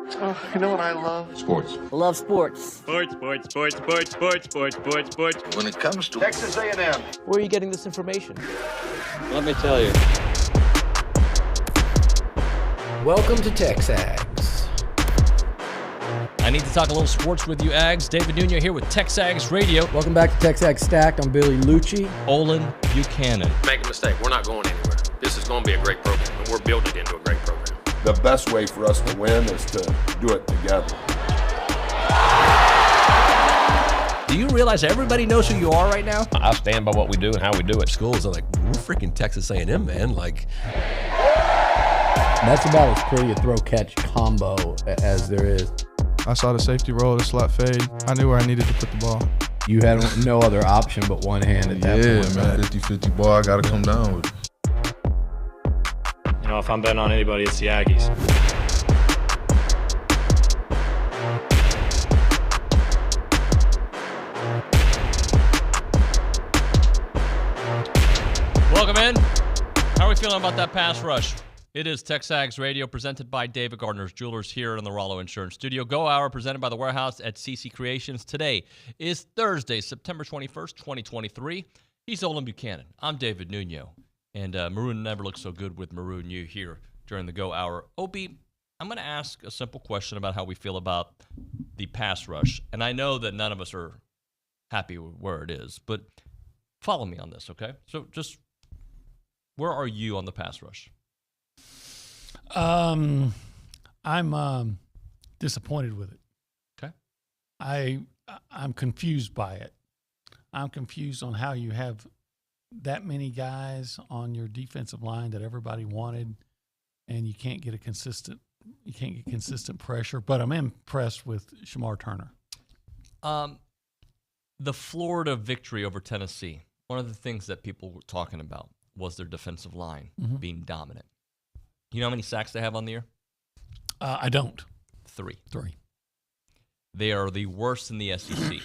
Oh, you know what I love? Sports. Love sports. Sports. When it comes to Texas A&M. Where are you getting this information? Let me tell you. Welcome to TexAgs. I need to talk a little sports with you, Ags. David Nuño here with TexAgs Radio. Welcome back to TexAgs Stacked. I'm Billy Lucci. Olin Buchanan. Make a mistake. We're not going anywhere. This is going to be a great program, and we're building it into a great program. The best way for us to win is to do it together. Do you realize everybody knows who you are right now? I stand by what we do and how we do it. Schools are like, we're freaking Texas A&M, man. Like, That's about as pretty a throw-catch combo as there is. I saw the safety roll, the slot fade. I knew where I needed to put the ball. You had no other option but one hand at that point. Yeah, man. 50-50 ball, I got to come down with it. You know, if I'm betting on anybody, it's the Aggies. Welcome in. How are we feeling about that pass rush? It is TexAgs Radio, presented by David Gardner's Jewelers here in the Rollo Insurance Studio. Go Hour, presented by The Warehouse at CC Creations. Today is Thursday, September 21st, 2023. He's Olin Buchanan. I'm David Nuño. And Maroon never looks so good with Maroon you here during the Go Hour. Opie, I'm going to ask a simple question about how we feel about the pass rush. And I know that none of us are happy with where it is, but follow me on this, okay? So just, where are you on the pass rush? I'm disappointed with it. Okay. I'm confused by it. I'm confused on how you have that many guys on your defensive line that everybody wanted, and you can't get consistent pressure. But I'm impressed with Shamar Turner. The Florida victory over Tennessee, one of the things that people were talking about was their defensive line being dominant. You know how many sacks they have on the year? I don't. Three. They are the worst in the SEC.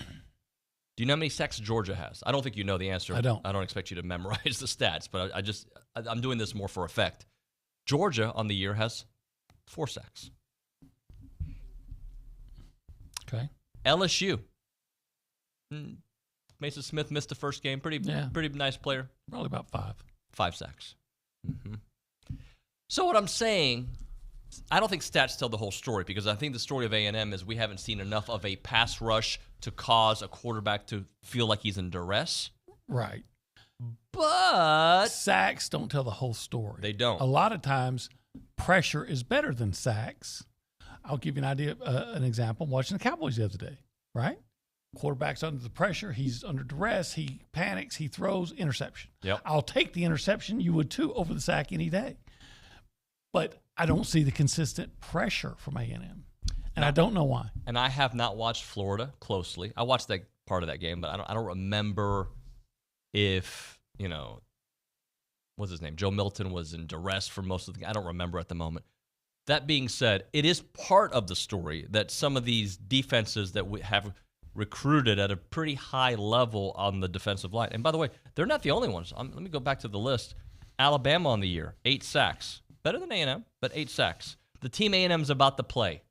Do you know how many sacks Georgia has? I don't think you know the answer. I don't. I don't expect you to memorize the stats, but I'm doing this more for effect. Georgia on the year has 4 sacks. Okay. LSU. Mason Smith missed the first game. Pretty nice player. Probably about 5. 5 sacks. Mm-hmm. So what I'm saying, I don't think stats tell the whole story, because I think the story of A&M is we haven't seen enough of a pass rush to cause a quarterback to feel like he's in duress. Right. But sacks don't tell the whole story. They don't. A lot of times, pressure is better than sacks. I'll give you an example. I'm watching the Cowboys the other day, right? Quarterback's under the pressure. He's under duress. He panics. He throws interception. Yep. I'll take the interception. You would too over the sack any day. But I don't see the consistent pressure from A&M, and I don't know why. And I have not watched Florida closely. I watched that part of that game, but I don't remember if, what's his name? Joe Milton was in duress for most of the game. I don't remember at the moment. That being said, it is part of the story that some of these defenses that we have recruited at a pretty high level on the defensive line. And by the way, they're not the only ones. Let me go back to the list. Alabama on the year, 8 sacks. Better than A&M, but 8 sacks. The team A&M's about to play,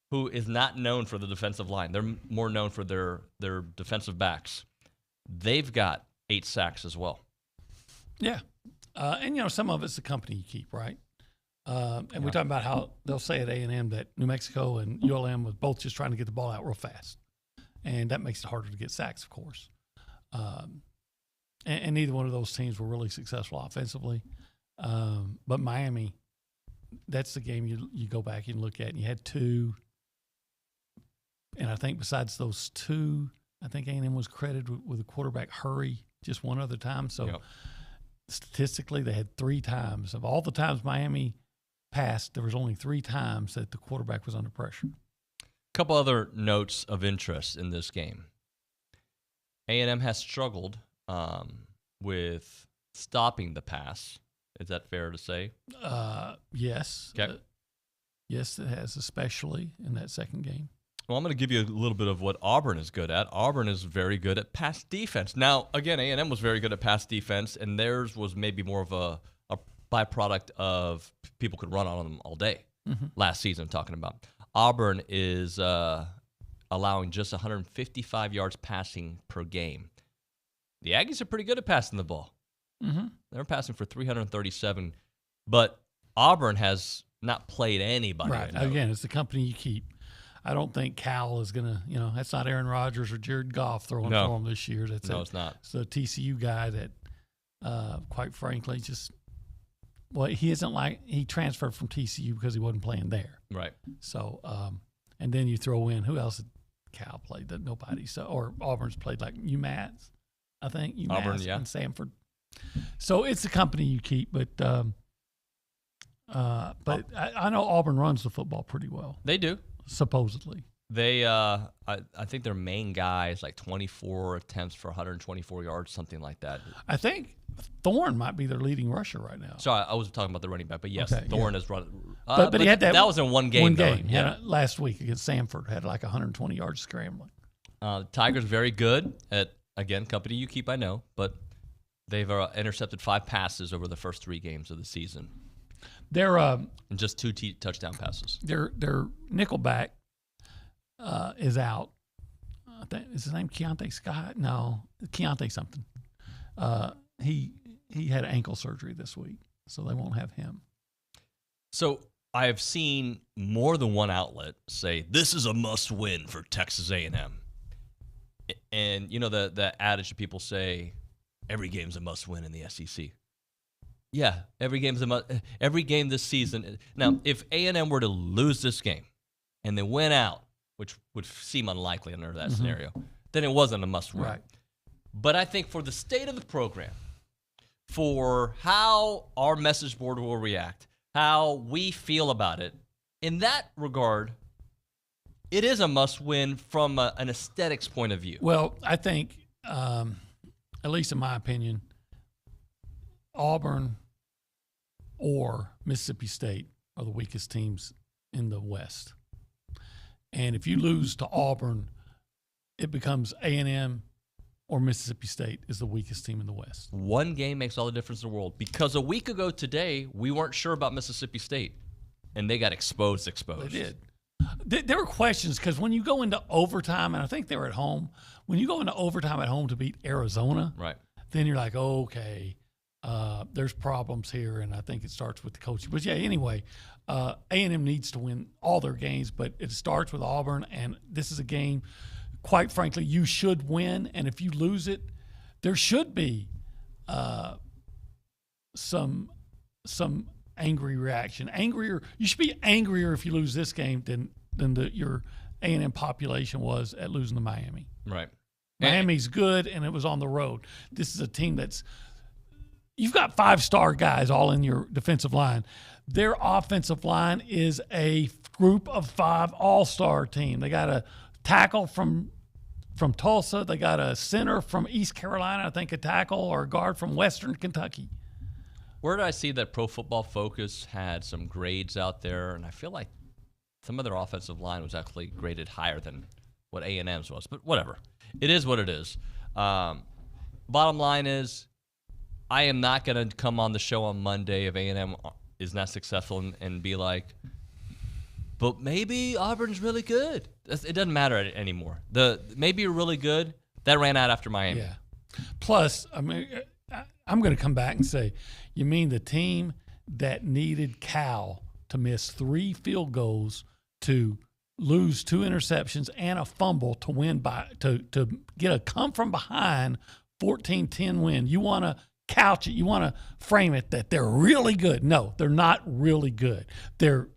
who is not known for the defensive line. They're more known for their defensive backs. They've got 8 sacks as well. Yeah. And, some of it's the company you keep, right? And we're talking about how they'll say at A&M that New Mexico and ULM was both just trying to get the ball out real fast. And that makes it harder to get sacks, of course. And neither one of those teams were really successful offensively. But Miami, that's the game you go back and look at, and you had 2. And I think besides those 2, I think A&M was credited with a quarterback hurry just one other time. So statistically, they had 3 times. Of all the times Miami passed, there was only 3 times that the quarterback was under pressure. A couple other notes of interest in this game. A&M has struggled with stopping the pass. Is that fair to say? Yes. Okay. Yes, it has, especially in that second game. Well, I'm going to give you a little bit of what Auburn is good at. Auburn is very good at pass defense. Now, again, A&M was very good at pass defense, and theirs was maybe more of a byproduct of people could run on them all day last season, talking about. Auburn is allowing just 155 yards passing per game. The Aggies are pretty good at passing the ball. Mm-hmm. They're passing for 337, but Auburn has not played anybody. Right. Again, it's the company you keep. I don't think Cal is going to, that's not Aaron Rodgers or Jared Goff throwing for him this year. It's not. It's a TCU guy that, quite frankly, he transferred from TCU because he wasn't playing there. Right. So, and then you throw in, who else did Cal play that nobody saw? Or Auburn's played like UMass, I think. UMass Auburn, yeah. And Samford. So it's the company you keep, but I know Auburn runs the football pretty well. They do. Supposedly. They, I think their main guy is like 24 attempts for 124 yards, something like that. I think Thorne might be their leading rusher right now. Sorry, I was talking about the running back, but yes, Okay, Thorne has run. But he had that was in one game. One though. game. Yeah. Last week against Samford, had like 120 yards scrambling. Tigers very good at, again, company you keep, I know, but they've intercepted 5 passes over the first 3 games of the season. They're and just 2 touchdown passes. Their nickelback is out. I think, is his name Keontae Scott? No, Keontae something. He had ankle surgery this week, so they won't have him. So I have seen more than one outlet say this is a must-win for Texas A&M, and the adage that people say every game's a must-win in the SEC. Yeah, every game this season. Now, if A&M were to lose this game and then win out, which would seem unlikely under that scenario, then it wasn't a must-win. Right. But I think for the state of the program, for how our message board will react, how we feel about it, in that regard, it is a must-win from an aesthetics point of view. Well, I think, at least in my opinion, Auburn or Mississippi State are the weakest teams in the West. And if you lose to Auburn, it becomes A&M or Mississippi State is the weakest team in the West. One game makes all the difference in the world. Because a week ago today, we weren't sure about Mississippi State, and they got exposed. They did. There were questions because when you go into overtime, and I think they were at home, when you go into overtime at home to beat Arizona, right, then you're like, okay, there's problems here, and I think it starts with the coaching. But, yeah, anyway, A&M needs to win all their games, but it starts with Auburn, and this is a game, quite frankly, you should win. And if you lose it, there should be some angry reaction. You should be angrier if you lose this game than your A&M population was at losing to Miami. Right. Miami's good, and it was on the road. This is a team you've got 5-star guys all in your defensive line. Their offensive line is a group of 5 all-star team. They got a tackle from Tulsa. They got a center from East Carolina, I think a tackle, or a guard from Western Kentucky. Where did I see that Pro Football Focus had some grades out there, and I feel like some of their offensive line was actually graded higher than what A&M's was, but whatever. It is what it is. Bottom line is, I am not going to come on the show on Monday if A&M is not successful and be like, but maybe Auburn's really good. It doesn't matter anymore. Maybe you're really good, that ran out after Miami. Yeah. Plus, I mean, I'm going to come back and say, you mean the team that needed Cal to miss 3 field goals to lose 2 interceptions and a fumble to win to get a come from behind 14-10 win. You want to couch it. You want to frame it that they're really good. No, they're not really good. They're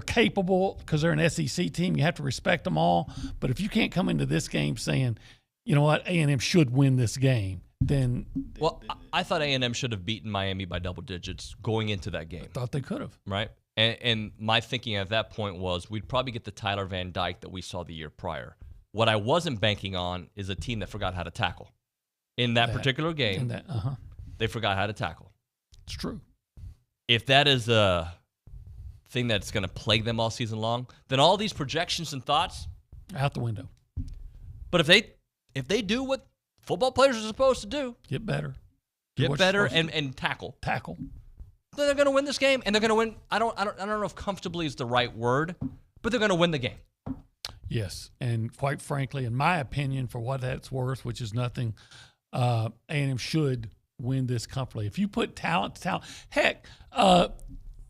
capable because they're an SEC team. You have to respect them all. But if you can't come into this game saying, you know what, A&M should win this game, then – Well, I thought A&M should have beaten Miami by double digits going into that game. I thought they could have. Right? And my thinking at that point was we'd probably get the Tyler Van Dyke that we saw the year prior. What I wasn't banking on is a team that forgot how to tackle. In that particular game, they forgot how to tackle. It's true. If that is a thing that's going to plague them all season long, then all these projections and thoughts out the window. But if they do what football players are supposed to do, get better, and tackle, they're going to win this game, and they're going to win. I don't know if comfortably is the right word, but they're going to win the game. Yes, and quite frankly, in my opinion, for what that's worth, which is nothing, A&M should win this comfortably. If you put talent to talent, heck,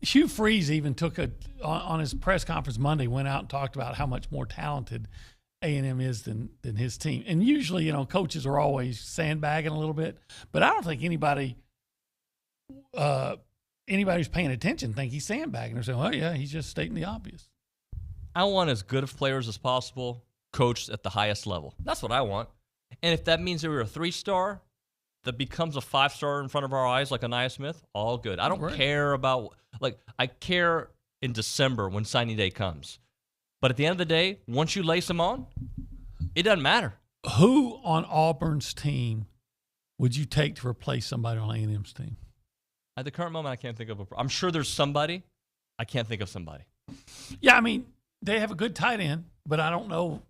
Hugh Freeze even took on his press conference Monday, went out and talked about how much more talented A&M is than his team. And usually, coaches are always sandbagging a little bit, but I don't think anybody who's paying attention think he's sandbagging. They're saying, "Oh yeah, he's just stating the obvious." I want as good of players as possible, coached at the highest level. That's what I want. And if that means that we're a 3-star that becomes a 5-star in front of our eyes, like Anaya Smith, all good. I don't care about, I care in December when signing day comes. But at the end of the day, once you lace them on, it doesn't matter. Who on Auburn's team would you take to replace somebody on A&M's team? At the current moment, I can't think of I'm sure there's somebody. I can't think of somebody. Yeah, I mean, they have a good tight end, but I don't know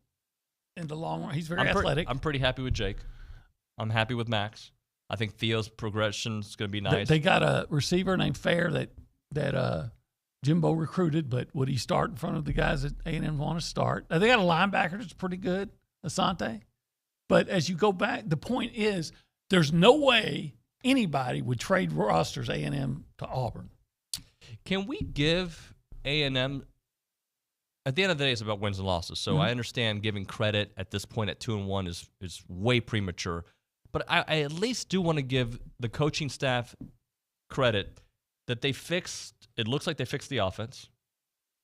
in the long run. He's very athletic. I'm pretty happy with Jake. I'm happy with Max. I think Theo's progression is going to be nice. They got a receiver named Fair that Jimbo recruited, but would he start in front of the guys that A&M want to start? They got a linebacker that's pretty good, Asante. But as you go back, the point is there's no way anybody would trade rosters A&M to Auburn. Can we give A&M – at the end of the day, it's about wins and losses. So I understand giving credit at this point at 2-1 is way premature. But I at least do want to give the coaching staff credit that they fixed – it looks like they fixed the offense.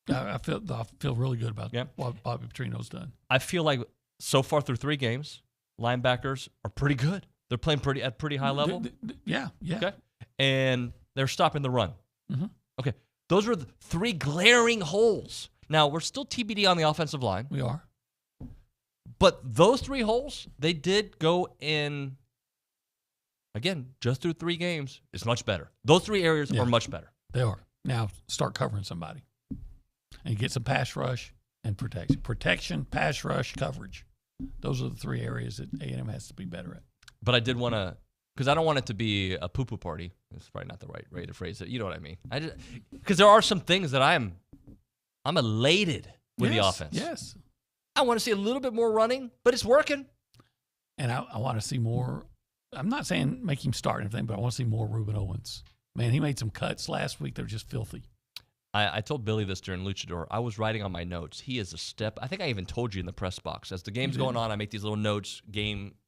I feel really good about what Bobby Petrino's done. I feel like so far through 3 games, linebackers are pretty good. They're playing at pretty high level. Yeah. Okay. And they're stopping the run. Mm-hmm. Okay. Those were the 3 glaring holes. Now, we're still TBD on the offensive line. We are. But those 3 holes, they did go in, again, just through 3 games. It's much better. Those 3 areas are much better. They are. Now, start covering somebody. And get some pass rush and protection. Protection, pass rush, coverage. Those are the 3 areas that A&M has to be better at. But I did want to, because I don't want it to be a poo-poo party. That's probably not the right way to phrase it. You know what I mean? Because there are some things that I'm elated with the offense. Yes. I want to see a little bit more running, but it's working. And I want to see more. I'm not saying make him start and everything, but I want to see more Reuben Owens. Man, he made some cuts last week. They're just filthy. I told Billy this during Luchador. I was writing on my notes. He is a step. I think I even told you in the press box. As the game's going on, I make these little notes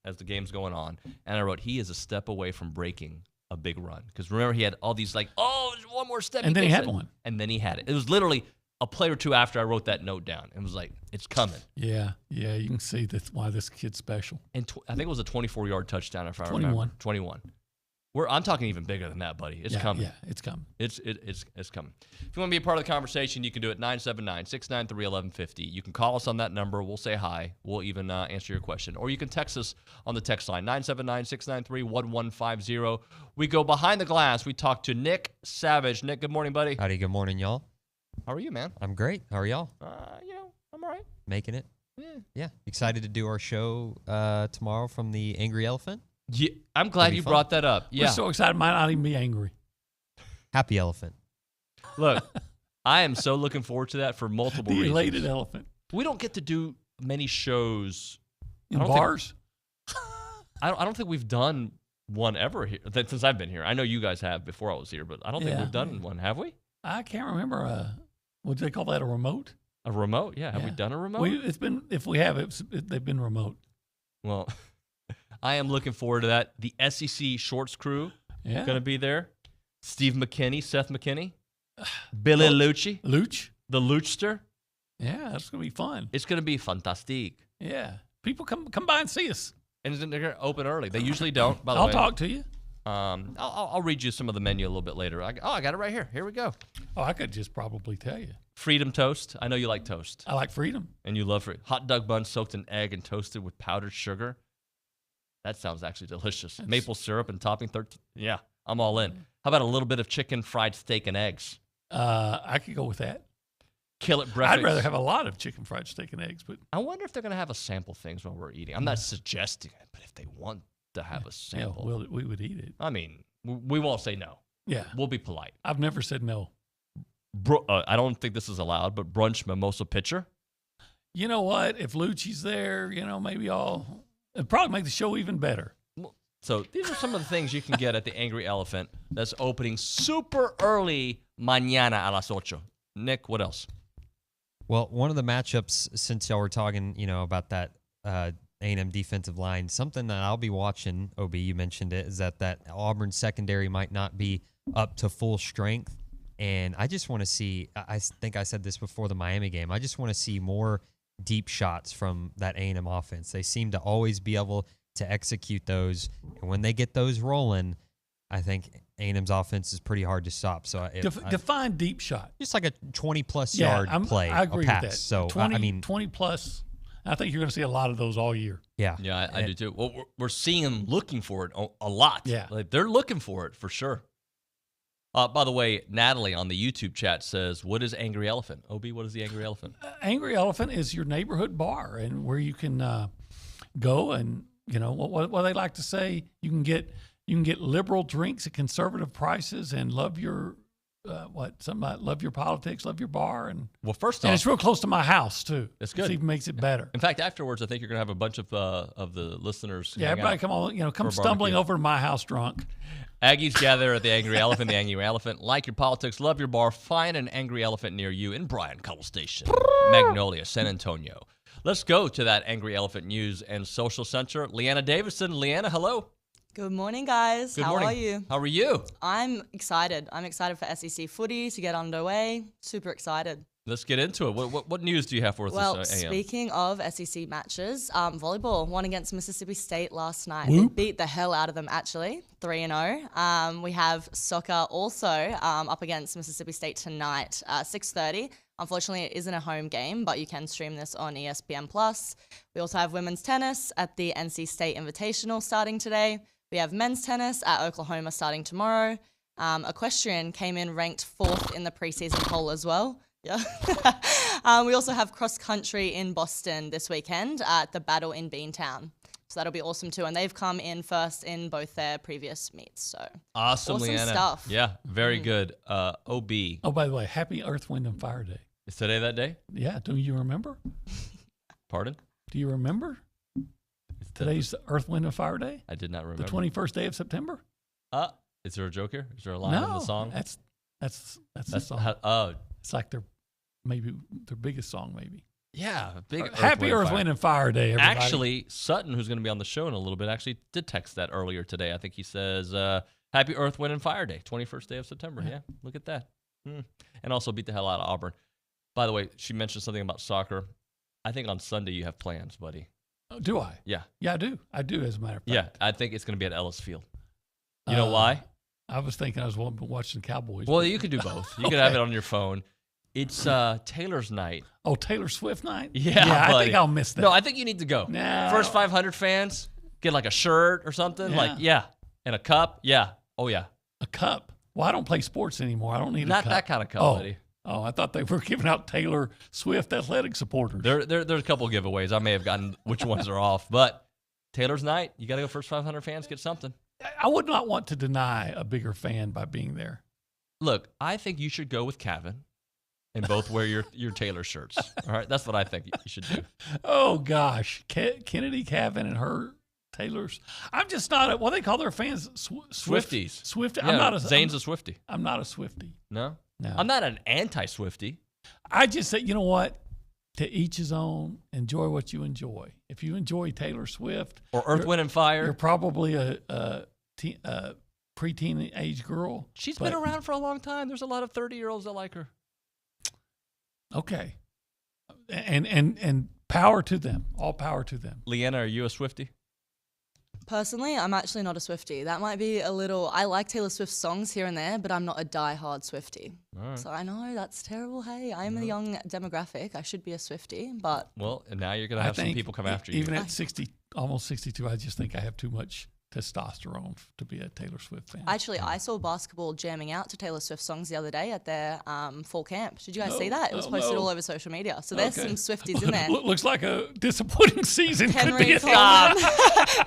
as the game's going on. And I wrote, he is a step away from breaking a big run. Because remember, he had all these one more step. And then he had one. And then he had it. It was literally a play or 2 after I wrote that note down. It was like, it's coming. Yeah. You can see why this kid's special. And I think it was a 24-yard touchdown, if I remember. 21. I'm talking even bigger than that, buddy. It's coming. Yeah, it's coming. It's coming. If you want to be a part of the conversation, you can do it 979-693-1150. You can call us on that number. We'll say hi. We'll even answer your question. Or you can text us on the text line, 979-693-1150. We go behind the glass. We talk to Nick Savage. Nick, good morning, buddy. Howdy, good morning, y'all. How are you, man? I'm great. How are y'all? I'm all right. Making it? Yeah. Excited to do our show tomorrow from the Angry Elephant. Yeah, I'm glad you brought that up. Yeah. We're so excited. Might not even be angry. Happy Elephant. Look, I am so looking forward to that for multiple reasons. The elated elephant. We don't get to do many shows. In bars? I don't think we've done one ever here since I've been here. I know you guys have before I was here, but I don't think we've done one, have we? I can't remember. What do they call that, a remote? A remote? Yeah. Have we done a remote? If we have, they've been remote. Well, I am looking forward to that. The SEC Shorts crew going to be there. Steve McKinney, Seth McKinney, Billy Lucci. The Luchster. Yeah, that's going to be fun. It's going to be fantastic. Yeah. People come by and see us. And they're going to open early. They usually don't, by the way. I'll talk to you. I'll read you some of the menu a little bit later. I got it right here. Here we go. Oh, I could just probably tell you. Freedom toast. I know you like toast. I like freedom. And you love it. Hot dog bun soaked in egg and toasted with powdered sugar. That sounds actually delicious. Maple syrup and topping. Yeah, I'm all in. How about a little bit of chicken fried steak and eggs? I could go with that. Kill it breakfast. I'd rather have a lot of chicken fried steak and eggs, but I wonder if they're going to have a sample things while we're eating. I'm not suggesting it, but if they want to have a sample, we would eat it. I mean, we won't say no. Yeah. We'll be polite. I've never said no. I don't think this is allowed, but brunch mimosa pitcher. You know what? If Lucci's there, maybe it'd probably make the show even better. So these are some of the things you can get at the Angry Elephant that's opening super early mañana a las 8. Nick, what else? Well, one of the matchups, since y'all were talking, about that A&M defensive line, something that I'll be watching, OB, you mentioned it, is that Auburn secondary might not be up to full strength. And I just want to see, I think I said this before the Miami game, I just want to see more deep shots from that A&M offense. They seem to always be able to execute those. And when they get those rolling, I think A&M's offense is pretty hard to stop. So define deep shot. Just like a 20-plus yard play, I agree a pass. with that. So, 20-plus. I think you're going to see a lot of those all year. Yeah. Yeah, I do too. Well, we're seeing them looking for it a lot. Yeah. Like, they're looking for it for sure. By the way, Natalie on the YouTube chat says, what is Angry Elephant? OB, what is the Angry Elephant? Angry Elephant is your neighborhood bar, and where you can go and, what they like to say, you can get liberal drinks at conservative prices and love your love your politics, love your bar, and first off, and it's real close to my house too. It's good. It even makes it better. In fact, afterwards, I think you're gonna have a bunch of the listeners. Yeah, everybody come stumbling over to my house drunk. Aggies gather at the Angry Elephant. The Angry Elephant, like your politics, love your bar. Find an Angry Elephant near you in Bryan, Cobble Station, Magnolia, San Antonio. Let's go to that Angry Elephant News and Social Center. Leanna Davison. Leanna, hello. Good morning, guys. Good How morning. are you? How are you? I'm excited. I'm excited for SEC footy to get underway. Super excited. Let's get into it. What news do you have for us this AM? Speaking of SEC matches, volleyball won against Mississippi State last night. Whoop. They beat the hell out of them, actually, 3-0. We have soccer also up against Mississippi State tonight, 6:30. Unfortunately, it isn't a home game, but you can stream this on ESPN+. We also have women's tennis at the NC State Invitational starting today. We have men's tennis at Oklahoma starting tomorrow. Equestrian came in ranked 4th in the preseason poll as well. Yeah. We also have cross country in Boston this weekend at the Battle in Beantown. So that'll be awesome too. And they've come in first in both their previous meets. So awesome Leanna. Stuff. Yeah, very good. OB. Oh, by the way, happy Earth, Wind, and Fire Day. Is today that day? Yeah. Do you remember? Pardon? Do you remember? Today's Earth, Wind, and Fire Day? I did not remember. The 21st day of September? Is there a joke here? Is there a line in the song? That's the song. It's like their biggest song, maybe. Yeah, big Happy Earth, Wind, and Fire Day, everybody. Actually, Sutton, who's going to be on the show in a little bit, actually did text that earlier today. I think he says, Happy Earth, Wind, and Fire Day, 21st day of September. Yeah, look at that. And also beat the hell out of Auburn. By the way, she mentioned something about soccer. I think on Sunday you have plans, buddy. Do I? Yeah. Yeah, I do. I do, as a matter of fact. Yeah, I think it's going to be at Ellis Field. You know why? I was thinking I was watching the Cowboys. Well, you could do both. You could have it on your phone. It's Taylor's night. Oh, Taylor Swift night? Yeah, I think I'll miss that. No, I think you need to go. No. First 500 fans, get like a shirt or something. And a cup. Yeah. Oh, yeah. A cup? Well, I don't play sports anymore. I don't need a cup. Not that kind of cup, buddy. Oh, I thought they were giving out Taylor Swift athletic supporters. There's a couple of giveaways. I may have gotten which ones are off. But Taylor's night, you got to go first 500 fans, get something. I would not want to deny a bigger fan by being there. Look, I think you should go with Kevin and both wear your Taylor shirts. All right? That's what I think you should do. Oh, gosh. Kennedy, Cavan, and her Taylors. I'm just not what they call their fans Swifties. Swiftie. Yeah, I'm not a Zane's a Swiftie. I'm not a Swiftie. No? No. I'm not an anti-Swiftie. I just say, you know what? To each his own. Enjoy what you enjoy. If you enjoy Taylor Swift or Earth, Wind, and Fire, you're probably a preteen age girl. She's been around for a long time. There's a lot of 30-year-olds that like her. Okay. And power to them. All power to them. Leanna, are you a Swiftie? Personally, I'm actually not a Swiftie. That might be a little... I like Taylor Swift songs here and there, but I'm not a die-hard Swiftie. Right. So I know that's terrible. Hey, I'm a young demographic. I should be a Swiftie, but... Well, and now you're going to have some people come after you. Even at 60, almost 62, I just think I have too much testosterone to be a Taylor Swift fan. Actually, I saw basketball jamming out to Taylor Swift songs the other day at their fall camp. Did you guys see that? It was posted all over social media. So there's some Swifties in there. Looks like a disappointing season. Henry Coleman.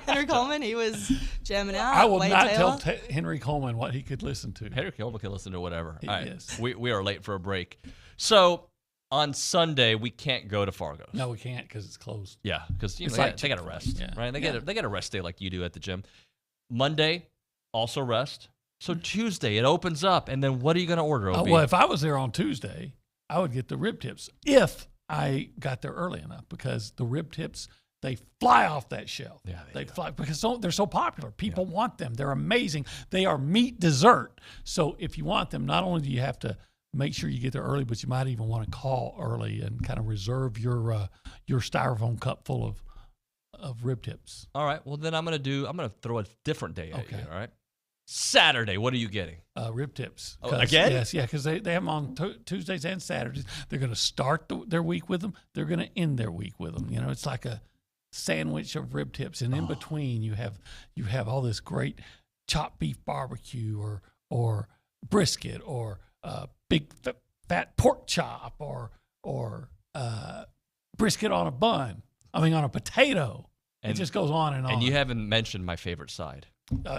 Henry Coleman, he was jamming out. I will Wade not Taylor. tell Henry Coleman what he could listen to. Henry Coleman can listen to whatever. All right. Yes. We are late for a break. So on Sunday, we can't go to Fargo's. No, we can't because it's closed. Yeah, because It's they like got to rest, yeah. right? They get a rest day like you do at the gym. Monday, also rest. So Tuesday, it opens up, and then what are you going to order, OB? Well, if I was there on Tuesday, I would get the rib tips if I got there early enough, because the rib tips, they fly off that shelf. Yeah, they fly because they're so popular. People want them. They're amazing. They are meat dessert. So if you want them, not only do you have to make sure you get there early, but you might even want to call early and kind of reserve your styrofoam cup full of rib tips. All right. Well, then I'm gonna throw a different day at you. Okay. All right. Saturday, what are you getting? Rib tips. Oh, again? Yes, yeah, because they have them on Tuesdays and Saturdays. They're going to start their week with them. They're going to end their week with them. You know, it's like a sandwich of rib tips, and in between you have all this great chopped beef barbecue or brisket or big fat pork chop or brisket on a bun. I mean, on a potato. And it just goes on and on. And you haven't mentioned my favorite side.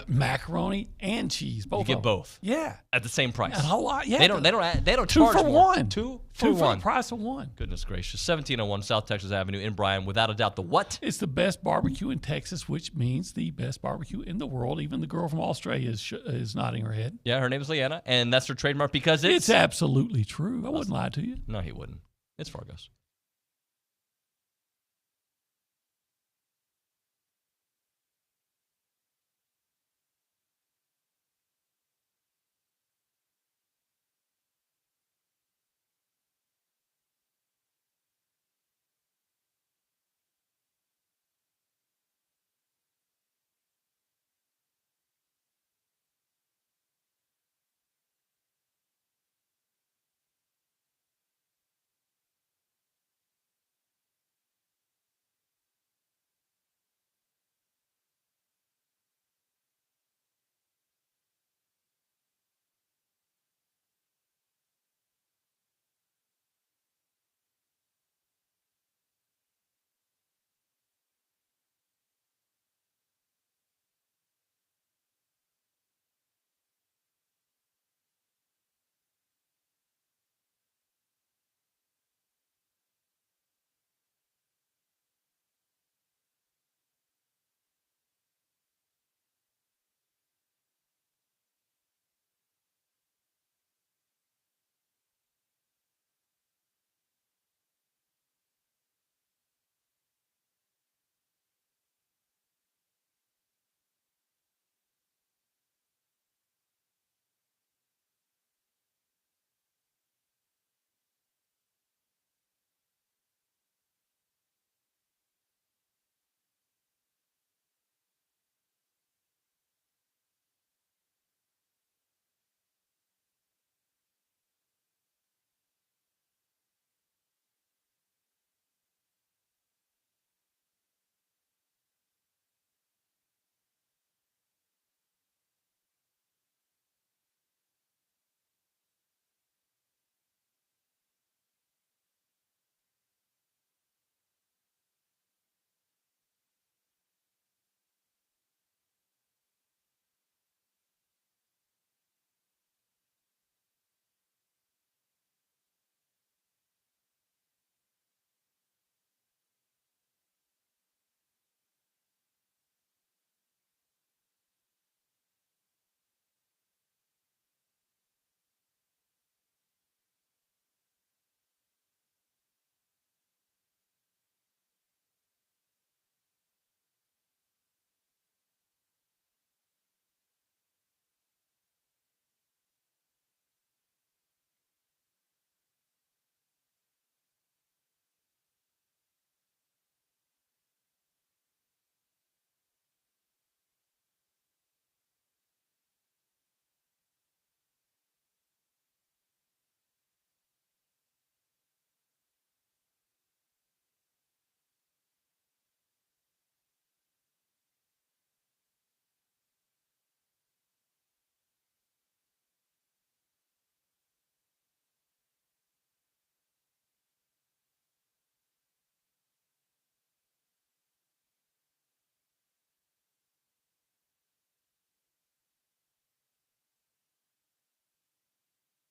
Macaroni and cheese. Both. You get both. Yeah. At the same price. And a lot. Yeah. They don't two charge for more. one. Two for one. the price of one. Goodness gracious. 1701 South Texas Avenue in Bryan. Without a doubt, the what? It's the best barbecue in Texas, which means the best barbecue in the world. Even the girl from Australia is nodding her head. Yeah, her name is Leanna, and that's her trademark because it's absolutely true. I wouldn't lie to you. No, he wouldn't. It's Fargo's.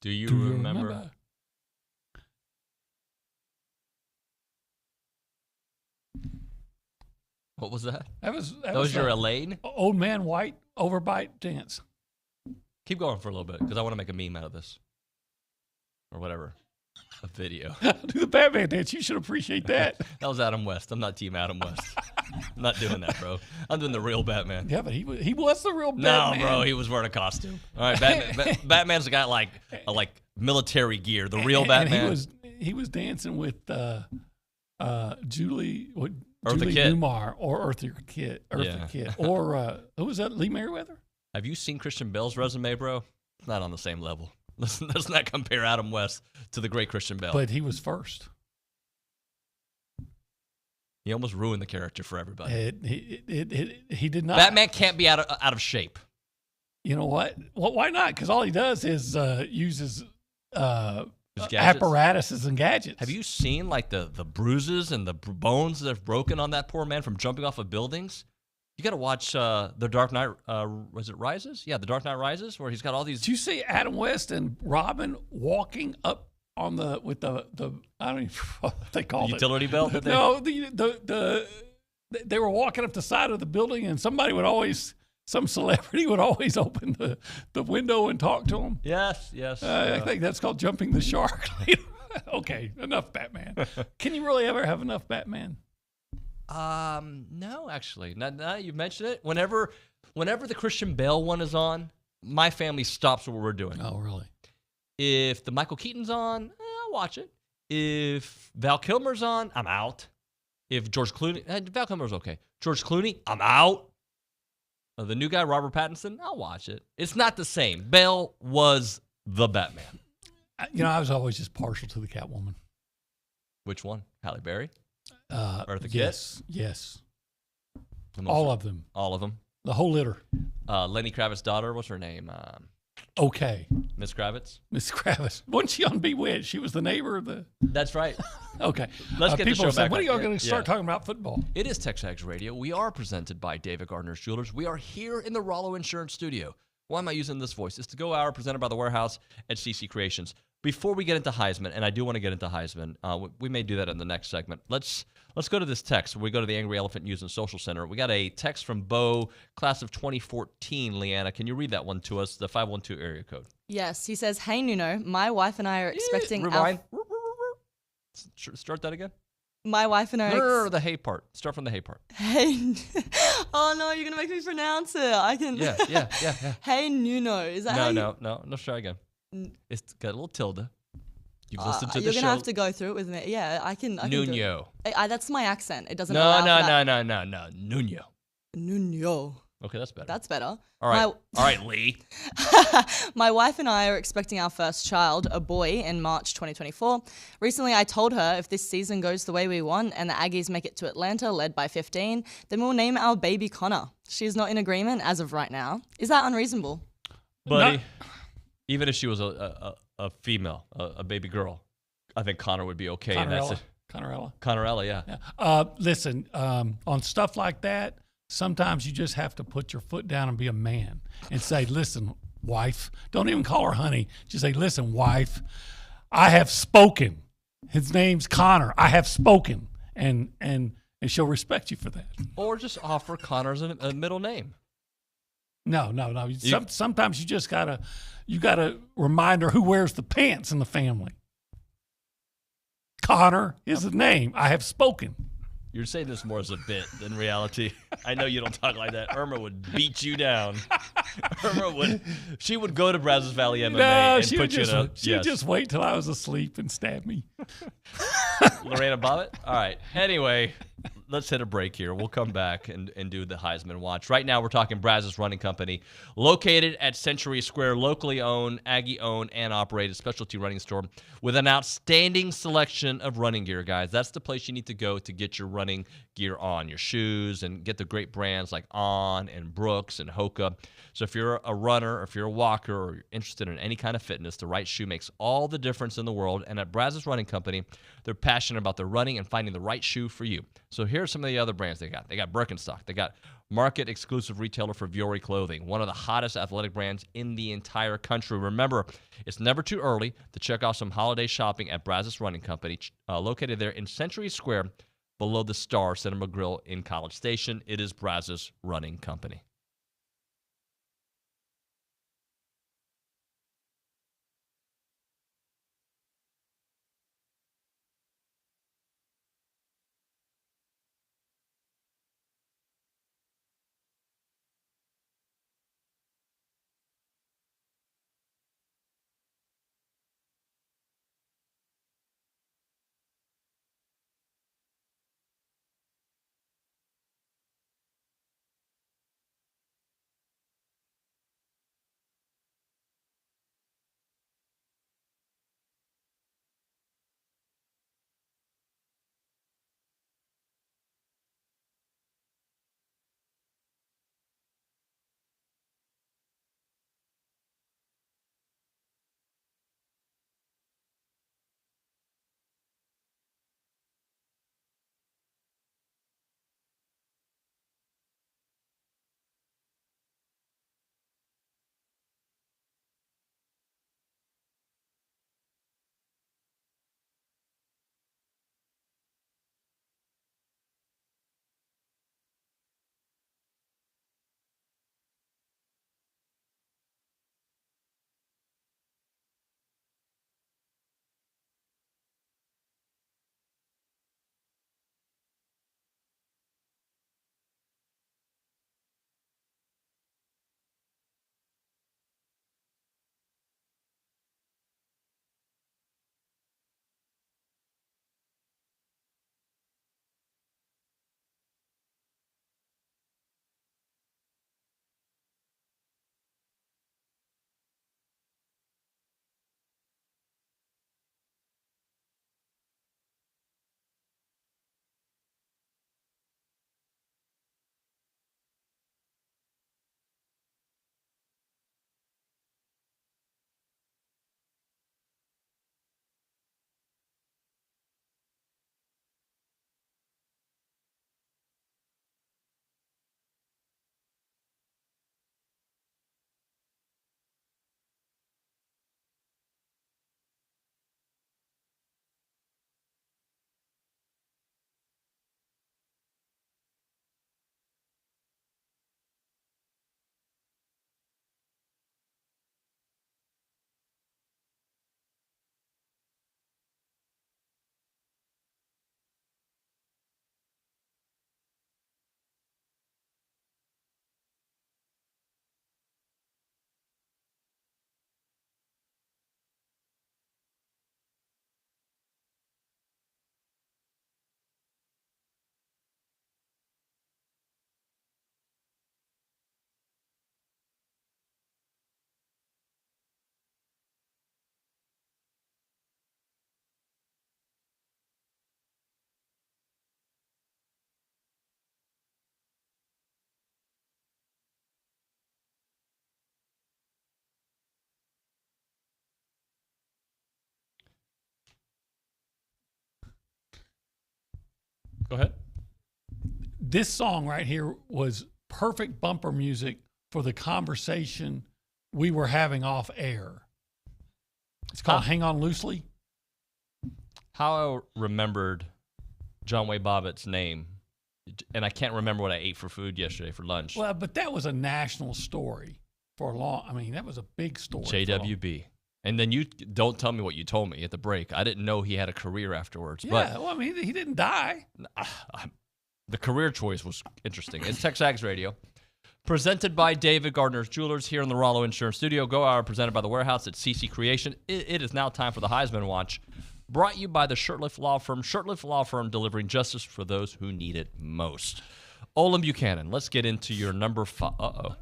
Do you remember? What was that? That was your Elaine? Old Man White overbite dance. Keep going for a little bit because I want to make a meme out of this. Or whatever. A video. Do the Batman dance. You should appreciate that. That was Adam West. I'm not Team Adam West. I'm not doing that, bro. I'm doing the real Batman. Yeah, but he was the real Batman. No, bro, he was wearing a costume. All right, Batman's got like military gear. The real Batman. And he was dancing with Julie Eartha Kitt. Newmar or Eartha Kitt. Or who was that? Lee Merriweather? Have you seen Christian Bale's resume, bro? It's not on the same level. Let's not compare Adam West to the great Christian Bale. But he was first. He almost ruined the character for everybody. He did not. Batman can't be out of shape. You know what? Well, why not? Because all he does is uses His apparatuses and gadgets. Have you seen like the bruises and the bones that have broken on that poor man from jumping off of buildings? You got to watch The Dark Knight. Was it Rises? Yeah, The Dark Knight Rises, where he's got all these. Did you see Adam West and Robin walking up on with the I don't even know what they call it. Utility belt? No, they were walking up the side of the building, and some celebrity would always open the window and talk to him. Yes. I think that's called jumping the shark. Okay, enough Batman. Can you really ever have enough Batman? No, actually. Now you mentioned it. Whenever the Christian Bale one is on, my family stops what we're doing. Oh, really? If the Michael Keaton's on, I'll watch it. If Val Kilmer's on, I'm out. If George Clooney, Val Kilmer's okay. George Clooney, I'm out. The new guy, Robert Pattinson, I'll watch it. It's not the same. Bale was the Batman. I was always just partial to the Catwoman. Which one? Halle Berry? Eartha Kitt? Yes. All of them. All of them. The whole litter. Lenny Kravitz's daughter, what's her name? Okay. Miss Kravitz? Miss Kravitz. Wasn't she on Bewitched? She was the neighbor of the... That's right. Okay. Let's get the show back. When are y'all going to start talking about football? It is TexAgs Radio. We are presented by David Gardner's Jewelers. We are here in the Rollo Insurance Studio. Why am I using this voice? It's the Go Hour presented by The Warehouse at CC Creations. Before we get into Heisman, and I do want to get into Heisman, we may do that in the next segment. Let's go to this text. We go to the Angry Elephant News and Social Center. We got a text from Bo, class of 2014. Leanna, can you read that one to us, the 512 area code? Yes, he says, "Hey, Nuno, my wife and I are expecting..." Rewind. Start that again. My wife and I are... the hey part. Start from the hey part. Hey. Oh, no, you're going to make me pronounce it. I can... Yeah. Hey, Nuno. Is that No. Let's try again. It's got a little tilde. You've listened to the show. You're going to have to go through it with me. Yeah, I can Nuño. That's my accent. It doesn't No. Nuño. Nuño. Okay, that's better. That's better. All right, Lee. My wife and I are expecting our first child, a boy, in March 2024. Recently, I told her if this season goes the way we want and the Aggies make it to Atlanta, led by 15, then we'll name our baby Connor. She is not in agreement as of right now. Is that unreasonable? Buddy, even if she was a female, a baby girl, I think Connor would be okay. Connorella, yeah. Listen, on stuff like that, sometimes you just have to put your foot down and be a man and say, listen, wife. Don't even call her honey. Just say, listen, wife, I have spoken. His name's Connor. I have spoken. And she'll respect you for that. Or just offer Connor a middle name. No. Sometimes you just gotta remind her who wears the pants in the family. Connor is the name. I have spoken. You're saying this more as a bit than reality. I know you don't talk like that. Irma would beat you down. She would go to Brazos Valley MMA and put you in a... She'd just wait till I was asleep and stab me. Lorena Bobbitt? All right. Anyway, let's hit a break here. We'll come back and do the Heisman Watch. Right now, we're talking Brazos Running Company, located at Century Square, locally owned, Aggie-owned, and operated specialty running store with an outstanding selection of running gear, guys. That's the place you need to go to get your running gear on, your shoes, and get the great brands like On and Brooks and Hoka. So if you're a runner, or if you're a walker, or you're interested in any kind of fitness, the right shoe makes all the difference in the world. And at Brazos Running Company, they're passionate about their running and finding the right shoe for you. So here here's some of the other brands they got. They got Birkenstock. They got market-exclusive retailer for Vuori clothing, one of the hottest athletic brands in the entire country. Remember, it's never too early to check out some holiday shopping at Brazos Running Company, located there in Century Square below the Star Cinema Grill in College Station. It is Brazos Running Company. Go ahead. This song right here was perfect bumper music for the conversation we were having off air. It's called Hang On Loosely. How I remembered John Wayne Bobbitt's name, and I can't remember what I ate for food yesterday for lunch. Well, but that was a national story for a long, I mean, that was a big story. JWB. And then you don't tell me what you told me at the break. I didn't know he had a career afterwards. Yeah, but well, I mean, he didn't die. The career choice was interesting. It's TexAgs Radio, presented by David Gardner's Jewelers here in the Rollo Insurance Studio. Go Hour, presented by the Warehouse at CC Creation. It is now time for the Heisman Watch, brought you by the Shurtleff Law Firm. Shurtleff Law Firm, delivering justice for those who need it most. Olin Buchanan, let's get into your number 5.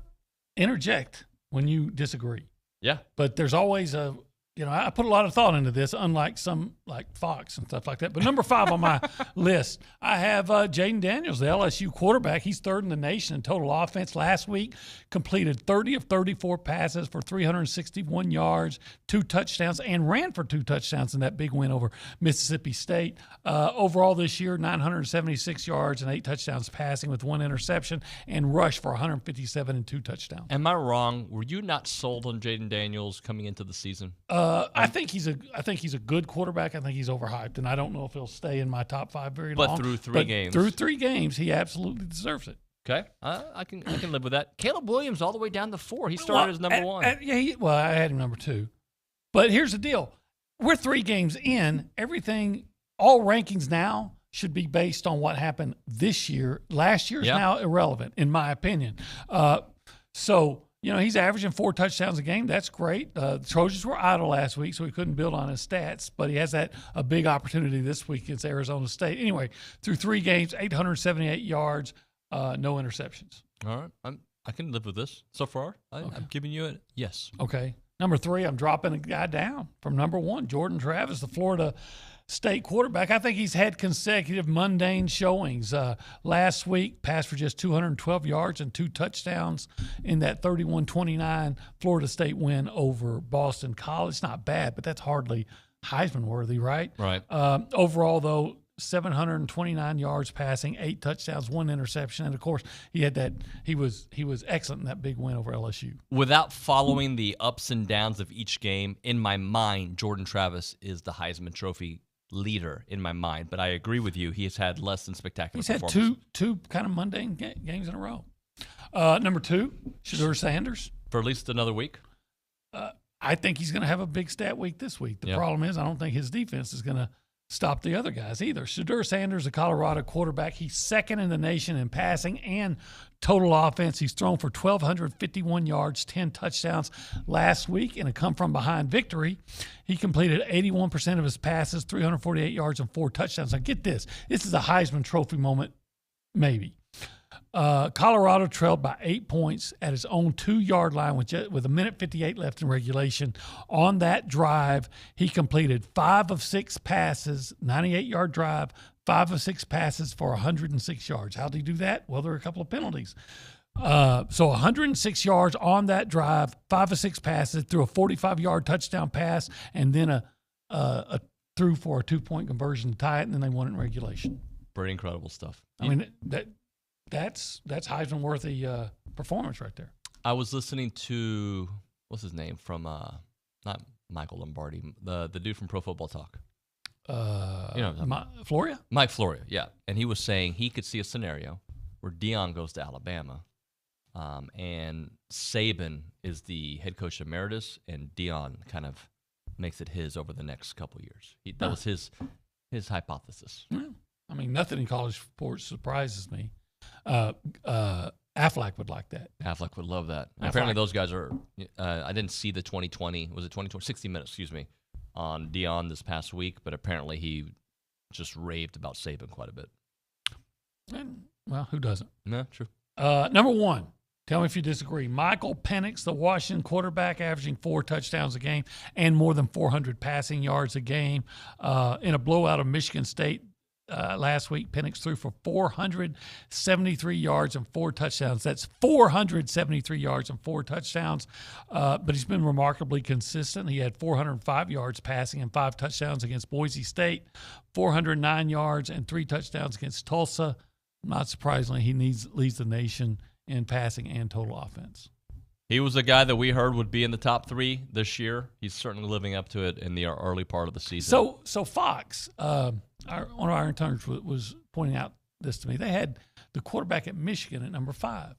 Interject when you disagree. Yeah. But there's always a I put a lot of thought into this, unlike some like Fox and stuff like that. But number 5 on my list, I have Jaden Daniels, the LSU quarterback. He's 3rd in the nation in total offense. Last week, completed 30 of 34 passes for 361 yards, 2 touchdowns, and ran for 2 touchdowns in that big win over Mississippi State. Overall this year, 976 yards and 8 touchdowns passing with 1 interception, and rushed for 157 and 2 touchdowns. Am I wrong? Were you not sold on Jaden Daniels coming into the season? I think he's a good quarterback. I think he's overhyped, and I don't know if he'll stay in my top 5 very long. But through three games, he absolutely deserves it. Okay, I can live with that. Caleb Williams all the way down to 4. He started as number 1. I had him number 2. But here's the deal: we're 3 games in. All rankings now should be based on what happened this year. Last year's now irrelevant, in my opinion. He's averaging 4 touchdowns a game. That's great. The Trojans were idle last week, so he couldn't build on his stats, but he has a big opportunity this week against Arizona State. Anyway, through 3 games, 878 yards, no interceptions. All right. I can live with this so far. I'm giving you a yes. Okay. Number 3, I'm dropping a guy down from number 1, Jordan Travis, the Florida State quarterback. I think he's had consecutive mundane showings. Last week, passed for just 212 yards and 2 touchdowns in that 31-29 Florida State win over Boston College. Not bad, but that's hardly Heisman worthy, right? Right. Overall, though, 729 yards passing, 8 touchdowns, 1 interception, and of course, he was excellent in that big win over LSU. Without following the ups and downs of each game, in my mind, Jordan Travis is the Heisman Trophy leader in my mind, but I agree with you. He has had less than spectacular performances. He's had two kind of mundane games in a row. Number 2, Shedeur Sanders. For at least another week? I think he's going to have a big stat week this week. The problem is I don't think his defense is going to stop the other guys either. Shedeur Sanders, a Colorado quarterback, he's 2nd in the nation in passing and total offense. He's thrown for 1,251 yards, 10 touchdowns last week in a come-from-behind victory. He completed 81% of his passes, 348 yards, and 4 touchdowns. Now, get this. This is a Heisman Trophy moment, maybe. Colorado trailed by 8 points at his own 2-yard line with 1:58 left in regulation. On that drive, he completed 5 of 6 passes, 98-yard drive, 5 of 6 passes for 106 yards. How did he do that? Well, there were a couple of penalties. So 106 yards on that drive, 5 of 6 passes, threw a 45-yard touchdown pass, and then a threw for a 2-point conversion to tie it, and then they won it in regulation. Pretty incredible stuff. I mean, that's Heisman worthy performance right there. I was listening to what's his name from not Michael Lombardi, the dude from Pro Football Talk. Floria? Mike Floria, yeah. And he was saying he could see a scenario where Deion goes to Alabama, and Saban is the head coach emeritus, and Deion kind of makes it his over the next couple years. That was his hypothesis. Yeah. I mean, nothing in college sports surprises me. Affleck would like that. Affleck would love that. Apparently, those guys are. I didn't see the 2020. Was it 2020? 60 Minutes, excuse me, on Deion this past week. But apparently, he just raved about Saban quite a bit. And, well, who doesn't? No, true. Number 1. Tell me if you disagree. Michael Penix, the Washington quarterback, averaging 4 touchdowns a game and more than 400 passing yards a game in a blowout of Michigan State. Last week, Penix threw for 473 yards and 4 touchdowns. That's 473 yards and 4 touchdowns. But he's been remarkably consistent. He had 405 yards passing and 5 touchdowns against Boise State, 409 yards and 3 touchdowns against Tulsa. Not surprisingly, he leads the nation in passing and total offense. He was a guy that we heard would be in the top 3 this year. He's certainly living up to it in the early part of the season. So Fox, one of our interns was pointing out this to me. They had the quarterback at Michigan at number 5.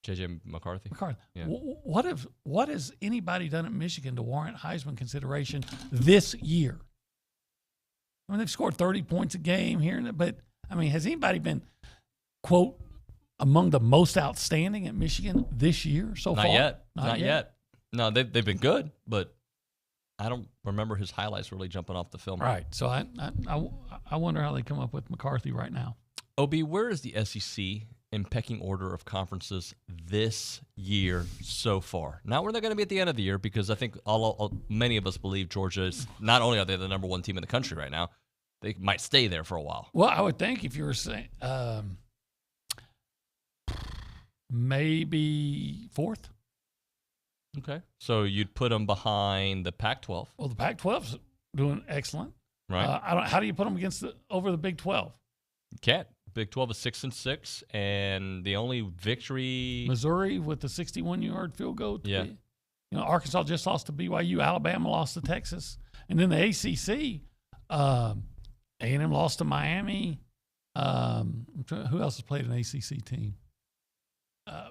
J.J. McCarthy. Yeah. What has anybody done at Michigan to warrant Heisman consideration this year? I mean, they've scored 30 points a game here, but, I mean, has anybody been, quote, among the most outstanding at Michigan this year so far? Not yet. No, they've been good, but I don't remember his highlights really jumping off the film. Right. So I wonder how they come up with McCarthy right now. OB, where is the SEC in pecking order of conferences this year so far. Not where they're going to be at the end of the year, because I think many of us believe Georgia is, not only are they the number one team in the country right now, they might stay there for a while. Well, I would think if you were saying maybe fourth. Okay. So you'd put them behind the Pac-12. Well, the Pac-12's doing excellent. Right. How do you put them over the Big 12? You can't. Big 12 is 6-6, and the only victory, Missouri with the 61-yard field goal. Yeah. Arkansas just lost to BYU. Alabama lost to Texas, and then the ACC, A&M lost to Miami. Who else has played an ACC team?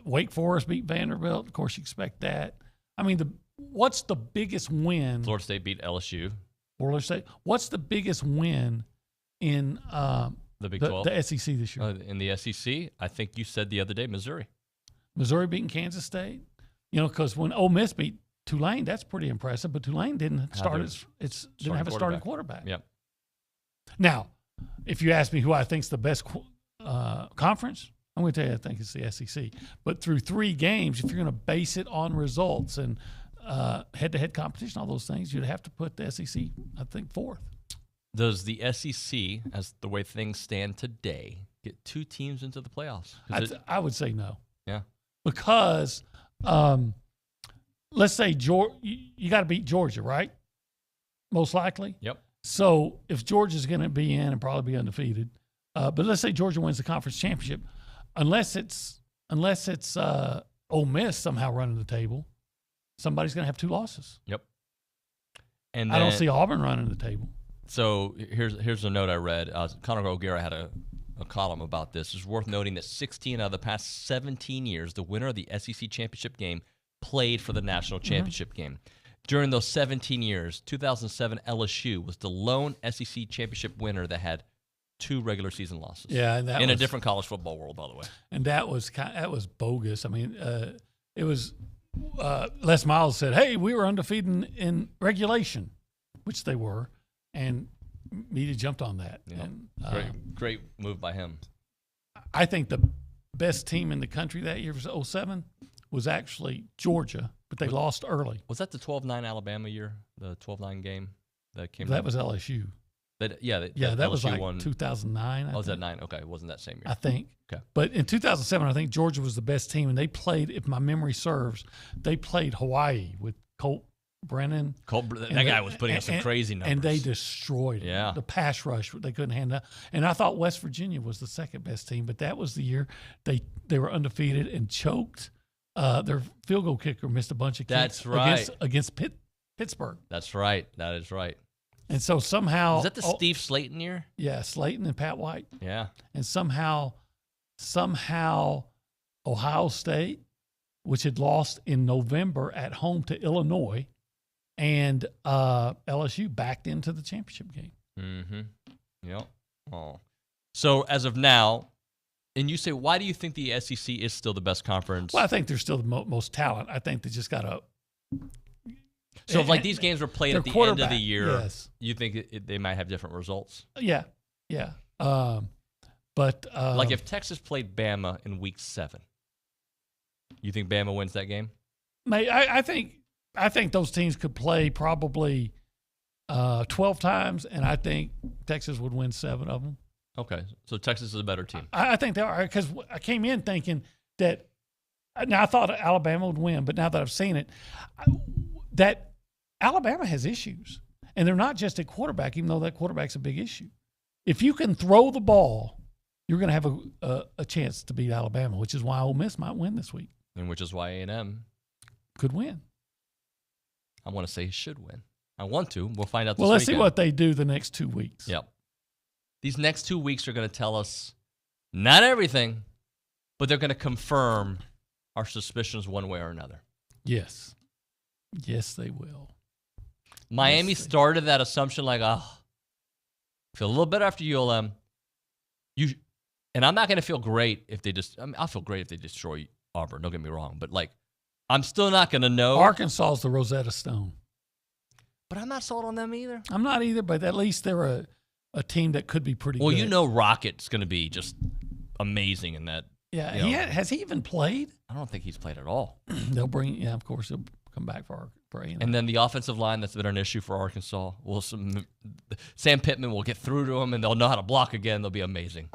Wake Forest beat Vanderbilt. Of course, you expect that. I mean, what's the biggest win? Florida State beat LSU. Florida State. What's the biggest win in the Big 12? The SEC this year? In the SEC, I think you said the other day, Missouri. Missouri beating Kansas State. Because when Ole Miss beat Tulane, that's pretty impressive. But Tulane didn't have a starting quarterback. Yep. Now, if you ask me who I think's the best conference, I'm going to tell you I think it's the SEC. But through 3 games, if you're going to base it on results and head-to-head competition, all those things, you'd have to put the SEC, I think, fourth. Does the SEC, as the way things stand today, get 2 teams into the playoffs? I would say no. Yeah. Because let's say you got to beat Georgia, right? Most likely. Yep. So if Georgia's going to be in and probably be undefeated, but let's say Georgia wins the conference championship, unless it's Ole Miss somehow running the table, somebody's going to have 2 losses. Yep. And I don't see Auburn running the table. So here's a note I read. Conor O'Gara had a column about this. It's worth noting that 16 out of the past 17 years, the winner of the SEC championship game played for the national championship game. During those 17 years, 2007 LSU was the lone SEC championship winner that had 2 regular season losses. Yeah, and a different college football world, by the way. And that was bogus. I mean, it was. Les Miles said, "Hey, we were undefeated in regulation," which they were, and media jumped on that. Yeah. And, great move by him. I think the best team in the country that year was 07 was actually Georgia, but they lost early. Was that the 12-9 Alabama year? The 12-9 game that came. That was LSU. That LSU was like won 2009. Was that 9? Okay, it wasn't that same year. I think. Okay. But in 2007, I think Georgia was the best team, and they played, if my memory serves, they played Hawaii with Colt Brennan. That guy was putting up some crazy numbers. And they destroyed it. Yeah. The pass rush, they couldn't handle. And I thought West Virginia was the second best team, but that was the year they were undefeated and choked. Their field goal kicker missed a bunch of kicks. That's right. Against Pittsburgh. That's right. That is right. And so somehow. Was that the Steve Slayton year? Yeah, Slayton and Pat White. Yeah. And somehow Ohio State, which had lost in November at home to Illinois, and LSU backed into the championship game. Mm-hmm. Yep. Oh. So as of now, and you say, why do you think the SEC is still the best conference? Well, I think they're still the most talent. I think they just got to. So if these games were played at the end of the year, yes. You think they might have different results? Yeah. But like if Texas played Bama in Week 7, you think Bama wins that game? I think those teams could play probably 12 times, and I think Texas would win 7 of them. Okay, so Texas is a better team. I think they are, because I came in thinking that. Now I thought Alabama would win, but now that I've seen it, that Alabama has issues, and they're not just at quarterback, even though that quarterback's a big issue. If you can throw the ball, you're going to have a chance to beat Alabama, which is why Ole Miss might win this week. And which is why A&M could win. I want to say should win. I want to. We'll find out this weekend. Well, let's weekend. see what they do the next 2 weeks. Yep. These next 2 weeks are going to tell us not everything, but they're going to confirm our suspicions one way or another. Yes. Yes, they will. Miami started that assumption like, feel a little better after ULM. And I'm not going to feel great if they I'll feel great if they destroy Auburn. Don't get me wrong. But, I'm still not going to know. Arkansas is the Rosetta Stone. But I'm not sold on them either. I'm not either, but at least they're a team that could be pretty good. Well, Rocket's going to be just amazing in that Yeah, has he even played? I don't think he's played at all. They'll bring, of course, he'll come back for A&M. And then the offensive line that's been an issue for Arkansas. Sam Pittman will get through to them, and they'll know how to block again. They'll be amazing.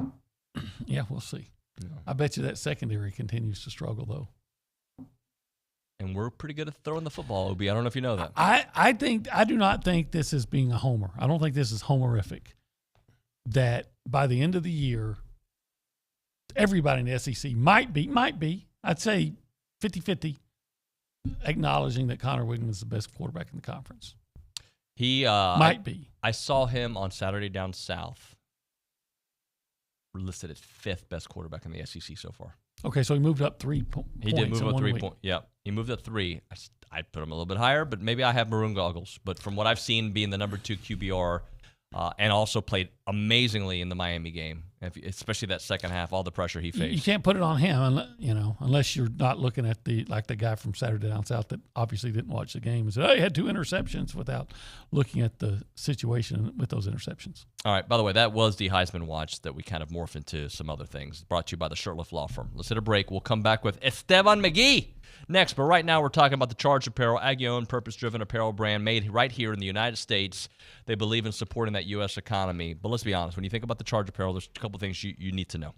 Yeah, we'll see. Yeah. I bet you that secondary continues to struggle, though. And we're pretty good at throwing the football, OB. I don't know if you know that. I do not think this is being a homer. I don't think this is homerific. That by the end of the year, everybody in the SEC might be, I'd say 50-50, acknowledging that Connor Wigman is the best quarterback in the conference. He might be. I saw him on Saturday down south. We're listed as 5th best quarterback in the SEC so far. Okay, so he moved up 3 points. He did move up 3 points. Yeah, he moved up 3. I'd put him a little bit higher, but maybe I have maroon goggles. But from what I've seen, being the number 2 QBR, and also played amazingly in the Miami game, especially that second half, all the pressure he faced. You can't put it on him, unless you're not looking at the guy from Saturday Down South that obviously didn't watch the game and said, "Oh, he had 2 interceptions," without looking at the situation with those interceptions. All right. By the way, that was the Heisman Watch that we kind of morph into some other things. Brought to you by the Shirtlift Law Firm. Let's hit a break. We'll come back with Esteban McGee next. But right now, we're talking about the Charge Apparel, Aggie-owned, purpose-driven apparel brand made right here in the United States. They believe in supporting that U.S. economy. But let's be honest. When you think about the Charge Apparel, there's a couple things you need to know.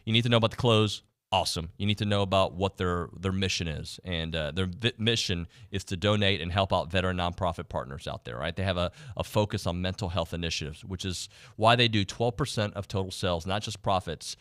You need to know about the clothes. Awesome. You need to know about what their mission is. And their mission is to donate and help out veteran nonprofit partners out there, right? They have a focus on mental health initiatives, which is why they do 12% of total sales, not just profits,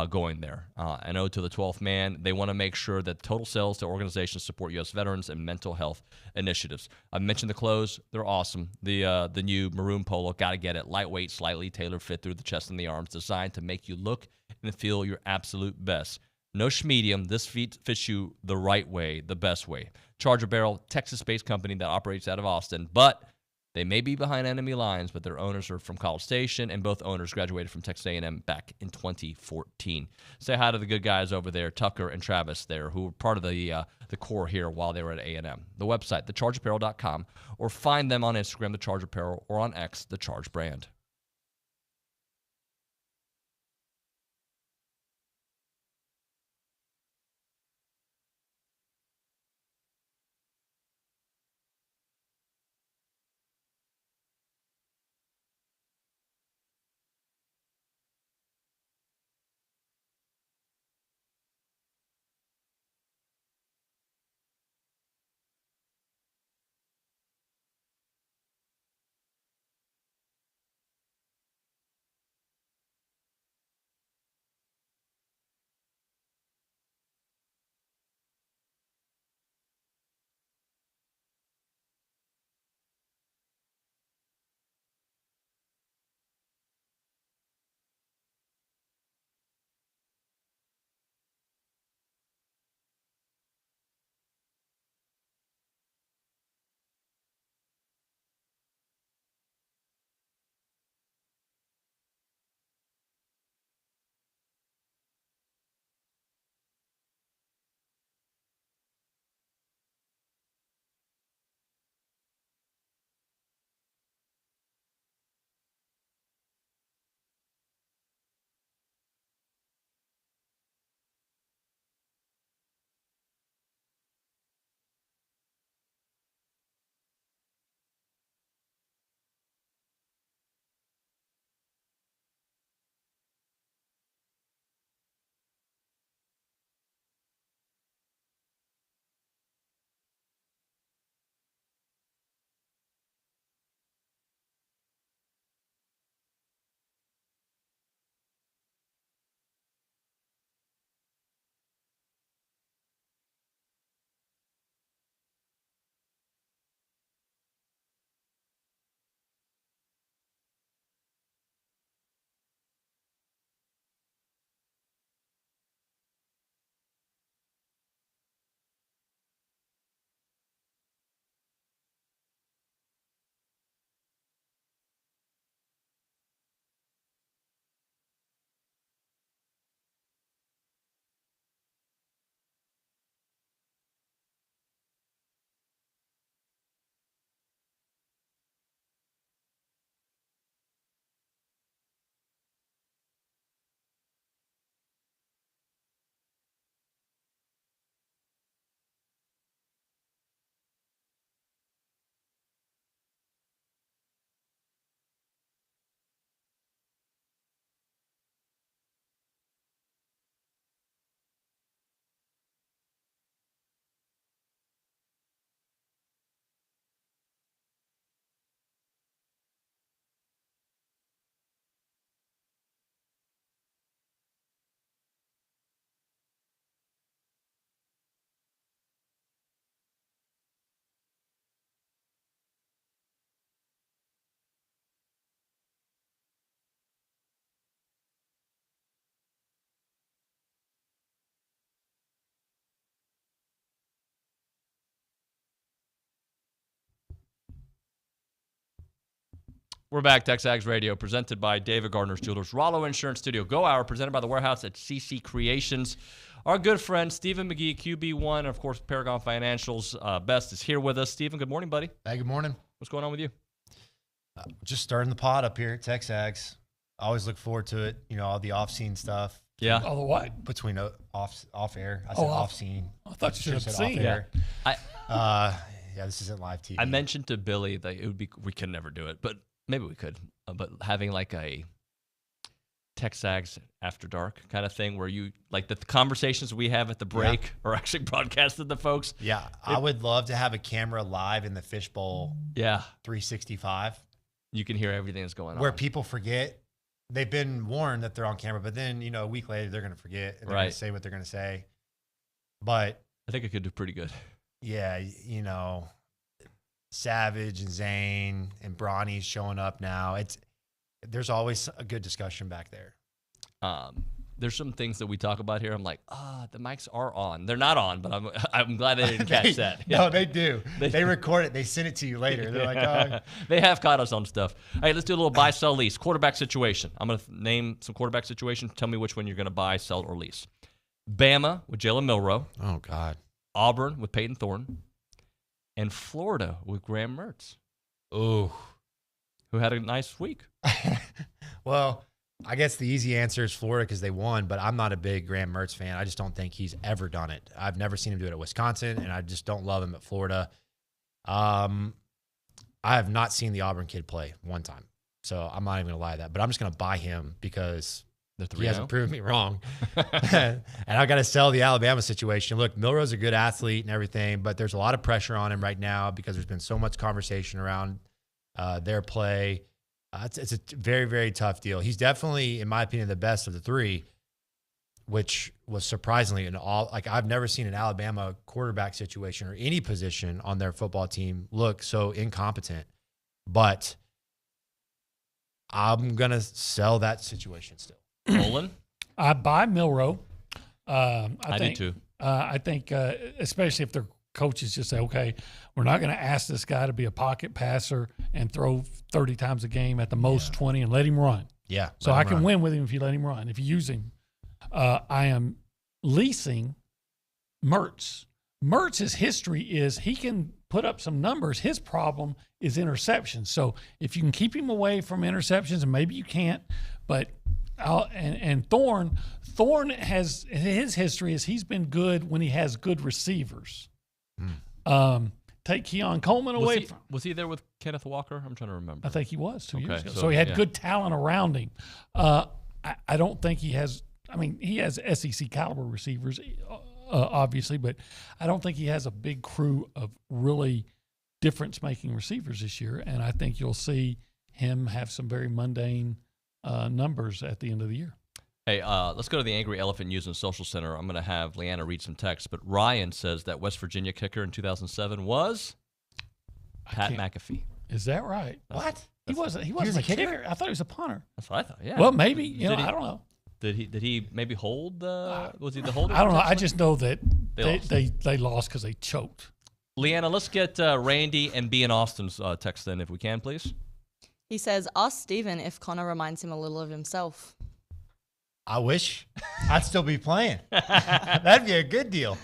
going there. And ode to the 12th man, they want to make sure that total sales to organizations support U.S. veterans and mental health initiatives. I mentioned the clothes. They're awesome. The new maroon polo, got to get it. Lightweight, slightly tailored fit through the chest and the arms, designed to make you look and feel your absolute best. No schmedium. This fits you the right way, the best way. Charger Barrel, Texas-based company that operates out of Austin, but they may be behind enemy lines, but their owners are from College Station, and both owners graduated from Texas A&M back in 2014. Say hi to the good guys over there, Tucker and Travis there, who were part of the core here while they were at A&M. The website, thechargeapparel.com, or find them on Instagram, The Charge Apparel, or on X, The Charge Brand. We're back. TexAgs Radio, presented by David Gardner's Jewelers. Rollo Insurance Studio Go Hour, presented by The Warehouse at CC Creations. Our good friend, Stephen McGee, QB1, and of course, Paragon Financial's Best is here with us. Stephen, good morning, buddy. Hey, good morning. What's going on with you? Just starting the pod up here at TexAgs. I always look forward to it. You know, all the off-scene stuff. Yeah. Oh, the what? Between off-air. I said off-scene. I thought you should have seen. Off-air. Yeah, this isn't live TV. I mentioned to Billy that it would be, we could never do it, but maybe we could. But having like a TexAgs After Dark kind of thing where you, like the conversations we have at the break are actually broadcasted to folks. Yeah, I would love to have a camera live in the Fishbowl 365. You can hear everything that's going on. Where people forget. They've been warned that they're on camera, but then, you know, a week later, they're going to forget and they're going to say what they're going to say. But I think it could do pretty good. Yeah, you know, Savage and Zane and Bronny's showing up now. There's always a good discussion back there. There's some things that we talk about here. I'm like, the mics are on. They're not on, but I'm glad they didn't catch that. No, they do. They record it. They send it to you later. They're like, oh. They have caught us on stuff. Hey, let's do a little buy, sell, lease. Quarterback situation. I'm going to name some quarterback situations. Tell me which one you're going to buy, sell, or lease. Bama with Jalen Milroe. Oh, God. Auburn with Peyton Thorne. And Florida with Graham Mertz. Ooh. Who had a nice week. Well, I guess the easy answer is Florida because they won, but I'm not a big Graham Mertz fan. I just don't think he's ever done it. I've never seen him do it at Wisconsin, and I just don't love him at Florida. I have not seen the Auburn kid play one time, so I'm not even going to lie to that. But I'm just going to buy him because he hasn't proven me wrong. And I've got to sell the Alabama situation. Look, Milroe's a good athlete and everything, but there's a lot of pressure on him right now because there's been so much conversation around their play. It's a very, very tough deal. He's definitely, in my opinion, the best of the three, which was surprisingly I've never seen an Alabama quarterback situation or any position on their football team look so incompetent. But I'm going to sell that situation still. Olin? I buy Milroe. I do too. I think, especially if their coaches just say, okay, we're not going to ask this guy to be a pocket passer and throw 30 times a game at the most 20 and let him run. Yeah. So I can win with him if you let him run, if you use him. I am leasing Mertz. Mertz's history is he can put up some numbers. His problem is interceptions. So if you can keep him away from interceptions, and maybe you can't, but Thorne has his history is he's been good when he has good receivers. Take Keon Coleman away from. Was he there with Kenneth Walker? I'm trying to remember. I think he was 2 years ago. So he had good talent around him. I don't think he has. I mean, he has SEC caliber receivers, obviously, but I don't think he has a big crew of really difference-making receivers this year. And I think you'll see him have some very mundane numbers at the end of the year. Hey, let's go to the Angry Elephant News and Social Center. I'm going to have Leanna read some text, but Ryan says that West Virginia kicker in 2007 was Pat McAfee. Is that right? What? He wasn't a kicker? I thought he was a punter. That's what I thought, yeah. Well, maybe. I don't know. Did he maybe hold was he the holder? I don't know. I just know that they lost because they choked. Leanna, let's get Randy and B in Austin's text then, if we can, please. He says, ask Steven if Connor reminds him a little of himself. I wish I'd still be playing. That'd be a good deal.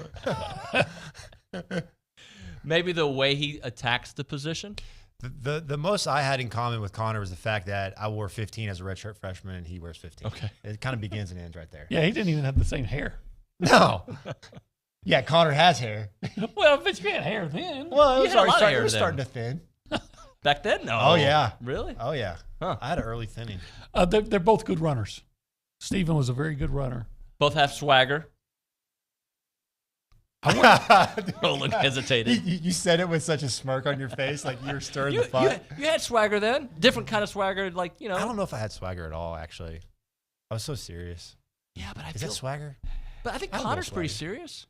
Maybe the way he attacks the position. The most I had in common with Connor was the fact that I wore 15 as a redshirt freshman and he wears 15. Okay. It kind of begins and ends right there. Yeah, he didn't even have the same hair. No. Yeah, Connor has hair. Well, but you had hair then. Well, it was starting to thin. Back then, no. Oh, yeah. Really? Oh, yeah. Huh. I had an early thinning. They're both good runners. Steven was a very good runner. Both have swagger. Roland hesitated. You said it with such a smirk on your face, like you were stirring the pot. You had swagger then. Different kind of swagger, like, you know. I don't know if I had swagger at all, actually. I was so serious. Yeah, but Is that swagger? But I think Connor's pretty serious.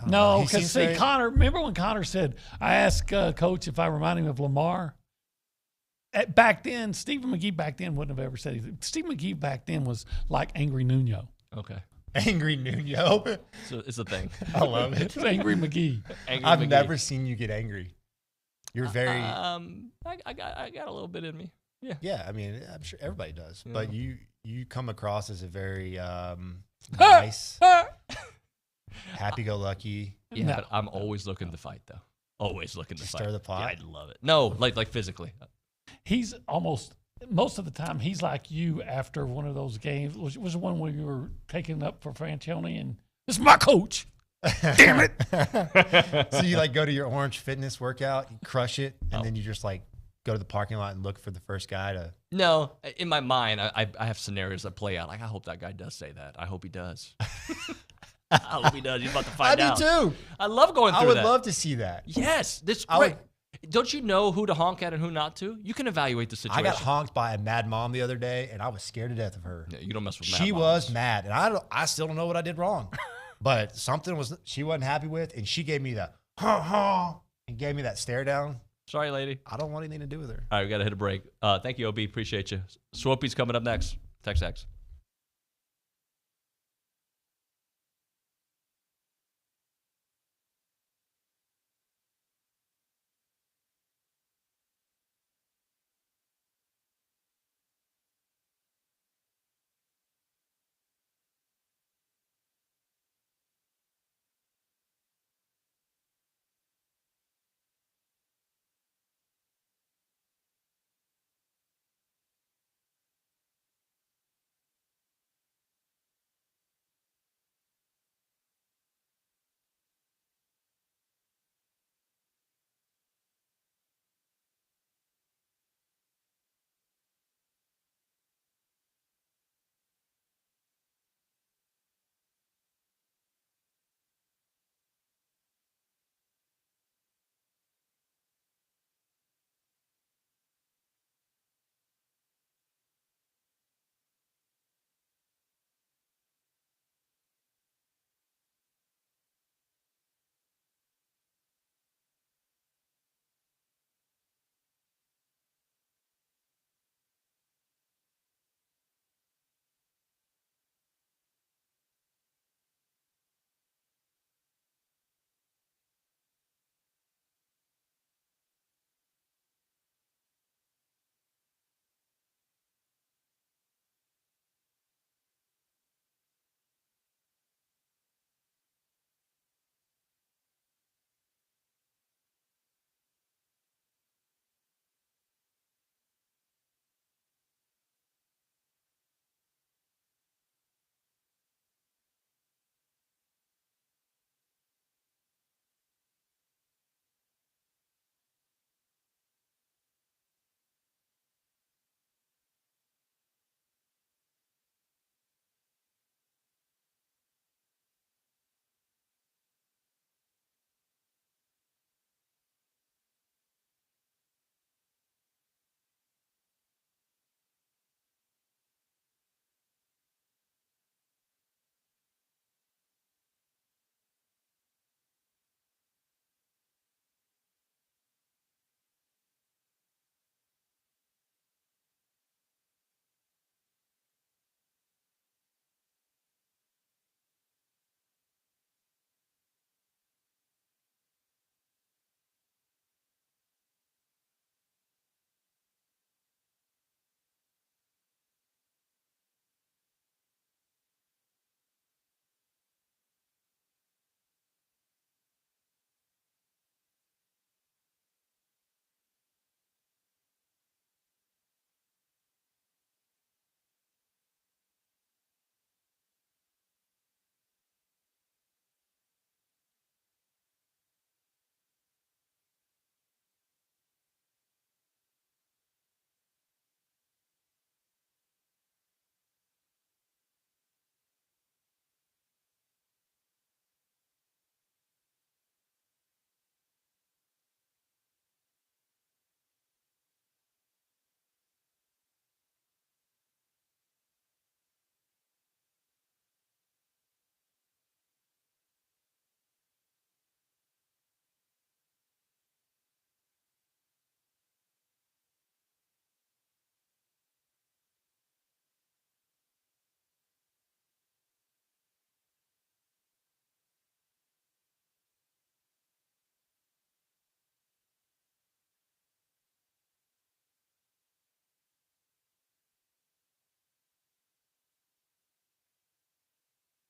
No, because Connor, remember when Connor said, I asked Coach if I remind him of Lamar? Back then, Stephen McGee back then wouldn't have ever said anything. Stephen McGee back then was like Angry Nuño. Okay. Angry Nuño? So it's a thing. I love it. It's Angry McGee. I've never seen you get angry. You're very. I got a little bit in me. Yeah. Yeah, I mean, I'm sure everybody does, Yeah. but you come across as a very nice, happy-go-lucky. Yeah, No. but I'm always looking to fight, though. Always looking to fight. Stir the pot? Yeah, I love it. No, like physically. He's almost most of the time he's like you after one of those games. Was the one where you were taking up for Francione and this is my coach. Damn it! So you like go to your Orange Fitness workout, you crush it, and then you just like go to the parking lot and look for the first guy to. No, in my mind, I have scenarios that play out. Like, I hope that guy does say that. I hope he does. I hope he does. He's about to find out. I do too. I love going through I would that. love to see that. Yes, this I great. Don't you know who to honk at and who not to? You can evaluate the situation. I got honked by a mad mom the other day, and I was scared to death of her. Yeah, you don't mess with mad She moms. was mad, and I still don't know what I did wrong, but something she wasn't happy with, and she gave me the and gave me that stare down. Sorry, lady. I don't want anything to do with her. All right, we got to hit a break. Thank you, OB. Appreciate you. Swoopy's coming up next. TexAgs.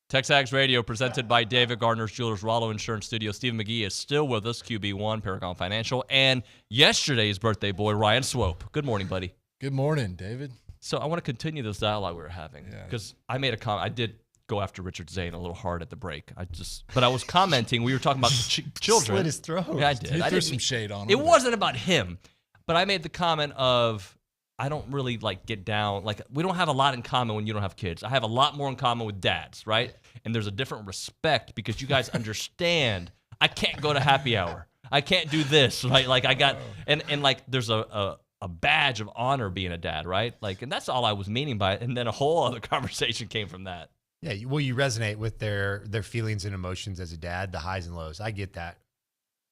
TexAgs Radio presented by David Gardner's Jewelers, Rollo Insurance Studio. Stephen McGee is still with us, QB1, Paragon Financial, and yesterday's birthday boy, Ryan Swope. Good morning, buddy. Good morning, David. So I want to continue this dialogue we were having because I made a comment. I did go after Richard Zane a little hard at the break. But I was commenting. We were talking about children. Slit his throat. Yeah, I did. He I threw didn't some shade on him. It wasn't about him, but I made the comment of I don't really get down. We don't have a lot in common when you don't have kids. I have a lot more in common with dads, right? And there's a different respect because you guys understand I can't go to happy hour. I can't do this, right? I got and there's a badge of honor being a dad, right? And that's all I was meaning by it. And then a whole other conversation came from that. Yeah, well, you resonate with their feelings and emotions as a dad, the highs and lows. I get that.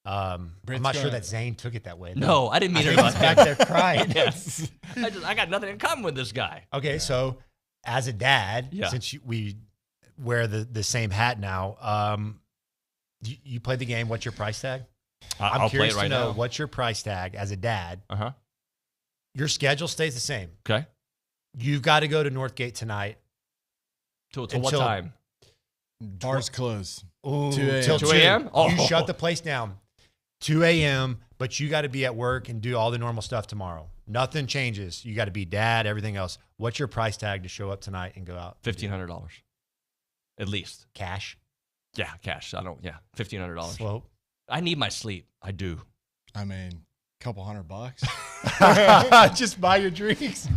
I'm not sure that Zane took it that way. No, I didn't mean it about back there crying. Yes. I got nothing in common with this guy. Okay, so as a dad, since we wear the same hat now, you play the game. What's your price tag? I'm curious play it right to know now. What's your price tag as a dad? Uh-huh. Your schedule stays the same. Okay. You've got to go to Northgate tonight. Till what time? Bars close. Ooh, 2 a.m. Till 2 a.m.? Oh. You shut the place down. 2 a.m., but you got to be at work and do all the normal stuff tomorrow. Nothing changes. You got to be dad, everything else. What's your price tag to show up tonight and go out? $1,500. At least. Cash? Yeah, cash. $1,500. Slope. I need my sleep. I do. I mean, a couple $100. Just buy your drinks.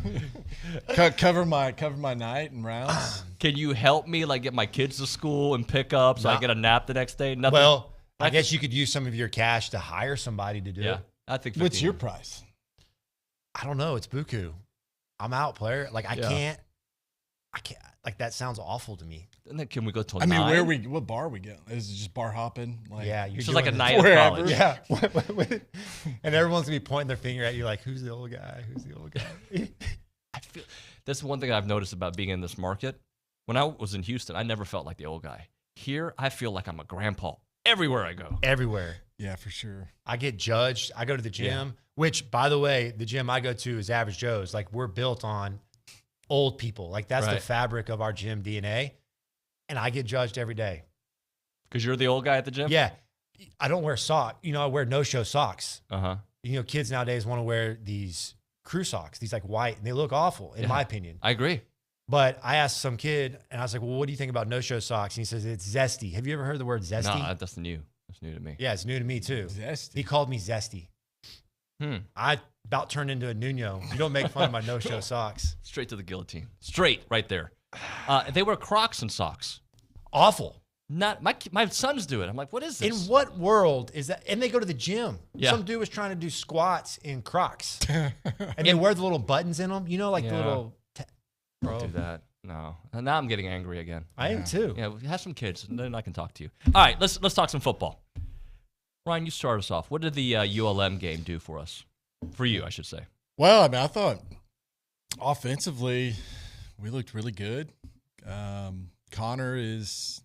cover my night and rounds. Can you help me get my kids to school and pick up so I get a nap the next day? Nothing. Well, I guess you could use some of your cash to hire somebody to do it. I think. What's your price? I don't know. It's buku. I'm out, player. I can't. That sounds awful to me. And then can we go till 9? I mean, what bar we get? Is it just bar hopping? You're just doing a night of college. Yeah. And everyone's going to be pointing their finger at you who's the old guy? Who's the old guy? I feel that's one thing I've noticed about being in this market. When I was in Houston, I never felt like the old guy. Here, I feel like I'm a grandpa everywhere I go. Everywhere. Yeah, for sure. I get judged. I go to the gym, which, by the way, the gym I go to is Average Joe's. We're built on old people. That's the fabric of our gym DNA. And I get judged every day. Because you're the old guy at the gym? Yeah. I don't wear socks. I wear no-show socks. Uh-huh. Kids nowadays want to wear these crew socks, these white, and they look awful, in my opinion. I agree. But I asked some kid, and I was like, well, what do you think about no-show socks? And he says, it's zesty. Have you ever heard the word zesty? No, that's new. That's new to me. Yeah, it's new to me, too. Zesty. He called me zesty. I about turned into a Nuño. You don't make fun of my no-show socks. Straight to the guillotine. Straight, right there. They wear Crocs and socks. Awful. Not my sons do it. I'm like, what is this? In what world is that? And they go to the gym. Yeah. Some dude was trying to do squats in Crocs. And they wear the little buttons in them. The little... Don't do that. No. And now I'm getting angry again. I am too. Yeah, have some kids, and then I can talk to you. All right, let's talk some football. Ryan, you start us off. What did the ULM game do for us? For you, I should say. Well, I thought offensively we looked really good. Connor is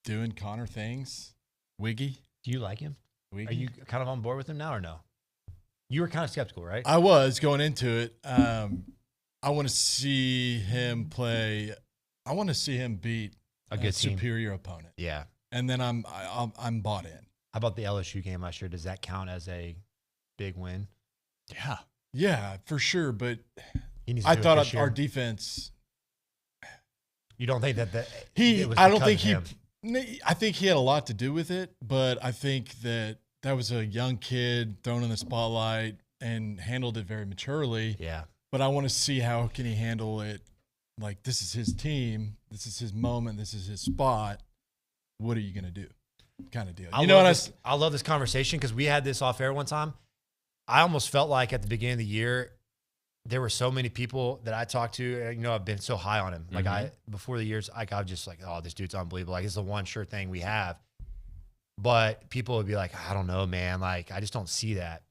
doing Connor things. Wiggy. Do you like him? Wiggy. Are you kind of on board with him now or no? You were kind of skeptical, right? I was going into it. I want to see him play. I want to see him beat a good superior opponent. Yeah. And then I'm bought in. How about the LSU game last year? Does that count as a big win? Yeah. Yeah, for sure. But I thought our defense. You don't think that I think he had a lot to do with it, but I think that was a young kid thrown in the spotlight and handled it very maturely. Yeah. But I want to see how can he handle it. This is his team. This is his moment. This is his spot. What are you going to do? Kind of deal. I love this conversation because we had this off air one time. I almost felt like at the beginning of the year, there were so many people that I talked to. I've been so high on him. Before the years, I was just like, oh, this dude's unbelievable. It's the one sure thing we have. But people would be like, I don't know, man. I just don't see that.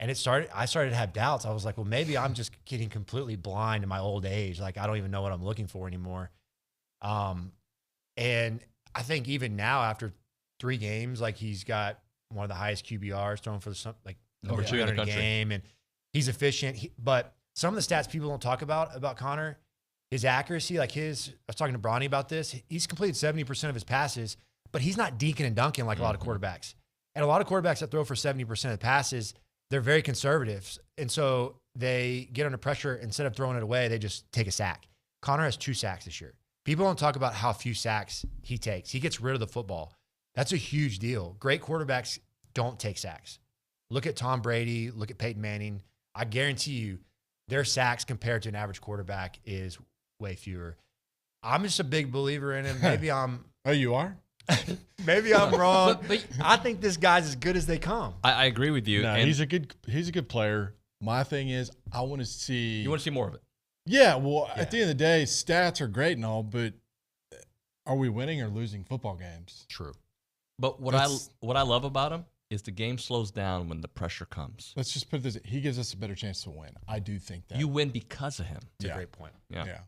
And I started to have doubts. I was like, well, maybe I'm just getting completely blind in my old age. I don't even know what I'm looking for anymore. And I think even now, after 3 games, he's got one of the highest QBRs thrown for number 2 in the country. Game, and he's efficient. But some of the stats people don't talk about Connor, his accuracy, I was talking to Bronny about this. He's completed 70% of his passes, but he's not deking and dunking like a lot of quarterbacks. And a lot of quarterbacks that throw for 70% of the passes, they're very conservative. And so they get under pressure. Instead of throwing it away, they just take a sack. Connor has 2 sacks this year. People don't talk about how few sacks he takes. He gets rid of the football. That's a huge deal. Great quarterbacks don't take sacks. Look at Tom Brady. Look at Peyton Manning. I guarantee you their sacks compared to an average quarterback is way fewer. I'm just a big believer in him. Maybe I'm. Oh, you are? Maybe I'm wrong. But I think this guy's as good as they come. I agree with you. No, and he's a good player. My thing is, I want to see. You want to see more of it? Yeah. Well, at the end of the day, stats are great and all, but are we winning or losing football games? True. But what I love about him is the game slows down when the pressure comes. Let's just put this. He gives us a better chance to win. I do think that. You win because of him. That's a great point. Yeah.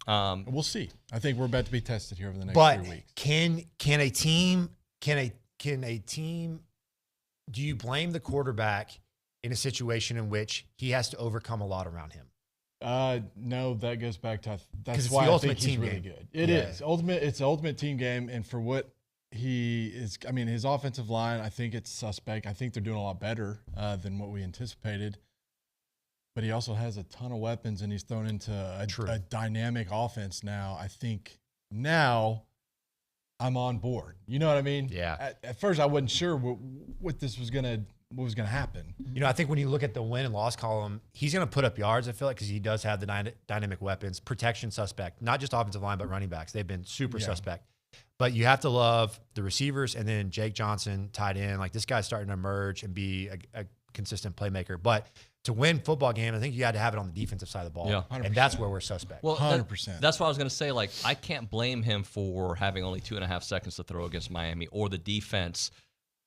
We'll see. I think we're about to be tested here over the next 3 weeks. Can a team? Do you blame the quarterback in a situation in which he has to overcome a lot around him? No, that goes back to it's why the I ultimate think he's team really game. good. It is ultimate. It's an ultimate team game, and for what he is, I mean, his offensive line, I think it's suspect. I think they're doing a lot better than what we anticipated. But he also has a ton of weapons, and he's thrown into a dynamic offense now. I think now I'm on board. You know what I mean? Yeah. At first, I wasn't sure what was gonna happen. You know, I think when you look at the win and loss column, he's going to put up yards, I feel like, because he does have the dynamic weapons. Protection suspect, not just offensive line, but running backs. They've been super suspect. But you have to love the receivers, and then Jake Johnson tied in. Like, this guy's starting to emerge and be a consistent playmaker. But to win football game, I think you got to have it on the defensive side of the ball. Yeah, 100%. And that's where we're suspect. Well, 100%. That's what I was going to say. Like, I can't blame him for having only 2.5 seconds to throw against Miami, or the defense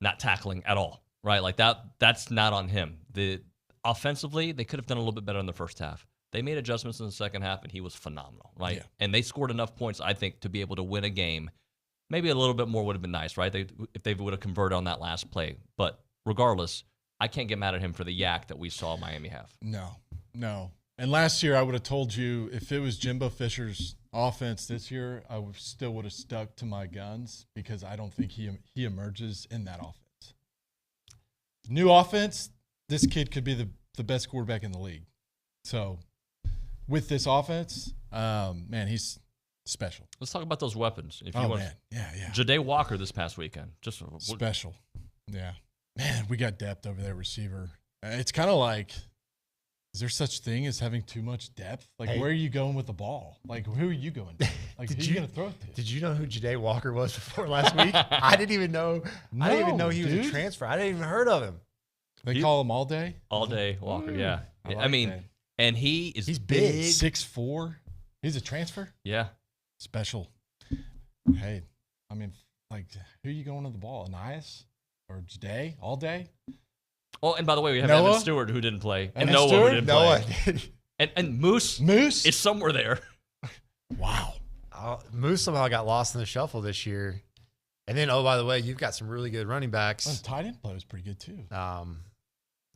not tackling at all. Right, like that's not on him. Offensively, they could have done a little bit better in the first half. They made adjustments in the second half, and he was phenomenal, right? Yeah. And they scored enough points, I think, to be able to win a game. Maybe a little bit more would have been nice, right? If they would have converted on that last play. But regardless, I can't get mad at him for the yak that we saw Miami have. No. And last year, I would have told you if it was Jimbo Fisher's offense this year, I still would have stuck to my guns because I don't think he emerges in that offense. New offense, this kid could be the best quarterback in the league. So with this offense, man, he's special. Let's talk about those weapons. If you want, man. Yeah. Ja'Day Walker this past weekend. Just special. Yeah. Man, we got depth over there, receiver. It's kind of like, is there such thing as having too much depth? Like, where are you going with the ball? Like, who are you going to? Like, who are you going to throw it to? Did you know who Ja'Day Walker was before last week? I didn't even know. I didn't even know he was a transfer. I didn't even heard of him. They call him All Day? All Day Walker, yeah. I mean, that. And he's big. 6'4". He's a transfer? Yeah. Special. Hey, I mean, like, who are you going to the ball? Anias or Ja'Day? All Day? Oh, and by the way, we have Noah? Evan Stewart who didn't play. And Evan Noah Stewart? who didn't play. And Moose is somewhere there. Wow. Moose somehow got lost in the shuffle this year. And then, by the way, you've got some really good running backs. Well, tight end play was pretty good, too.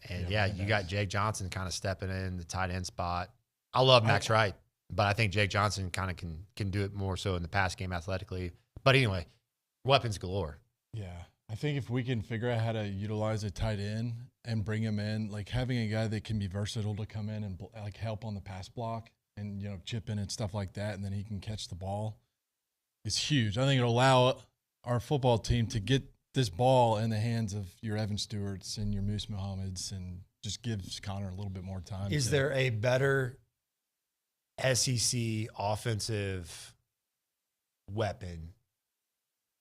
You got Jake Johnson kind of stepping in the tight end spot. I love Max Wright, but I think Jake Johnson kind of can do it more so in the pass game athletically. But anyway, weapons galore. Yeah. I think if we can figure out how to utilize a tight end and bring him in, like having a guy that can be versatile to come in and like help on the pass block and, chip in and stuff like that, and then he can catch the ball, is huge. I think it'll allow our football team to get this ball in the hands of your Evan Stewarts and your Moose Muhammad's and just gives Connor a little bit more time. Is there a better SEC offensive weapon,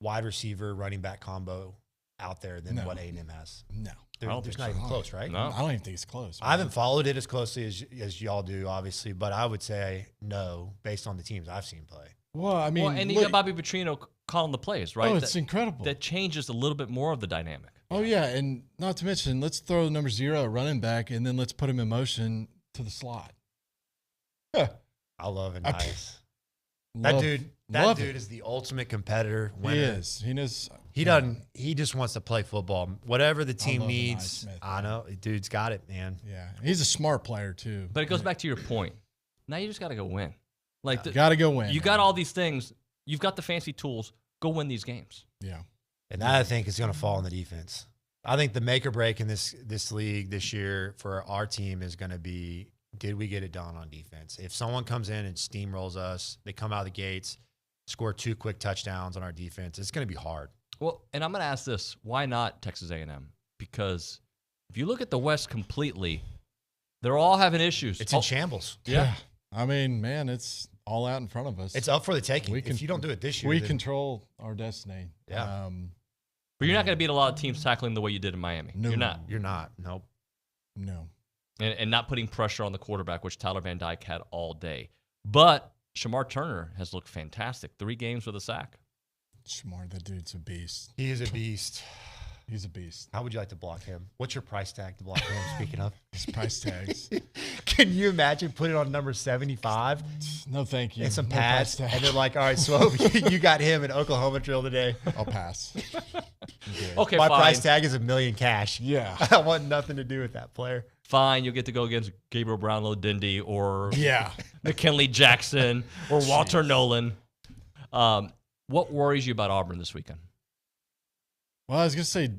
wide receiver, running back combo out there than what A&M has? No. There's not even close, right? No. I don't even think it's close. I haven't followed it as closely as y'all do, obviously, but I would say no, based on the teams I've seen play. Well, I mean, and you got Bobby Petrino calling the plays, right? Oh, it's incredible. That changes a little bit more of the dynamic. Oh, yeah, and not to mention, let's throw number 0 running back, and then let's put him in motion to the slot. I love it. Nice. That dude is the ultimate competitor. Winner. He is. He knows. He doesn't. He just wants to play football. Whatever the team needs, I know. Dude's got it, man. Yeah, he's a smart player too. But it goes back to your point. Now you just got to go win. Like, got to go win. You got all these things. You've got the fancy tools. Go win these games. Yeah. And that, I think, is going to fall on the defense. I think the make or break in this league this year for our team is going to be, did we get it done on defense? If someone comes in and steamrolls us, they come out of the gates, score 2 quick touchdowns on our defense, it's going to be hard. Well, and I'm going to ask this. Why not Texas A&M? Because if you look at the West completely, they're all having issues. It's in shambles. Yeah. I mean, man, it's all out in front of us. It's up for the taking. If you don't do it this year, we then control our destiny. Yeah. But you're not going to beat a lot of teams tackling the way you did in Miami. No. You're not. You're not. Nope. No. And not putting pressure on the quarterback, which Tyler Van Dyke had all day. But Shamar Turner has looked fantastic. 3 games with a sack. Shamar, that dude's a beast. He is a beast. He's a beast. How would you like to block him? What's your price tag to block him, speaking of? His price tags. Can you imagine putting on number 75? No, thank you. And some No pads. price tag. And they're like, all right, so you got him in Oklahoma drill today. I'll pass. Okay, My fine. price tag is $1 million cash. Yeah. I want nothing to do with that player. Fine, you'll get to go against Gabriel Brownlow Dindy or Yeah. McKinley Jackson or Walter Nolan. What worries you about Auburn this weekend? Well, I was going to say,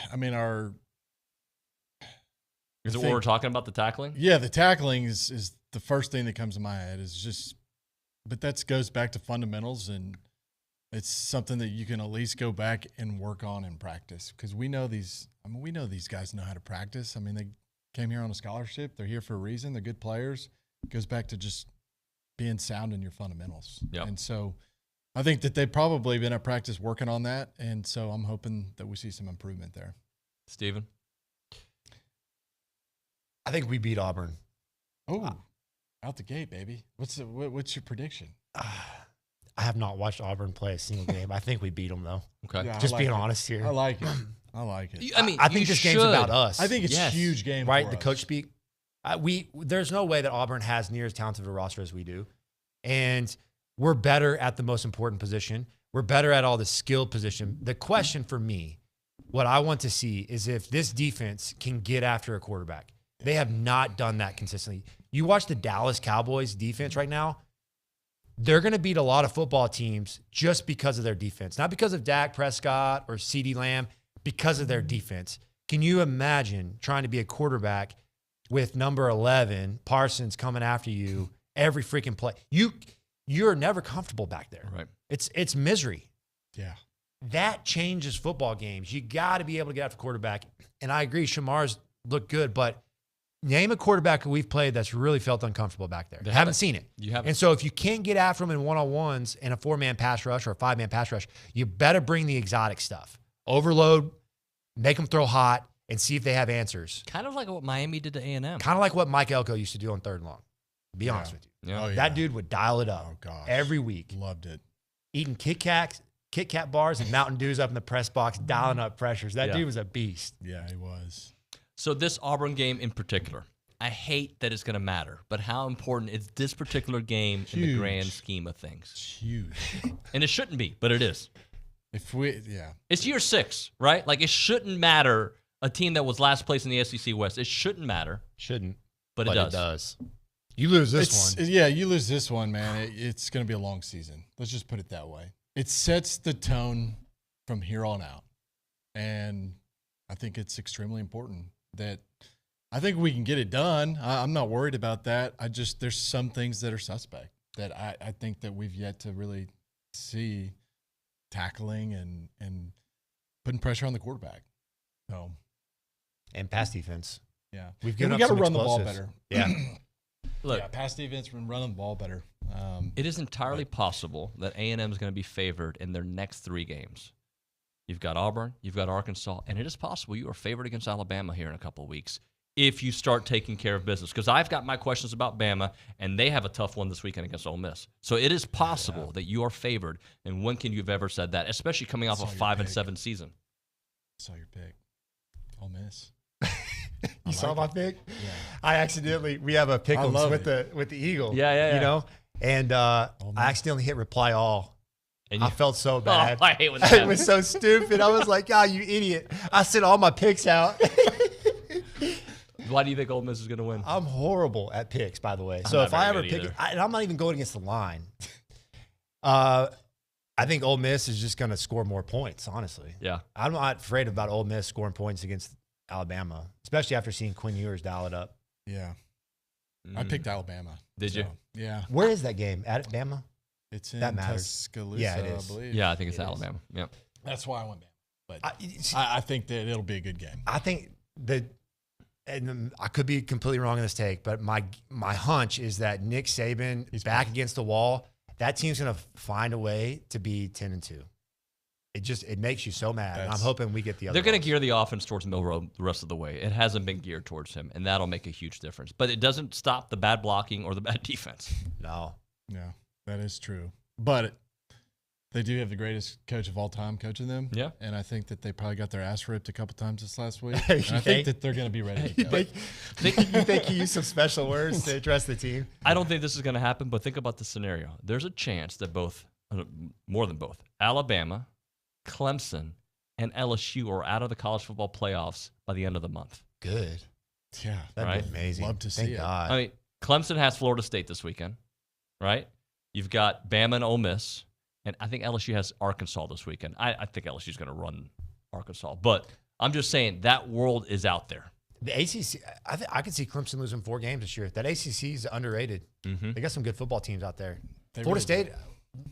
I mean, Is it what we're talking about, the tackling? Yeah, the tackling is the first thing that comes to my head. Is just, but that goes back to fundamentals, and it's something that you can at least go back and work on in practice, because we know these. I mean, we know these guys know how to practice. I mean, they came here on a scholarship. They're here for a reason. They're good players. It goes back to just being sound in your fundamentals. Yep. And so I think that they've probably been at practice working on that, and so I'm hoping that we see some improvement there. Steven? I think we beat Auburn. Oh, out the gate, baby. What's your prediction? I have not watched Auburn play a single game. I think we beat them, though. Okay. Yeah, Just I like being it. honest here. I like it. I like it. I mean, I think this game's about us. I think it's Yes. a huge game, right? for The us. coach speak. There's no way that Auburn has near as talented of a roster as we do, and we're better at the most important position. We're better at all the skilled position. The question for me, what I want to see is if this defense can get after a quarterback. They have not done that consistently. You watch the Dallas Cowboys defense right now. They're going to beat a lot of football teams just because of their defense, not because of Dak Prescott or CeeDee Lamb, because of their defense. Can you imagine trying to be a quarterback with number 11, Parsons, coming after you every freaking play? You're never comfortable back there. Right. It's misery. Yeah. That changes football games. You got to be able to get after quarterback. And I agree, Shamar's looked good, but name a quarterback who we've played that's really felt uncomfortable back there. They Haven't haven't. seen it. You haven't. And so if you can't get after them in one-on-ones in a 4-man pass rush or a 5-man pass rush, you better bring the exotic stuff. Overload, make them throw hot, and see if they have answers. Kind of like what Miami did to A&M. Kind of like what Mike Elko used to do on 3rd and long. Be honest with you. Yeah. Oh, yeah. That dude would dial it up every week. Loved it. Eating Kit Kat bars and Mountain Dews up in the press box, dialing up pressures. That dude was a beast. Yeah, he was. So this Auburn game in particular, I hate that it's going to matter, but how important is this particular game in the Huge. grand scheme of things? It's huge. And it shouldn't be, but it is. It's year 6, right? Like, it shouldn't matter. A team that was last place in the SEC West, it shouldn't matter. Shouldn't. But it does. It does. You lose this one. Yeah, you lose this one, man. It's going to be a long season. Let's just put it that way. It sets the tone from here on out. And I think it's extremely important that I think we can get it done. I'm not worried about that. There's some things that are suspect that I think that we've yet to really see tackling and putting pressure on the quarterback. So, and pass defense. Yeah. We've got to run the ball better. Yeah. Look, pass defense and running the ball better. It is entirely possible that A&M is going to be favored in their next 3 games. You've got Auburn, you've got Arkansas, and it is possible you are favored against Alabama here in a couple of weeks if you start taking care of business. Because I've got my questions about Bama, and they have a tough one this weekend against Ole Miss. So it is possible that you are favored, and when can you have ever said that, especially coming off a 5-7 season? Saw your pick. Ole Miss. You saw my pick? Yeah. We have a pick with the Eagle. Yeah. You know? And I accidentally hit reply all. And I felt so bad. I hate when that It was so stupid. I was like, you idiot. I sent all my picks out. Why do you think Ole Miss is going to win? I'm horrible at picks, by the way. I'm So not if I very ever good pick, either. and I'm not even going against the line. I think Ole Miss is just going to score more points, honestly. Yeah. I'm not afraid about Ole Miss scoring points against Alabama, especially after seeing Quinn Ewers dial it up. Yeah. I picked Alabama. Did you? Yeah. Where is that game? At Bama? It's in That matters. Tuscaloosa, Yeah, it is. I believe. Yeah, I think it's Alabama. Yeah. That's why I went Bama. But I think that it'll be a good game. I think and I could be completely wrong in this take, but my hunch is that Nick Saban is back against the wall. That team's going to find a way to be 10-2. It makes you so mad. And I'm hoping we get the other. They're going to gear the offense towards Milroe the rest of the way. It hasn't been geared towards him, and that'll make a huge difference. But it doesn't stop the bad blocking or the bad defense. No. Yeah, that is true. But they do have the greatest coach of all time coaching them. Yeah. And I think that they probably got their ass ripped a couple times this last week. You And I think think? that they're going to be ready to You go. think he used some special words to address the team? I don't think this is going to happen, but think about the scenario. There's a chance that more than both, Alabama, Clemson, and LSU are out of the college football playoffs by the end of the month. Good. Yeah. That'd Right? be amazing. Love to see Thank it. God. I mean, Clemson has Florida State this weekend, right? You've got Bama and Ole Miss, and I think LSU has Arkansas this weekend. I think LSU is going to run Arkansas, but I'm just saying that world is out there. The ACC, I could see Clemson losing 4 games this year. That ACC is underrated. Mm-hmm. They got some good football teams out there. They Florida really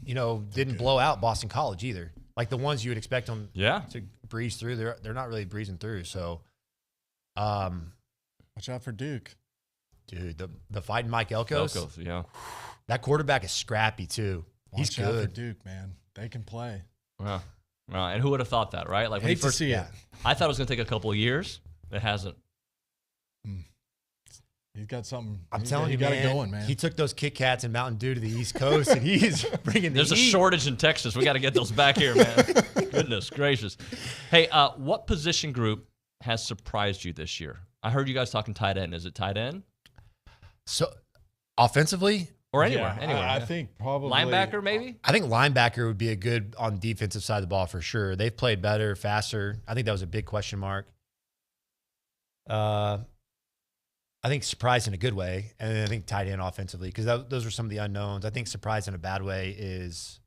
State, didn't blow out Boston College either. Like the ones you would expect them to breeze through. They're not really breezing through. So, Watch out for Duke. dude, the fighting Mike Elkos, yeah. that quarterback is scrappy too. He's Watch out for good. Duke, man. They can play. Well, and who would have thought that, right? Like when Hate he first, to see it. I thought it was going to take a couple of years. It hasn't. He's got something. I'm he telling you, got man, it going, man. He took those Kit Kats and Mountain Dew to the East Coast, and he's bringing the There's a heat. shortage in Texas. We got to get those back here, man. Goodness gracious. Hey, what position group has surprised you this year? I heard you guys talking tight end. Is it tight end? So, offensively, or anywhere? Yeah, anywhere. I think probably linebacker, maybe. I think linebacker would be a good on the defensive side of the ball for sure. They've played better, faster. I think that was a big question mark. I think surprised in a good way, and then I think tight end offensively because those are some of the unknowns. I think surprised in a bad way is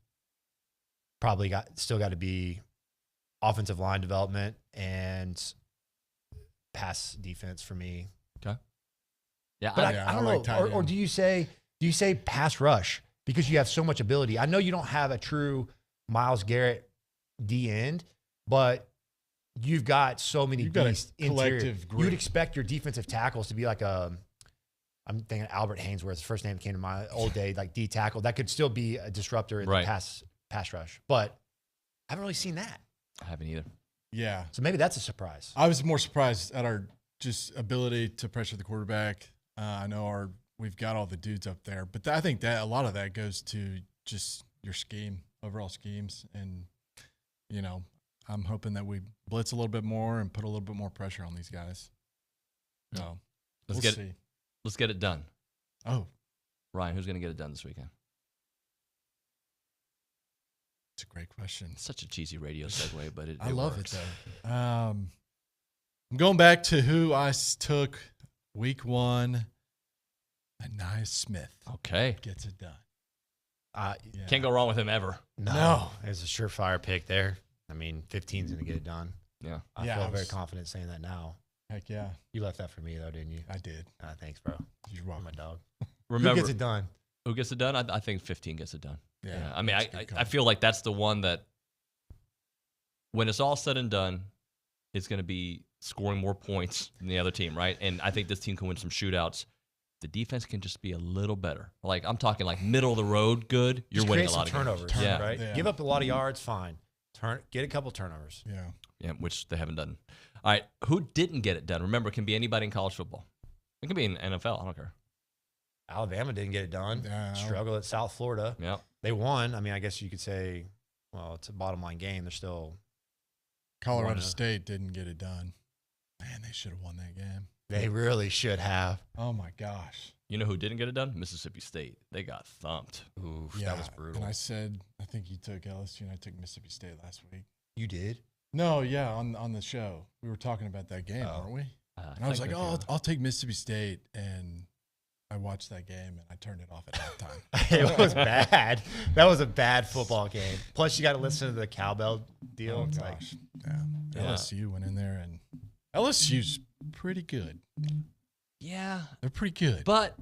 probably still got to be offensive line development and pass defense for me. Okay. Yeah, but I don't like know. Or do you say pass rush because you have so much ability? I know you don't have a true Myles Garrett D end, but you've got so many beasts interior. You would expect your defensive tackles to be like I'm thinking Albert Haynesworth, first name that came to my old day, like D tackle. That could still be a disruptor in the pass rush. But I haven't really seen that. I haven't either. Yeah. So maybe that's a surprise. I was more surprised at our just ability to pressure the quarterback. I know we've got all the dudes up there, but I think that a lot of that goes to just your scheme, overall schemes. And, I'm hoping that we blitz a little bit more and put a little bit more pressure on these guys. So Let's get it done. Oh, Ryan, who's going to get it done this weekend? It's a great question. It's such a cheesy radio segue, but it I love works. it though. I'm going back to who I took week 1. Anaya Smith. Okay. Gets it done. Can't go wrong with him ever. No. There's a surefire pick there. I mean, 15's going to get it done. Yeah. I feel very confident saying that now. Heck yeah. You left that for me, though, didn't you? I did. Thanks, bro. You're welcome. My dog. Remember, who gets it done? Who gets it done? I think 15 gets it done. Yeah. I mean, I feel like that's the one that when it's all said and done, it's going to be scoring more points than the other team, right? And I think this team can win some shootouts. The defense can just be a little better. Like, I'm talking like middle of the road good. You're just winning create a lot some of turnovers, games. right? Yeah. Give up a lot of yards, fine. Get a couple turnovers. Yeah, which they haven't done. All right, who didn't get it done? Remember, it can be anybody in college football. It can be in NFL. I don't care. Alabama didn't get it done. Yeah. Struggle at South Florida. Yep. They won. I mean, I guess you could say, well, it's a bottom line game. They're still. Colorado State didn't get it done. Man, they should have won that game. They really should have. Oh my gosh. You know who didn't get it done? Mississippi State. They got thumped. Oof, Yeah, that was brutal. And I said, I think you took LSU and I took Mississippi State last week. You did? No, yeah, on the show. We were talking about that game, weren't we? And I was like, I'll take Mississippi State. And I watched that game, and I turned it off at halftime. It was bad. That was a bad football game. Plus, you got to listen to the cowbell deal. Oh, It's gosh. Yeah. LSU went in there, and LSU's pretty good. Yeah. They're pretty good. But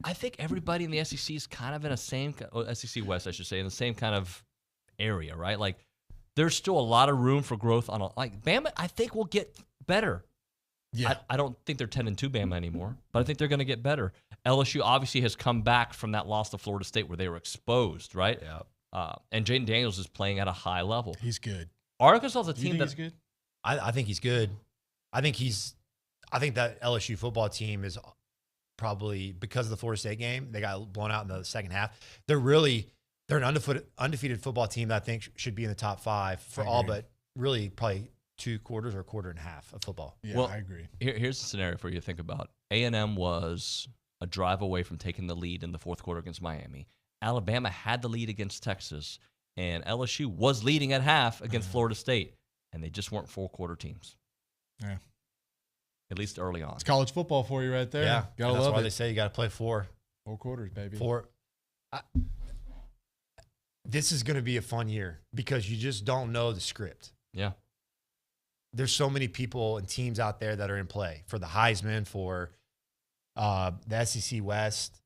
I think everybody in the SEC is kind of in a same SEC West, I should say, in the same kind of area, right? Like, there's still a lot of room for growth on Bama. I think will get better. Yeah, I don't think they're 10-2 Bama anymore, but I think they're going to get better. LSU obviously has come back from that loss to Florida State where they were exposed, right? Yeah. And Jaden Daniels is playing at a high level. He's good. Arkansas is a You team think that he's good. I think he's good. I think that LSU football team is probably, because of the Florida State game, they got blown out in the second half. They're an undefeated football team that I think should be in the top 5 for all but really probably 2 quarters or a quarter and a half of football. Yeah, I agree. Here's the scenario for you to think about. A&M was a drive away from taking the lead in the fourth quarter against Miami. Alabama had the lead against Texas, and LSU was leading at half against Florida State, and they just weren't 4-quarter teams. Yeah. At least early on. It's college football for you right there. Yeah, Gotta that's love why it. they say you got to play 4 quarters, baby. This is going to be a fun year because you just don't know the script. Yeah. There's so many people and teams out there that are in play for the Heisman, for the SEC West,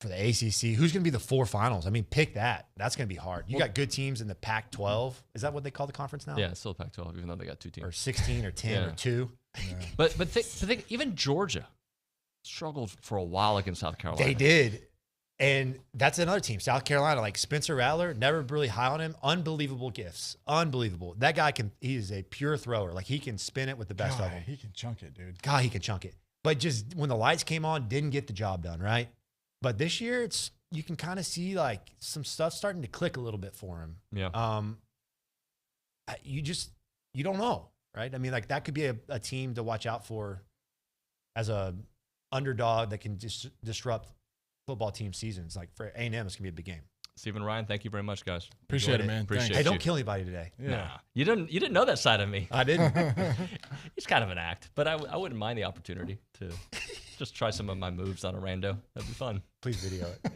for the ACC. Who's going to be the 4 finals? I mean, pick that. That's going to be hard. You got good teams in the Pac-12. Is that what they call the conference now? Yeah, it's still Pac-12, even though they got 2 teams. Or 16 or 10 or 2. Yeah. But think, even Georgia struggled for a while against South Carolina. They did. And that's another team, South Carolina. Like Spencer Rattler, never really high on him. Unbelievable gifts. Unbelievable. That guy he is a pure thrower. Like he can spin it with the best of them. He can chunk it, dude. God, he can chunk it. But just when the lights came on, didn't get the job done, right? But this year, you can kind of see like some stuff starting to click a little bit for him. Yeah. You don't know, right? I mean, like that could be a team to watch out for as a underdog that can just disrupt football team seasons. Like for A&M, it's gonna be a big game. Stephen, Ryan, thank you very much, guys. Appreciate it, man. Appreciate Thanks. Hey, you. don't kill anybody today. Yeah. Nah, you didn't know that side of me. I didn't. It's kind of an act, but I wouldn't mind the opportunity to just try some of my moves on a rando. That'd be fun. Please video it.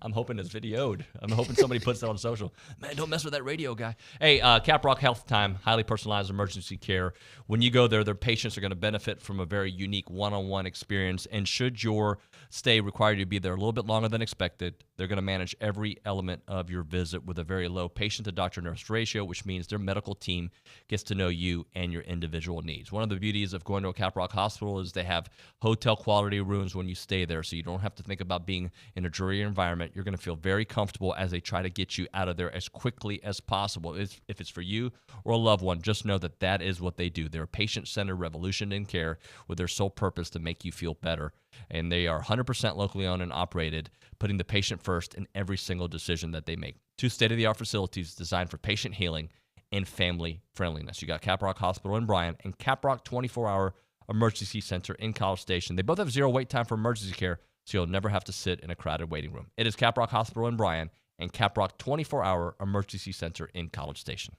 I'm hoping it's videoed. I'm hoping somebody puts it on social. Man, don't mess with that radio guy. Hey, Caprock Health Time, highly personalized emergency care. When you go there, their patients are going to benefit from a very unique one-on-one experience. And should your stay require you to be there a little bit longer than expected, they're going to manage every element of your visit with a very low patient-to-doctor-nurse ratio, which means their medical team gets to know you and your individual needs. One of the beauties of going to a Caprock hospital is they have hotel-quality rooms when you stay there, so you don't have to think about being in a dreary environment. You're going to feel very comfortable as they try to get you out of there as quickly as possible. If it's for you or a loved one, just know that that is what they do. They're a patient-centered revolution in care with their sole purpose to make you feel better. And they are 100% locally owned and operated, putting the patient first in every single decision that they make. 2 state-of-the-art facilities designed for patient healing and family friendliness. You got Caprock Hospital in Bryan and Caprock 24-hour emergency center in College Station. They both have 0 wait time for emergency care, so you'll never have to sit in a crowded waiting room. It is Caprock Hospital in Bryan and Caprock 24-hour emergency center in College Station.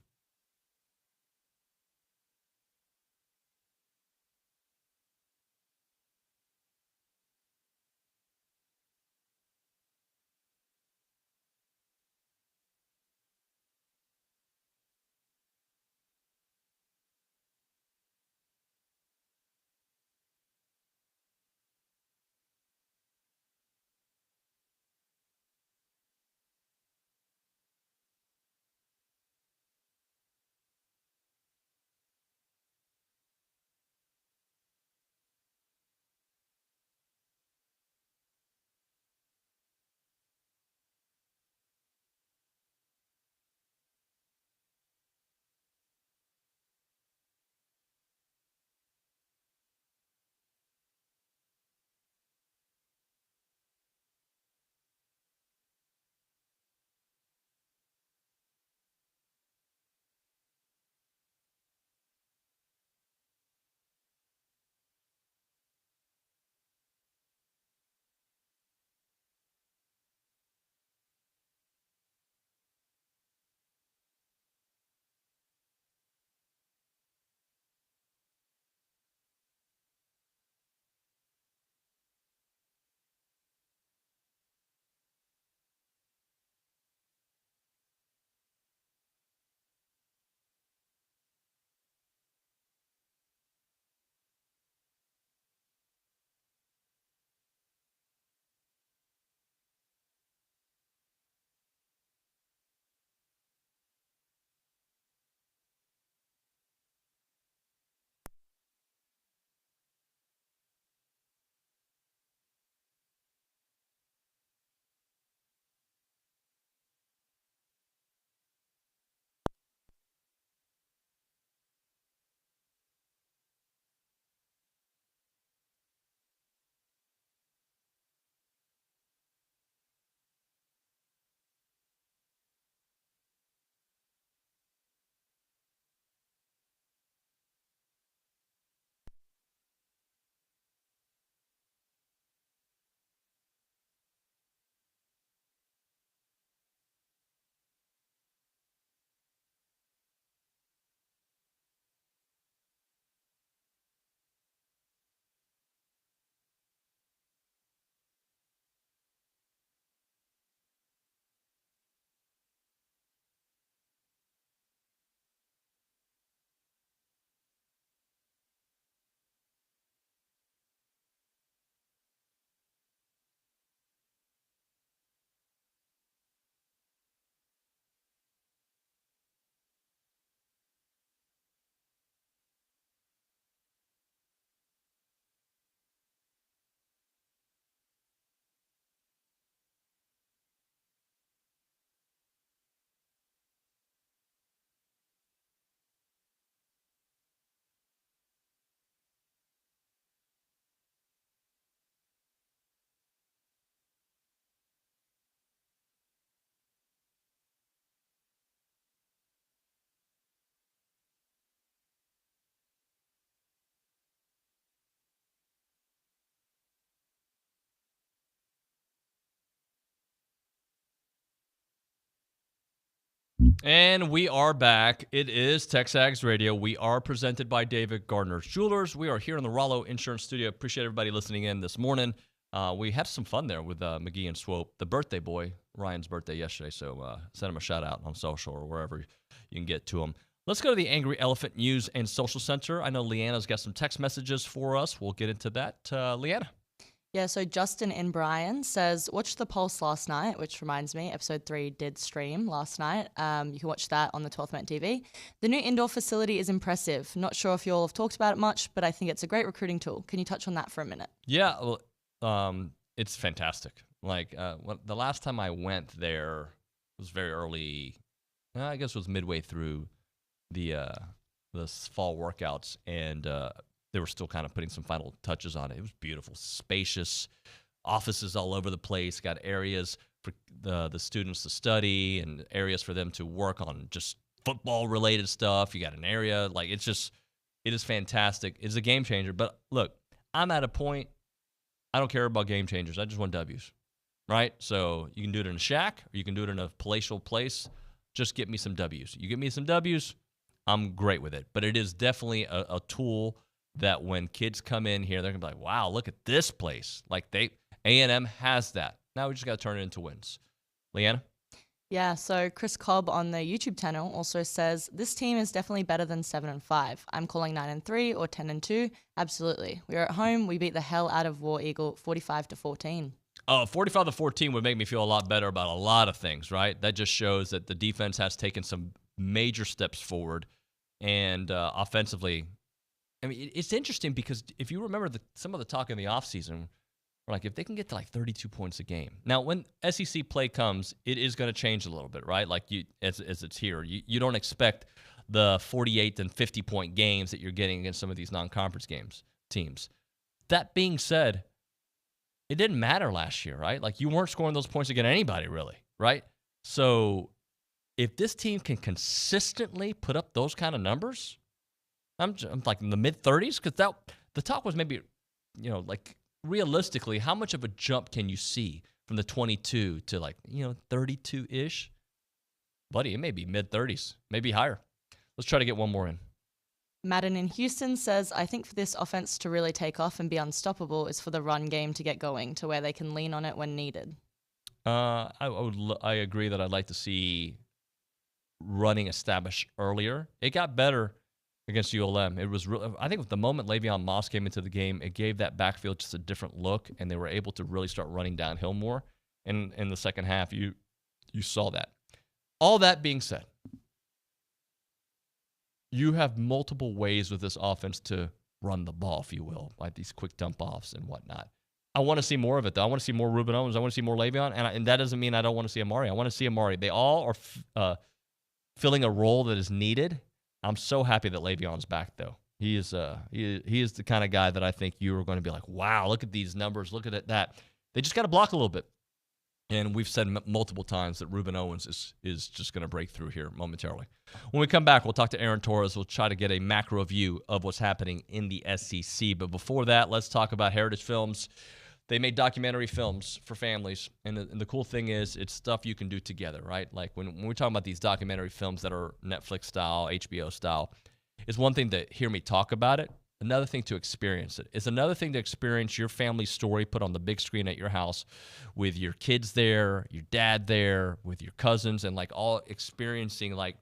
And we are back. It is TexAgs Radio. We are presented by David Gardner's Jewelers. We are here in the Rollo Insurance Studio. Appreciate everybody listening in this morning. We had some fun there with McGee and Swope, the birthday boy, Ryan's birthday yesterday. So send him a shout out on social or wherever you can get to him. Let's go to the Angry Elephant News and Social Center. I know Leanna's got some text messages for us. We'll get into that. Leanna. Yeah, so Justin in Bryan says, watched The Pulse last night, which reminds me, episode 3 did stream last night. You can watch that on the 12th Met TV. The new indoor facility is impressive. Not sure if you all have talked about it much, but I think it's a great recruiting tool. Can you touch on that for a minute? Yeah, well, it's fantastic. Like, the last time I went there was very early. I guess it was midway through the fall workouts, and they were still kind of putting some final touches on it. It was beautiful, spacious, offices all over the place, got areas for the students to study and areas for them to work on just football-related stuff. You got an area, like it is fantastic. It's a game changer. But look, I'm at a point, I don't care about game changers. I just want W's, right? So you can do it in a shack or you can do it in a palatial place. Just get me some W's. You get me some W's, I'm great with it. But it is definitely a tool that when kids come in here, they're going to be like, wow, look at this place. Like A&M has that. Now we just got to turn it into wins. Leanna? Yeah, so Chris Cobb on the YouTube channel also says, this team is definitely better than 7-5. I'm calling 9-3 or 10-2. Absolutely. We are at home. We beat the hell out of War Eagle 45-14. 45-14 would make me feel a lot better about a lot of things, right? That just shows that the defense has taken some major steps forward. And offensively, I mean, it's interesting because if you remember some of the talk in the offseason, like if they can get to like 32 points a game. Now, when SEC play comes, it is going to change a little bit, right? Like as it's here, you don't expect the 48 and 50-point games that you're getting against some of these non-conference teams. That being said, it didn't matter last year, right? Like you weren't scoring those points against anybody really, right? So if this team can consistently put up those kind of numbers, I'm like in the mid-30s, because the talk was maybe, like realistically, how much of a jump can you see from the 22 to 32-ish? Buddy, it may be mid-30s, maybe higher. Let's try to get one more in. Madden in Houston says, I think for this offense to really take off and be unstoppable is for the run game to get going to where they can lean on it when needed. I agree that I'd like to see running established earlier. It got better against ULM. It was I think the moment Le'Veon Moss came into the game, it gave that backfield just a different look, and they were able to really start running downhill more. And in the second half, you saw that. All that being said, you have multiple ways with this offense to run the ball, if you will, like these quick dump-offs and whatnot. I want to see more of it, though. I want to see more Ruben Owens. I want to see more Le'Veon, and that doesn't mean I don't want to see Amari. I want to see Amari. They all are filling a role that is needed. I'm so happy that Le'Veon's back, though. He is the kind of guy that I think you are going to be like, wow, look at these numbers, look at that. They just got to block a little bit. And we've said multiple times that Ruben Owens is just going to break through here momentarily. When we come back, we'll talk to Aaron Torres. We'll try to get a macro view of what's happening in the SEC. But before that, let's talk about Heritage Films. They made documentary films for families, and the cool thing is it's stuff you can do together, right? Like when we're talking about these documentary films that are Netflix style, HBO style, it's one thing to hear me talk about it, another thing to experience it. It's another thing to experience your family story put on the big screen at your house with your kids there, your dad there, with your cousins, and like all experiencing like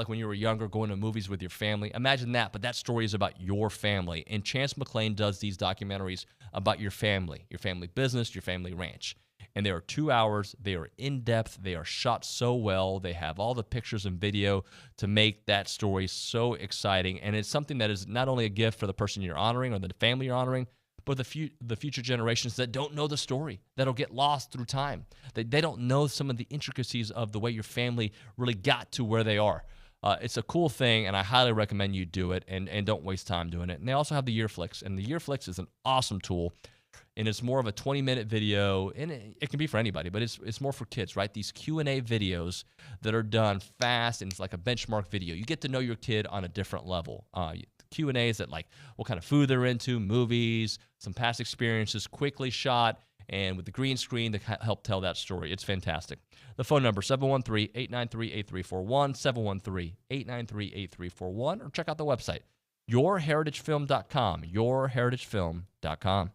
when you were younger, going to movies with your family. Imagine that, but that story is about your family. And Chance McClain does these documentaries about your family business, your family ranch. And they are 2 hours. They are in-depth. They are shot so well. They have all the pictures and video to make that story so exciting. And it's something that is not only a gift for the person you're honoring or the family you're honoring, but the future generations that don't know the story, that'll get lost through time. They don't know some of the intricacies of the way your family really got to where they are. It's a cool thing, and I highly recommend you do it, and don't waste time doing it. And they also have the Yearflix, and the Yearflix is an awesome tool, and it's more of a 20-minute video, and it can be for anybody, but it's more for kids, right? These Q&A videos that are done fast, and it's like a benchmark video. You get to know your kid on a different level. Q&As that like what kind of food they're into, movies, some past experiences, quickly shot, and with the green screen to help tell that story. It's fantastic. The phone number, 713-893-8341, 713-893-8341, or check out the website, yourheritagefilm.com, yourheritagefilm.com.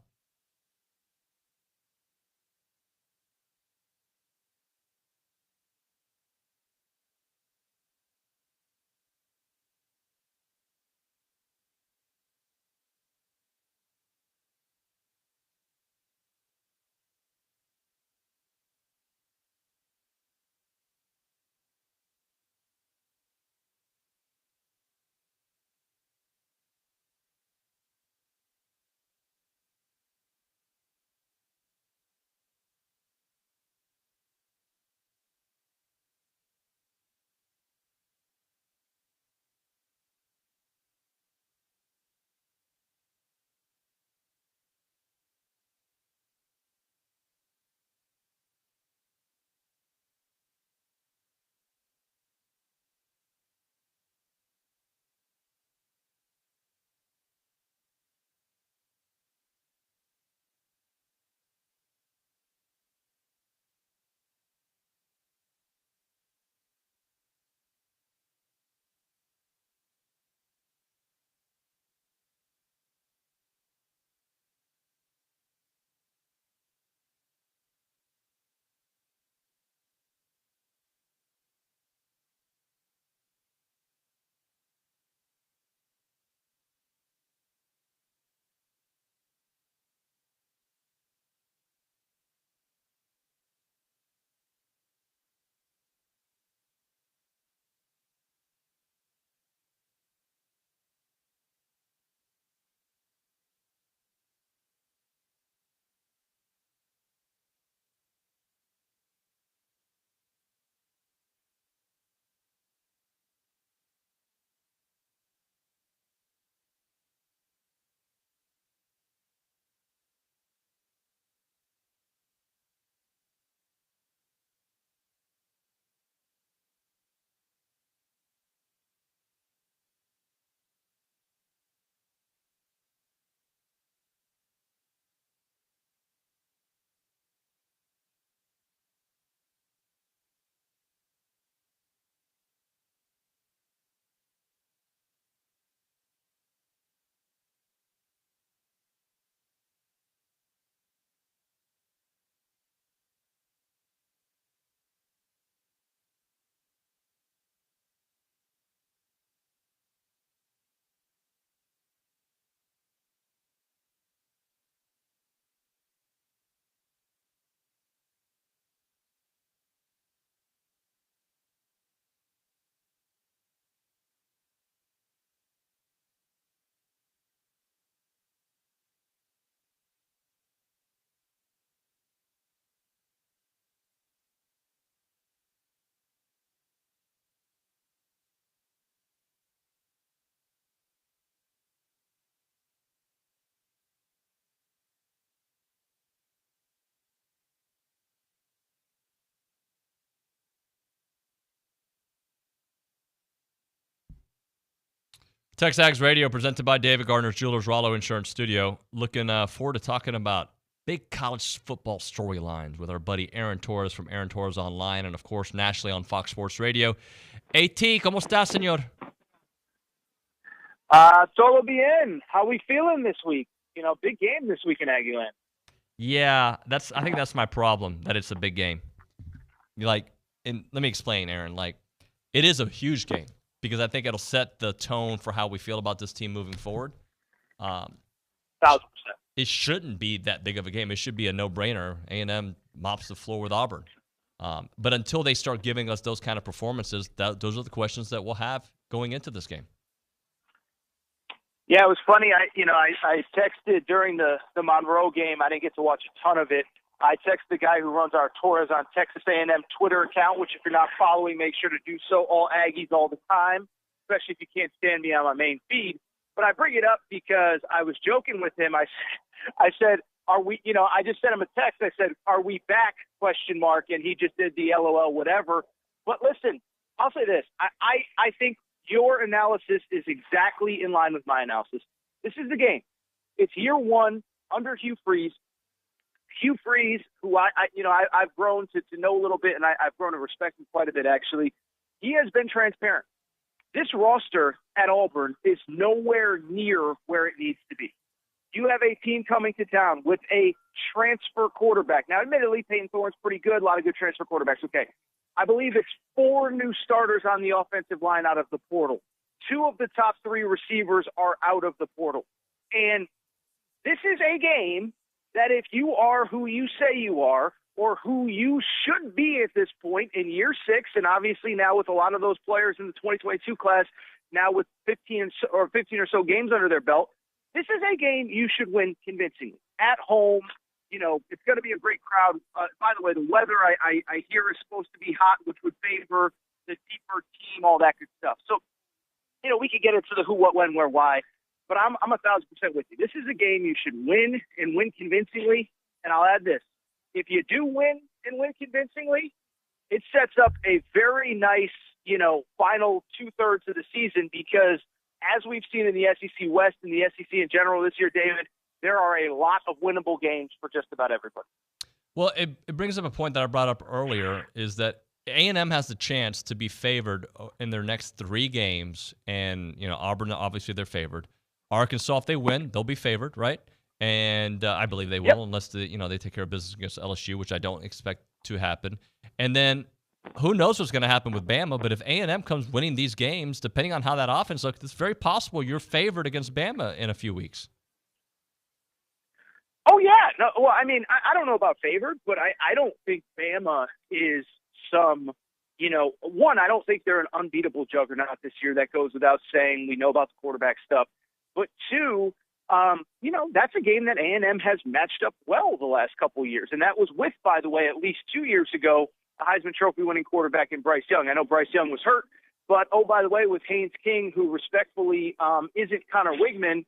TexAgs Radio, presented by David Gardner's Jewelers, Rollo Insurance Studio. Looking forward to talking about big college football storylines with our buddy Aaron Torres from Aaron Torres Online and, of course, nationally on Fox Sports Radio. AT, ¿cómo está, señor? Todo bien. How we feeling this week? You know, big game this week in Aggie Land. Yeah, I think that's my problem, that it's a big game. And let me explain, Aaron. It is a huge game, because I think it'll set the tone for how we feel about this team moving forward. 1,000%. It shouldn't be that big of a game. It should be a no-brainer. A&M mops the floor with Auburn. But until they start giving us those kind of performances, those are the questions that we'll have going into this game. Yeah, it was funny. I texted during the Monroe game. I didn't get to watch a ton of it. I texted the guy who runs our Torres on Texas A&M Twitter account, which if you're not following, make sure to do so. All Aggies all the time, especially if you can't stand me on my main feed. But I bring it up because I was joking with him. I said, are we, I just sent him a text. I said, are we back, ? And he just did the LOL whatever. But listen, I'll say this. I think your analysis is exactly in line with my analysis. This is the game. It's year one under Hugh Freeze. Hugh Freeze, who I've grown to know a little bit, and I've grown to respect him quite a bit, actually, he has been transparent. This roster at Auburn is nowhere near where it needs to be. You have a team coming to town with a transfer quarterback. Now, admittedly, Peyton Thorne's pretty good. A lot of good transfer quarterbacks. Okay. I believe it's 4 new starters on the offensive line out of the portal. 2 of the top 3 receivers are out of the portal. And this is a game that if you are who you say you are, or who you should be at this point in year 6, and obviously now with a lot of those players in the 2022 class, now with 15 or so games under their belt, this is a game you should win convincingly. At home, it's going to be a great crowd. By the way, the weather I hear is supposed to be hot, which would favor the deeper team, all that good stuff. So, we could get into the who, what, when, where, why, but I'm 1,000% with you. This is a game you should win and win convincingly. And I'll add this. If you do win and win convincingly, it sets up a very nice, final 2/3 of the season, because as we've seen in the SEC West and the SEC in general this year, David, there are a lot of winnable games for just about everybody. Well, it brings up a point that I brought up earlier, is that A&M has the chance to be favored in their next 3 games, and Auburn, obviously they're favored. Arkansas, if they win, they'll be favored, right? And I believe they will, unless they take care of business against LSU, which I don't expect to happen. And then who knows what's going to happen with Bama? But if A&M comes winning these games, depending on how that offense looks, it's very possible you're favored against Bama in a few weeks. Oh yeah, no. Well, I mean, I don't know about favored, but I don't think Bama is some. One, I don't think they're an unbeatable juggernaut this year. That goes without saying. We know about the quarterback stuff, but 2. That's a game that A&M has matched up well the last couple of years. And that was with, by the way, at least 2 years ago, a Heisman Trophy winning quarterback in Bryce Young. I know Bryce Young was hurt, but, by the way, with Haynes King, who respectfully isn't Connor Wigman,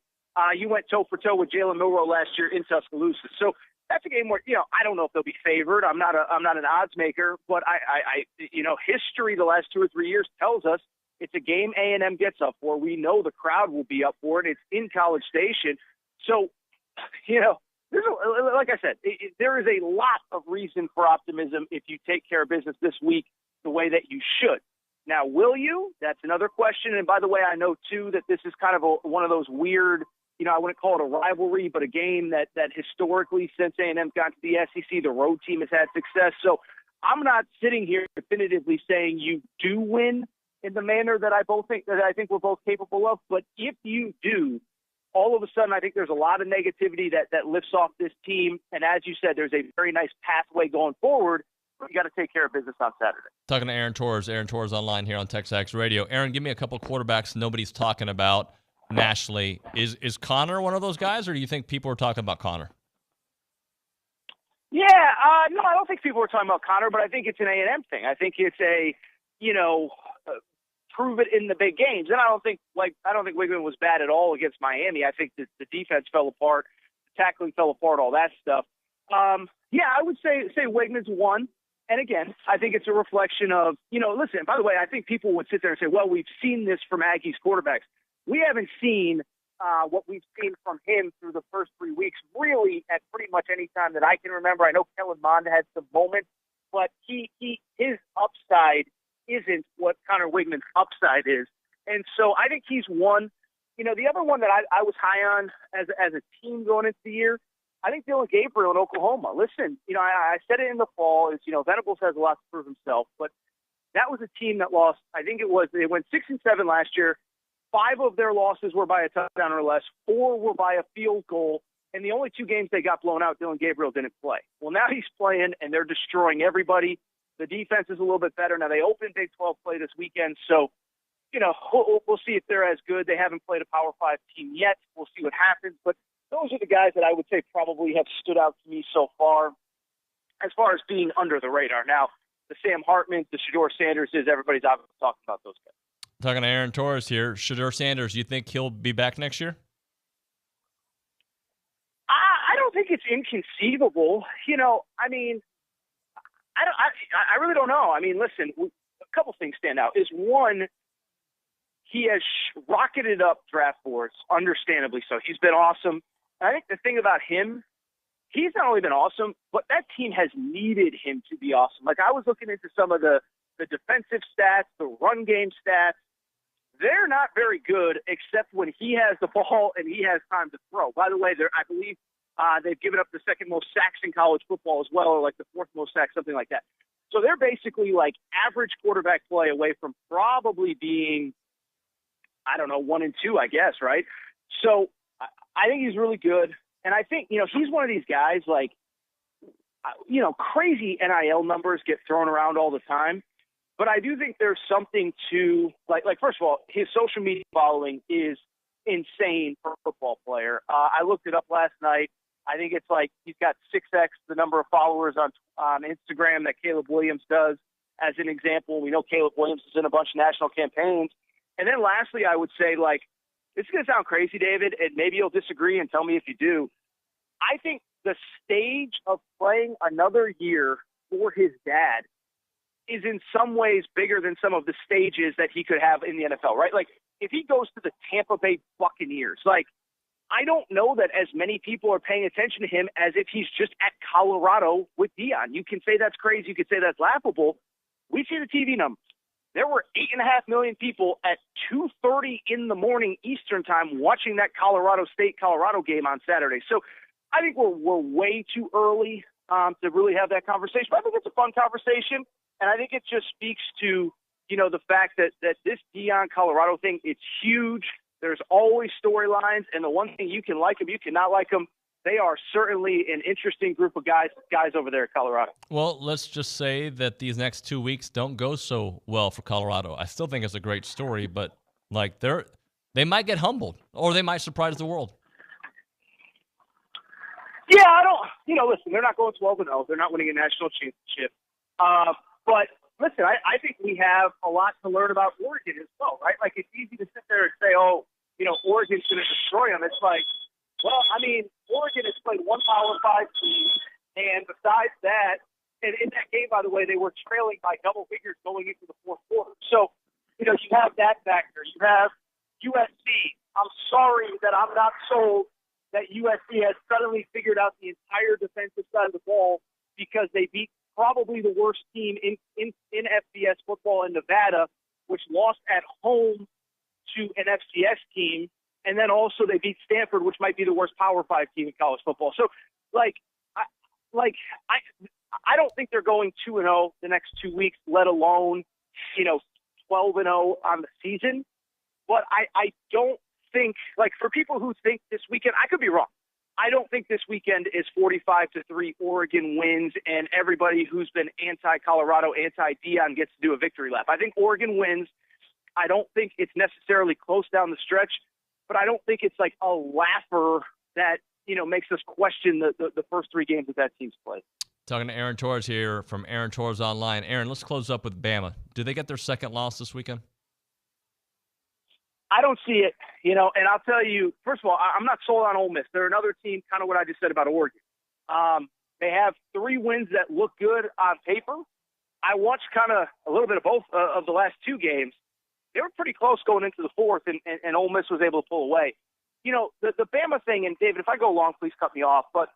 you went toe-for-toe with Jalen Milroe last year in Tuscaloosa. So that's a game where, I don't know if they'll be favored. I'm not an odds maker, but history the last 2 or 3 years tells us it's a game A&M gets up for. We know the crowd will be up for it. It's in College Station. So, like I said, there is a lot of reason for optimism if you take care of business this week the way that you should. Now, will you? That's another question. And by the way, I know, too, that this is kind of one of those weird, I wouldn't call it a rivalry, but a game that historically, since A&M's gotten to the SEC, the road team has had success. So I'm not sitting here definitively saying you do win in the manner that I think we're both capable of. But if you do, all of a sudden I think there's a lot of negativity that lifts off this team. And as you said, there's a very nice pathway going forward. But you got to take care of business on Saturday. Talking to Aaron Torres online here on TexAgs Radio. Aaron, give me a couple quarterbacks nobody's talking about nationally. Is Connor one of those guys, or do you think people are talking about Connor? Yeah, no, I don't think people are talking about Connor, but I think it's an A&M thing. I think it's a, prove it in the big games. And I don't think Wigman was bad at all against Miami. I think that the defense fell apart, the tackling fell apart, all that stuff. Yeah, I would say Wigman's one. And again, I think it's a reflection of, listen, by the way, I think people would sit there and say, well, we've seen this from Aggie's quarterbacks. We haven't seen what we've seen from him through the first 3 weeks, really at pretty much any time that I can remember. I know Kellen Mond had some moments, but his upside isn't what Connor Wigman's upside is. And so I think he's one. The other one that I was high on as a team going into the year, I think Dylan Gabriel in Oklahoma. Listen, I said it in the fall, Venables has a lot to prove himself, but that was a team that lost, they went 6-7 last year. 5 of their losses were by a touchdown or less. 4 were by a field goal. And the only 2 games they got blown out, Dylan Gabriel didn't play. Well, now he's playing, and they're destroying everybody. The defense is a little bit better. Now, they open Big 12 play this weekend, so, we'll see if they're as good. They haven't played a Power 5 team yet. We'll see what happens. But those are the guys that I would say probably have stood out to me so far as being under the radar. Now, the Sam Hartman, the Shedeur Sanders everybody's obviously talking about those guys. Talking to Aaron Torres here. Shedeur Sanders, you think he'll be back next year? I don't think it's inconceivable. I really don't know. Listen, a couple things stand out. Is one, he has rocketed up draft boards, understandably so. He's been awesome. And I think the thing about him, he's not only been awesome, but that team has needed him to be awesome. Like, I was looking into some of the defensive stats, the run game stats. They're not very good except when he has the ball and he has time to throw. By the way, I believe they've given up the second most sacks in college football as well, or like the fourth most sacks, something like that. So they're basically like average quarterback play away from probably being, 1 and 2, I guess, right? So I think he's really good. And I think, he's one of these guys, like, crazy NIL numbers get thrown around all the time. But I do think there's something to, like first of all, his social media following is insane for a football player. I looked it up last night. I think it's like he's got 6x the number of followers on Instagram that Caleb Williams does, as an example. We know Caleb Williams is in a bunch of national campaigns. And then lastly, I would say, like, it's going to sound crazy, David, and maybe you'll disagree and tell me if you do. I think the stage of playing another year for his dad is in some ways bigger than some of the stages that he could have in the NFL, right? Like, if he goes to the Tampa Bay Buccaneers, like, I don't know that as many people are paying attention to him as if he's just at Colorado with Deion. You can say that's crazy. You can say that's laughable. We see the TV numbers. There were 8.5 million people at 2:30 in the morning Eastern time watching that Colorado State-Colorado game on Saturday. So I think we're way too early to really have that conversation. But I think it's a fun conversation, and I think it just speaks to, the fact that this Deion Colorado thing, it's huge. There's always storylines, and the one thing, you can like them, you cannot like them. They are certainly an interesting group of guys over there at Colorado. Well, let's just say that these next 2 weeks don't go so well for Colorado. I still think it's a great story, but like they might get humbled, or they might surprise the world. Yeah, I don't. Listen, they're not going 12-0. They're not winning a national championship. But listen, I think we have a lot to learn about Oregon as well, right? Like, it's easy to sit there and say, Oregon's going to destroy them. It's like, well, Oregon has played one Power 5 team, and besides that, and in that game, by the way, they were trailing by double figures going into the fourth quarter. So, you have that factor. You have USC. I'm sorry that I'm not sold that USC has suddenly figured out the entire defensive side of the ball, because they beat probably the worst team in FBS football in Nevada, which lost at home to an FCS team. And then also they beat Stanford, which might be the worst Power 5 team in college football. So, I don't think they're going 2-0 the next 2 weeks, let alone, 12-0 on the season. But I don't think, like, for people who think this weekend, I could be wrong. I don't think this weekend is 45-3 Oregon wins and everybody who's been anti-Colorado, anti-Deion gets to do a victory lap. I think Oregon wins. I don't think it's necessarily close down the stretch, but I don't think it's like a laugher that, makes us question the first 3 games that team's played. Talking to Aaron Torres here from Aaron Torres Online. Aaron, let's close up with Bama. Do they get their second loss this weekend? I don't see it, and I'll tell you, first of all, I'm not sold on Ole Miss. They're another team, kind of what I just said about Oregon. They have 3 wins that look good on paper. I watched kind of a little bit of both of the last 2 games. They were pretty close going into the fourth, and Ole Miss was able to pull away. The Bama thing, and David, if I go long, please cut me off, but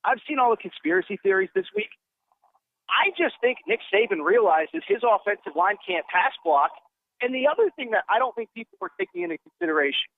I've seen all the conspiracy theories this week. I just think Nick Saban realizes his offensive line can't pass block. And the other thing that I don't think people are taking into consideration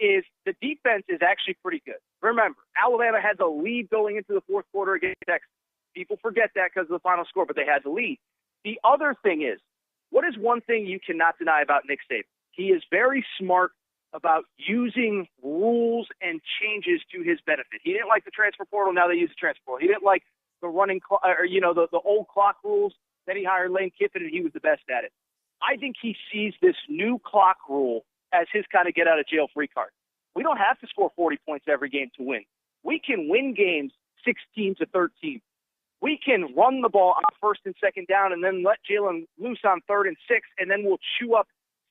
is the defense is actually pretty good. Remember, Alabama had the lead going into the fourth quarter against Texas. People forget that because of the final score, but they had the lead. The other thing is, what is one thing you cannot deny about Nick Saban? He is very smart about using rules and changes to his benefit. He didn't like the transfer portal. Now they use the transfer portal. He didn't like the running the old clock rules. Then he hired Lane Kiffin, and he was the best at it. I think he sees this new clock rule as his kind of get-out-of-jail-free card. We don't have to score 40 points every game to win. We can win games 16-13. We can run the ball on first and second down and then let Jalen loose on 3rd and 6, and then we'll chew up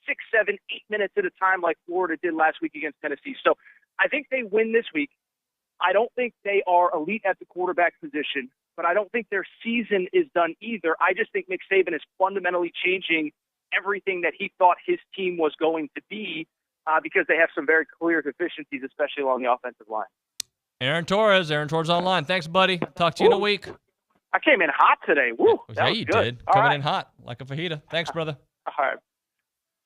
6, 7, 8 minutes at a time like Florida did last week against Tennessee. So I think they win this week. I don't think they are elite at the quarterback position, but I don't think their season is done either. I just think Nick Saban is fundamentally changing everything that he thought his team was going to be because they have some very clear deficiencies, especially along the offensive line. Aaron Torres online. Thanks, buddy. Talk to you in a week. I came in hot today. Woo. Yeah, you good. did. All Coming right. in hot like a fajita. Thanks, brother. All right.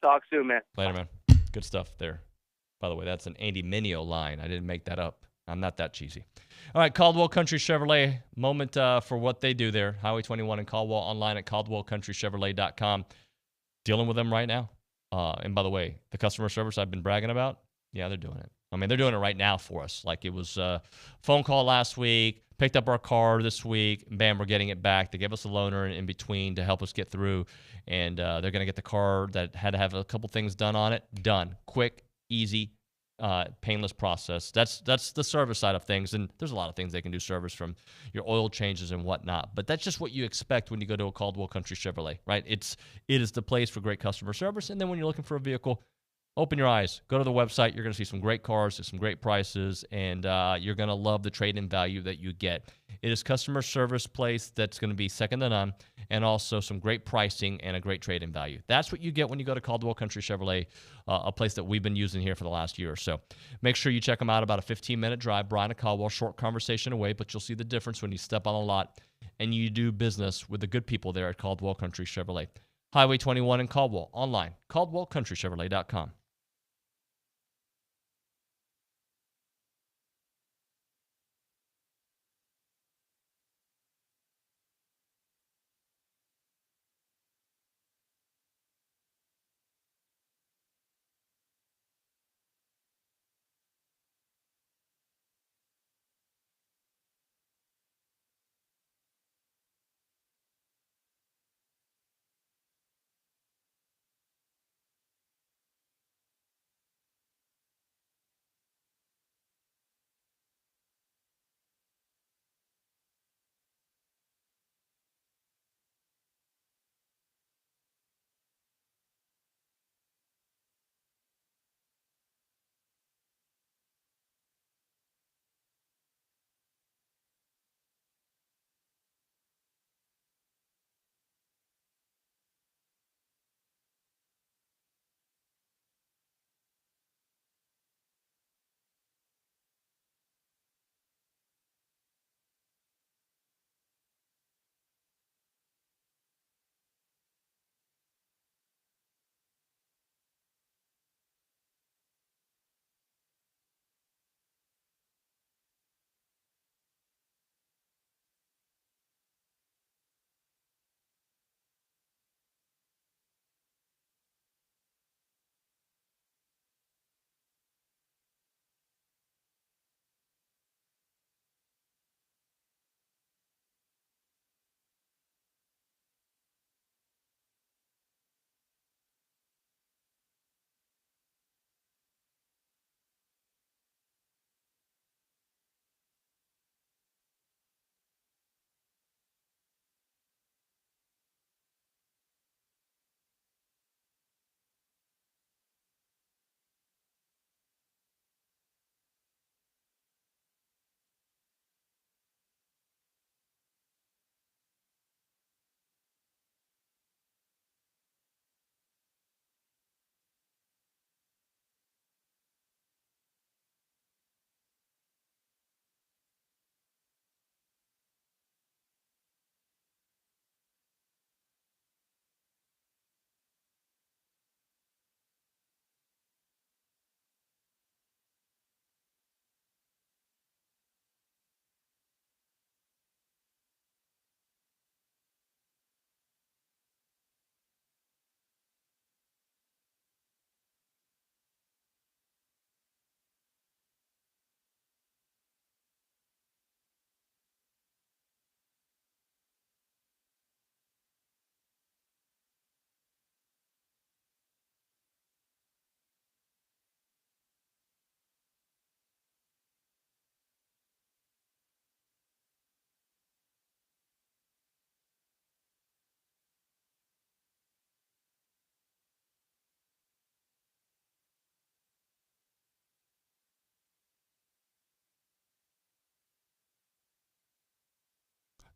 Talk soon, man. Later, man. Good stuff there. By the way, that's an Andy Mineo line. I didn't make that up. I'm not that cheesy. All right, Caldwell Country Chevrolet. Moment for what they do there. Highway 21 in Caldwell, online at caldwellcountrychevrolet.com. Dealing with them right now. And by the way, the customer service I've been bragging about, yeah, they're doing it. I mean, they're doing it right now for us. Like, it was a phone call last week, picked up our car this week, and bam, we're getting it back. They gave us a loaner in between to help us get through, and they're going to get the car that had to have a couple things done on it done. Quick, easy, painless process. That's the service side of things, and there's a lot of things they can do service, from your oil changes and whatnot, but that's just what you expect when you go to a Caldwell Country Chevrolet, right? It is the place for great customer service, and then when you're looking for a vehicle, open your eyes. Go to the website. You're going to see some great cars, some great prices, and you're going to love the trade-in value that you get. It is customer service place that's going to be second to none, and also some great pricing and a great trade-in value. That's what you get when you go to Caldwell Country Chevrolet, a place that we've been using here for the last year or so. Make sure you check them out. About a 15-minute drive. Brian and Caldwell, short conversation away, but you'll see the difference when you step on the lot and you do business with the good people there at Caldwell Country Chevrolet. Highway 21 in Caldwell, online, caldwellcountrychevrolet.com.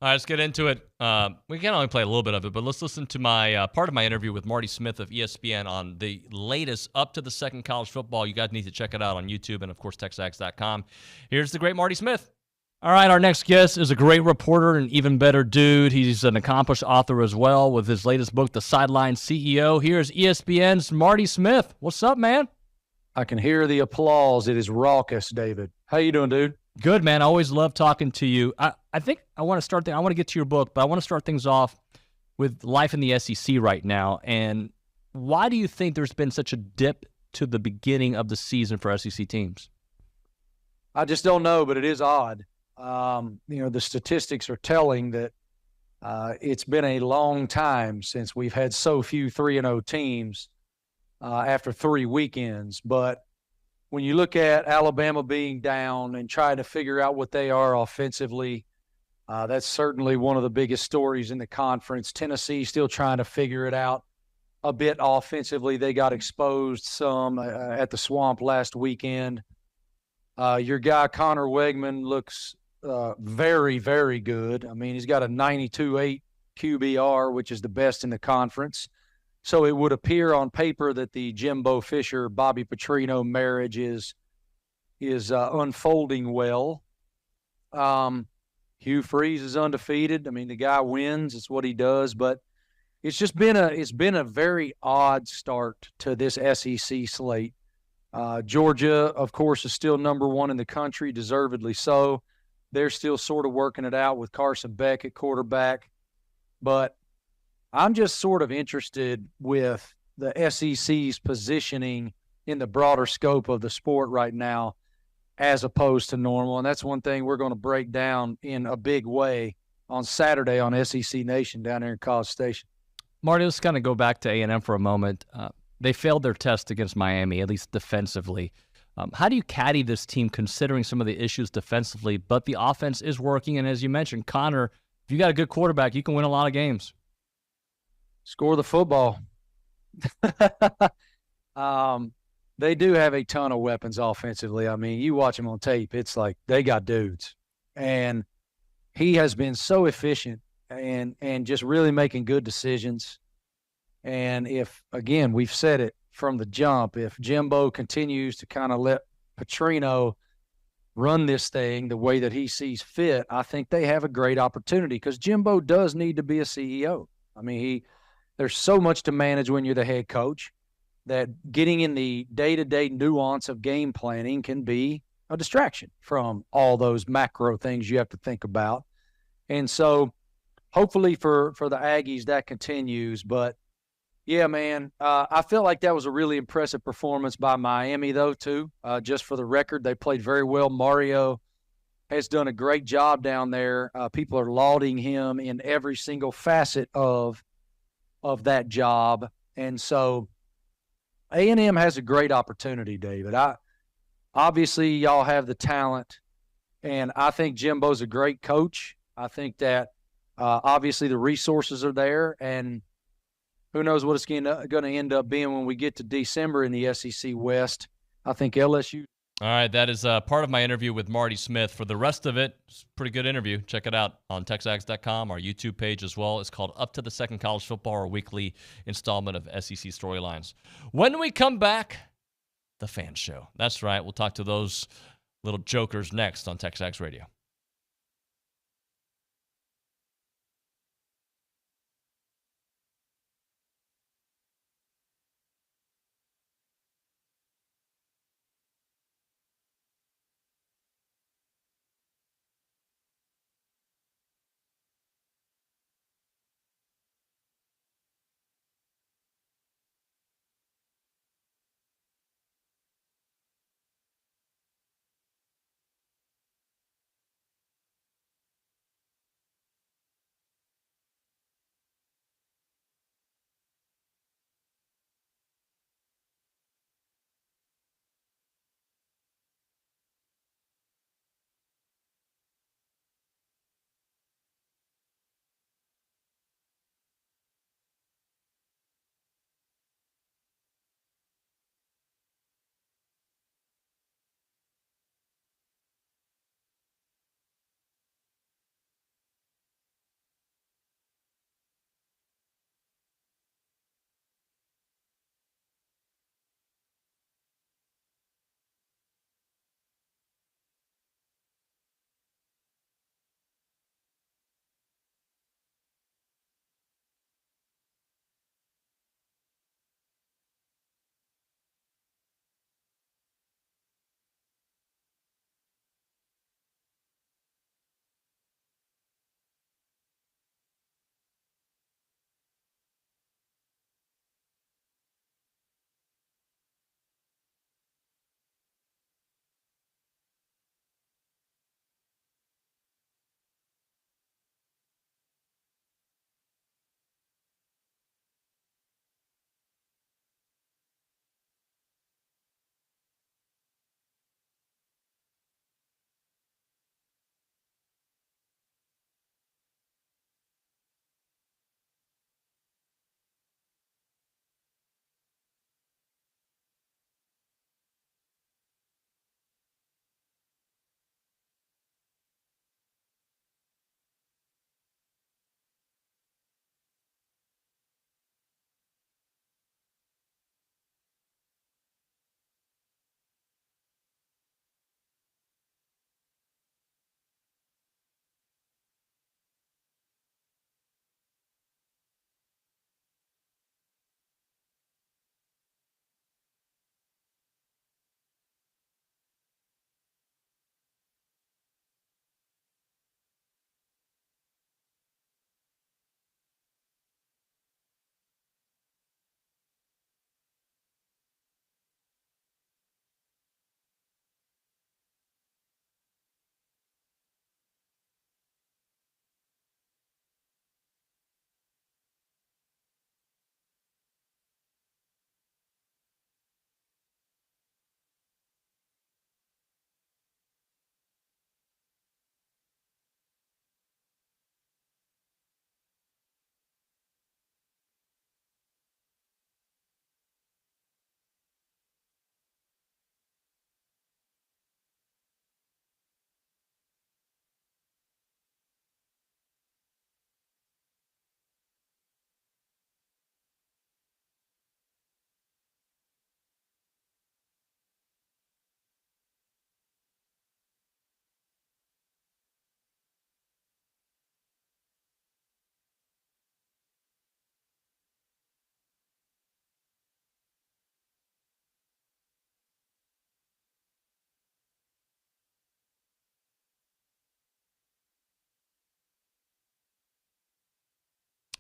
All right, let's get into it. We can only play a little bit of it, but let's listen to my part of my interview with Marty Smith of ESPN on the latest up to the second college football. You guys need to check it out on YouTube and, of course, TexAgs.com. Here's the great Marty Smith. All right, our next guest is a great reporter and even better dude. He's an accomplished author as well with his latest book, The Sideline CEO. Here's ESPN's Marty Smith. What's up, man? I can hear the applause. It is raucous, David. How you doing, dude? Good, man. I always love talking to you. I think I want to start I want to get to your book, but I want to start things off with life in the SEC right now. And why do you think there's been such a dip to the beginning of the season for SEC teams? I just don't know, but it is odd. The statistics are telling that it's been a long time since we've had so few 3-0 teams after 3 weekends. But when you look at Alabama being down and trying to figure out what they are offensively, that's certainly one of the biggest stories in the conference. Tennessee still trying to figure it out a bit offensively. They got exposed some at the Swamp last weekend. Your guy Connor Wegman looks very, very good. I mean, he's got a 92.8 QBR, which is the best in the conference. So it would appear on paper that the Jimbo Fisher-Bobby Petrino marriage is unfolding well. Hugh Freeze is undefeated. I mean, the guy wins. It's what he does. But it's just been a very odd start to this SEC slate. Georgia, of course, is still number one in the country, deservedly so. They're still sort of working it out with Carson Beck at quarterback. But I'm just sort of interested with the SEC's positioning in the broader scope of the sport right now as opposed to normal. And that's one thing we're going to break down in a big way on Saturday on SEC Nation down here in College Station. Marty, let's kind of go back to A&M for a moment. They failed their test against Miami, at least defensively. How do you caddy this team considering some of the issues defensively, but the offense is working? And as you mentioned, Connor, if you got a good quarterback, you can win a lot of games. Score the football. They do have a ton of weapons offensively. I mean, you watch them on tape, it's like they got dudes. And he has been so efficient and just really making good decisions. And if, again, we've said it from the jump, if Jimbo continues to kind of let Petrino run this thing the way that he sees fit, I think they have a great opportunity because Jimbo does need to be a CEO. I mean, there's so much to manage when you're the head coach that getting in the day-to-day nuance of game planning can be a distraction from all those macro things you have to think about. And so hopefully for the Aggies that continues. But, yeah, man, I felt like that was a really impressive performance by Miami, though, too. Just for the record, they played very well. Mario has done a great job down there. People are lauding him in every single facet of that job. And so A&M has a great opportunity, David. Obviously, y'all have the talent, and I think Jimbo's a great coach. I think that obviously the resources are there, and who knows what it's going to end up being when we get to December in the SEC West. I think LSU. All right, that is part of my interview with Marty Smith. For the rest of it, it's a pretty good interview. Check it out on TexAgs.com, our YouTube page as well. It's called Up to the Second College Football, our weekly installment of SEC Storylines. When we come back, the Fan Show. That's right, we'll talk to those little jokers next on TexAgs Radio.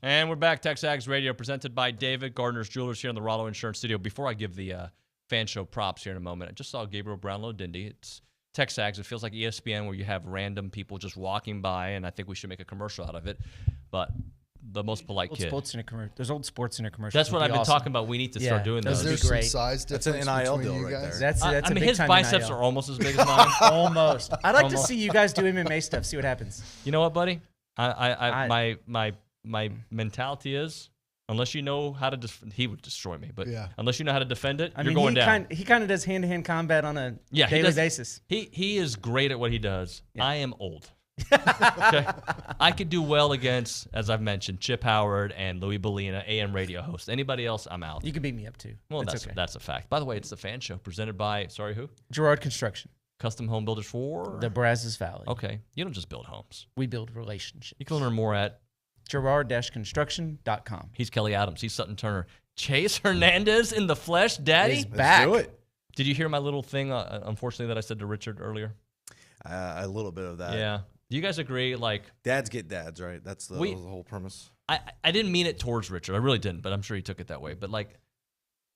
And we're back. TexAgs Radio presented by David Gardner's Jewelers here in the Rollo Insurance Studio. Before I give the fan show props here in a moment, I just saw Gabriel Brownlow-Dindy. It's TexAgs. It feels like ESPN where you have random people just walking by, and I think we should make a commercial out of it. But the most polite kid. There's old sports center commercials. That's what I've been talking about. We need to start doing those. Is there some size difference? That's an NIL deal right there. That's I a mean, big his time biceps NIL. are almost as big as mine. Almost. I'd like to see you guys do MMA stuff. See what happens. You know what, buddy? My mentality is, unless you know how to, he would destroy me. But unless you know how to defend it, you're going down. He kind of does hand-to-hand combat on a daily basis. He is great at what he does. Yeah. I am old. Okay? I could do well against, as I've mentioned, Chip Howard and Louis Bellina, AM radio host. Anybody else, I'm out. You can beat me up too. Well, that's a fact. By the way, it's the fan show presented by, sorry, who? Gerard Construction. Custom home builders for? The Brazos Valley. Okay. You don't just build homes. We build relationships. You can learn more at Gerard-construction.com. He's Kelly Adams. He's Sutton Turner. Chase Hernandez in the flesh, Daddy. He's back. Let's do it. Did you hear my little thing, unfortunately, that I said to Richard earlier? A little bit of that. Yeah. Do you guys agree? Like, dads get dads, right? That's the whole premise. I didn't mean it towards Richard. I really didn't, but I'm sure he took it that way. But like,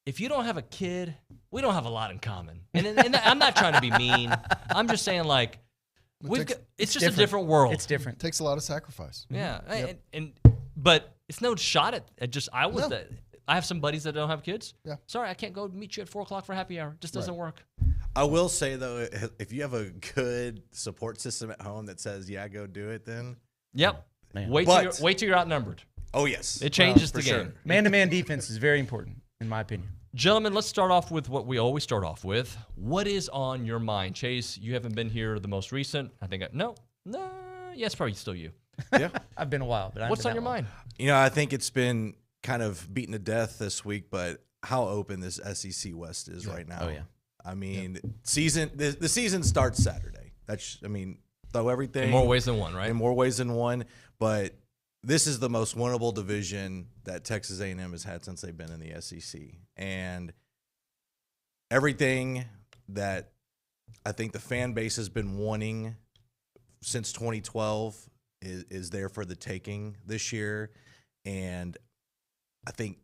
if you don't have a kid, we don't have a lot in common. And I'm not trying to be mean. I'm just saying, like, it's just a different world. It's different. It takes a lot of sacrifice. Yeah. But it's no shot at just, I have some buddies that don't have kids. Yeah. Sorry, I can't go meet you at 4 o'clock for happy hour. Just doesn't work. I will say, though, if you have a good support system at home that says, yeah, go do it, then. Yep. Wait till you're outnumbered. Oh, yes. It changes the game. Sure. Man-to-man defense is very important, in my opinion. Gentlemen, let's start off with what we always start off with. What is on your mind? Chase, you haven't been here the most recent. I think, it's probably still you. Yeah. I've been a while, but what's on your mind? You know, I think it's been kind of beaten to death this week, but how open this SEC West is right now. Oh, yeah. I mean, the season starts Saturday. Throw everything. In more ways than one, right? In more ways than one. But this is the most winnable division that Texas A&M has had since they've been in the SEC. And everything that I think the fan base has been wanting since 2012 is there for the taking this year. And I think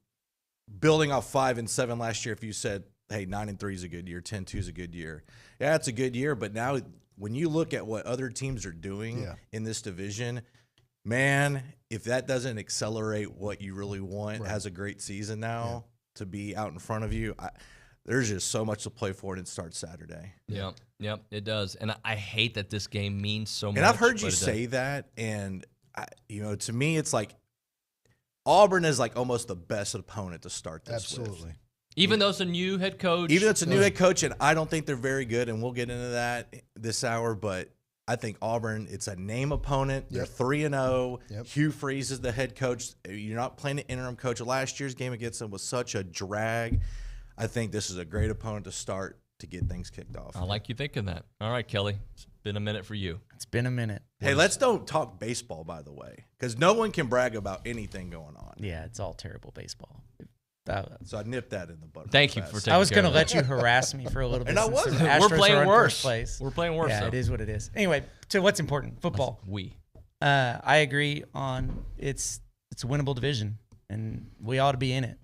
building off 5 and 7 last year, if you said, hey, 9-3 is a good year, 10-2 is a good year. Yeah, it's a good year, but now when you look at what other teams are doing in this division, man, if that doesn't accelerate what you really want as a great season now to be out in front of you, there's just so much to play for, and it starts Saturday. Yep, it does. And I hate that this game means so much. And I've heard you say that, and to me, it's like Auburn is like almost the best opponent to start this with. Even though it's a new head coach. Even though it's a new head coach, and I don't think they're very good, and we'll get into that this hour, but I think Auburn, it's a name opponent. They're 3-0. Hugh Freeze is the head coach. You're not playing an interim coach. Last year's game against them was such a drag. I think this is a great opponent to start to get things kicked off. I like you thinking that. All right, Kelly. It's been a minute for you. It's been a minute. Hey, let's don't talk baseball, by the way, because no one can brag about anything going on. Yeah, it's all terrible baseball. So I nipped that in the butt. Thank you for taking I was going to let you harass me for a little bit. And I wasn't. We're playing worse. We're playing worse. Yeah, it is what it is. Anyway, to what's important, football. I agree on it's a winnable division, and we ought to be in it.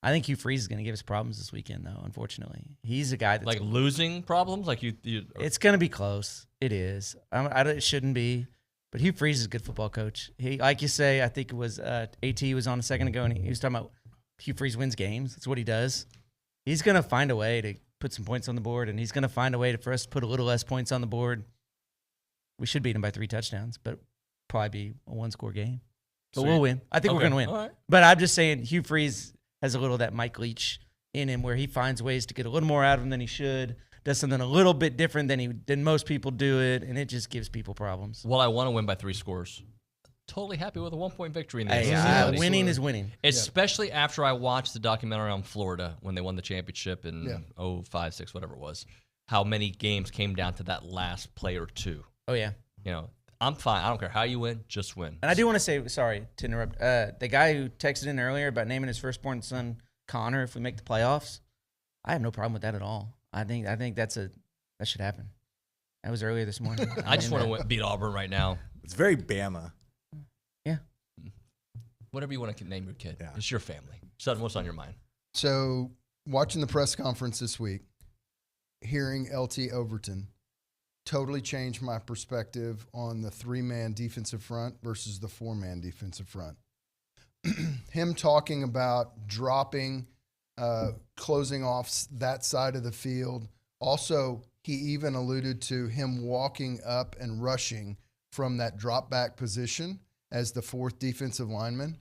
I think Hugh Freeze is going to give us problems this weekend, though. Unfortunately, he's a guy that's like losing problems. Like you it's going to be close. It is. It shouldn't be. But Hugh Freeze is a good football coach. He, like you say, I think it was AT was on a second ago, and he was talking about Hugh Freeze wins games. That's what he does. He's going to find a way to put some points on the board, and he's going to find a way for us to put a little less points on the board. We should beat him by 3 touchdowns, but probably be a 1-score game. But we'll win. I think we're going to win. All right. But I'm just saying Hugh Freeze has a little of that Mike Leach in him where he finds ways to get a little more out of him than he should, does something a little bit different than most people do it, and it just gives people problems. Well, I want to win by 3 scores. Totally happy with a 1-point victory in the SEC. Winning is winning. Especially after I watched the documentary on Florida when they won the championship in 05, 06, whatever it was. How many games came down to that last play or two. Oh, yeah. I'm fine. I don't care how you win, just win. And I do want to say, sorry to interrupt, the guy who texted in earlier about naming his firstborn son Connor if we make the playoffs, I have no problem with that at all. I think that should happen. That was earlier this morning. I just want to beat Auburn right now. It's very Bama. Yeah. Whatever you want to name your kid. Yeah. It's your family. Sutton, what's on your mind? So, watching the press conference this week, hearing LT Overton totally changed my perspective on the 3-man defensive front versus the 4-man defensive front. Him talking about dropping, closing off that side of the field. Also, he even alluded to him walking up and rushing from that drop back position as the 4th defensive lineman.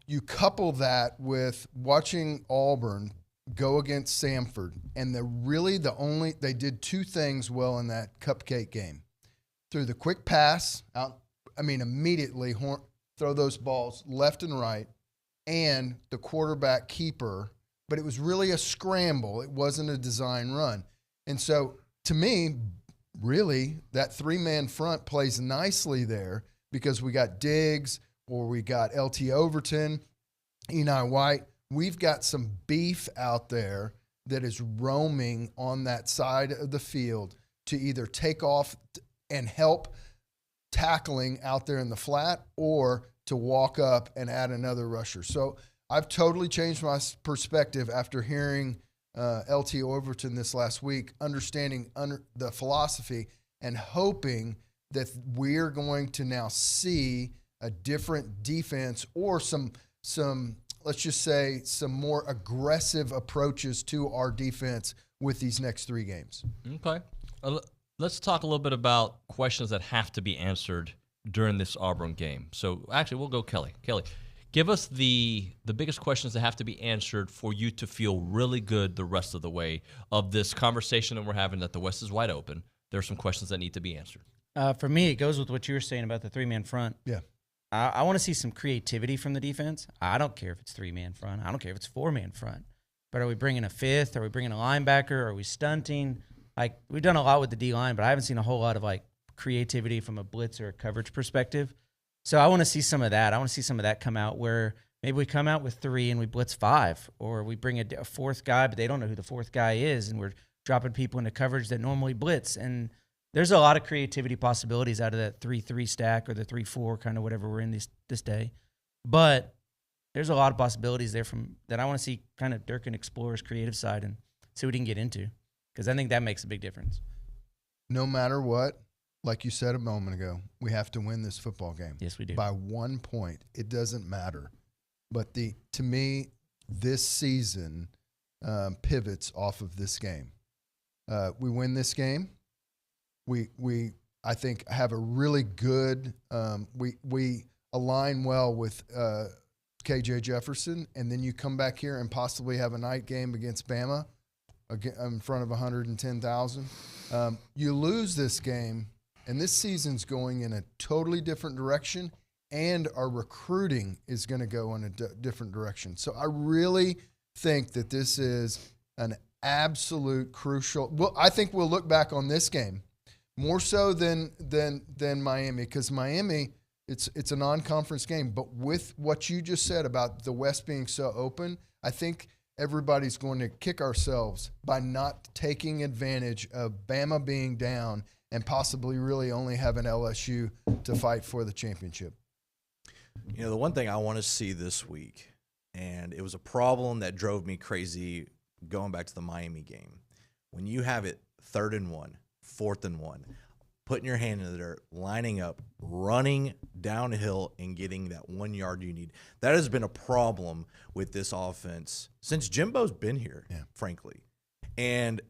You couple that with watching Auburn go against Samford, and they did 2 things well in that cupcake game. Through the quick pass, immediately throw those balls left and right, and the quarterback keeper, but it was really a scramble. It wasn't a design run. And so, to me, really, that 3-man front plays nicely there because we got Diggs, or we got LT Overton, Eni White. We've got some beef out there that is roaming on that side of the field to either take off and help tackling out there in the flat or to walk up and add another rusher. So I've totally changed my perspective after hearing LT Overton this last week, understanding the philosophy and hoping that we're going to now see a different defense or some let's just say some more aggressive approaches to our defense with these next 3 games. Okay. Let's talk a little bit about questions that have to be answered during this Auburn game. So actually, we'll go Kelly. Kelly, give us the biggest questions that have to be answered for you to feel really good the rest of the way of this conversation that we're having that the West is wide open. There are some questions that need to be answered. For me, it goes with what you were saying about the 3-man front. Yeah. I want to see some creativity from the defense. I don't care if it's 3-man front. I don't care if it's 4-man front. But are we bringing a 5th? Are we bringing a linebacker? Are we stunting? Like, we've done a lot with the D-line, but I haven't seen a whole lot of, creativity from a blitz or a coverage perspective. So I want to see some of that. I want to see some of that come out where maybe we come out with 3 and we blitz 5, or we bring a 4th guy, but they don't know who the 4th guy is, and we're dropping people into coverage that normally blitz. And there's a lot of creativity possibilities out of that 3-3 stack or the 3-4, kind of whatever we're in this day. But there's a lot of possibilities there that I want to see kind of Durkin explore his creative side and see what he can get into, because I think that makes a big difference. No matter what, like you said a moment ago, we have to win this football game. Yes, we do. By 1 point. It doesn't matter. But to me, this season pivots off of this game. We win this game. We I think have a really good we align well with KJ Jefferson, and then you come back here and possibly have a night game against Bama in front of 110,000. You lose this game, and this season's going in a totally different direction, and our recruiting is going to go in a different direction. So I really think that this is an absolute crucial. Well, I think we'll look back on this game more so than Miami, because Miami, it's a non-conference game. But with what you just said about the West being so open, I think everybody's going to kick ourselves by not taking advantage of Bama being down and possibly really only having LSU to fight for the championship. You know, the one thing I want to see this week, and it was a problem that drove me crazy going back to the Miami game, when you have it 3rd and 1, 4th and 1, putting your hand in the dirt, lining up, running downhill, and getting that 1 yard you need. That has been a problem with this offense since Jimbo's been here, frankly. And,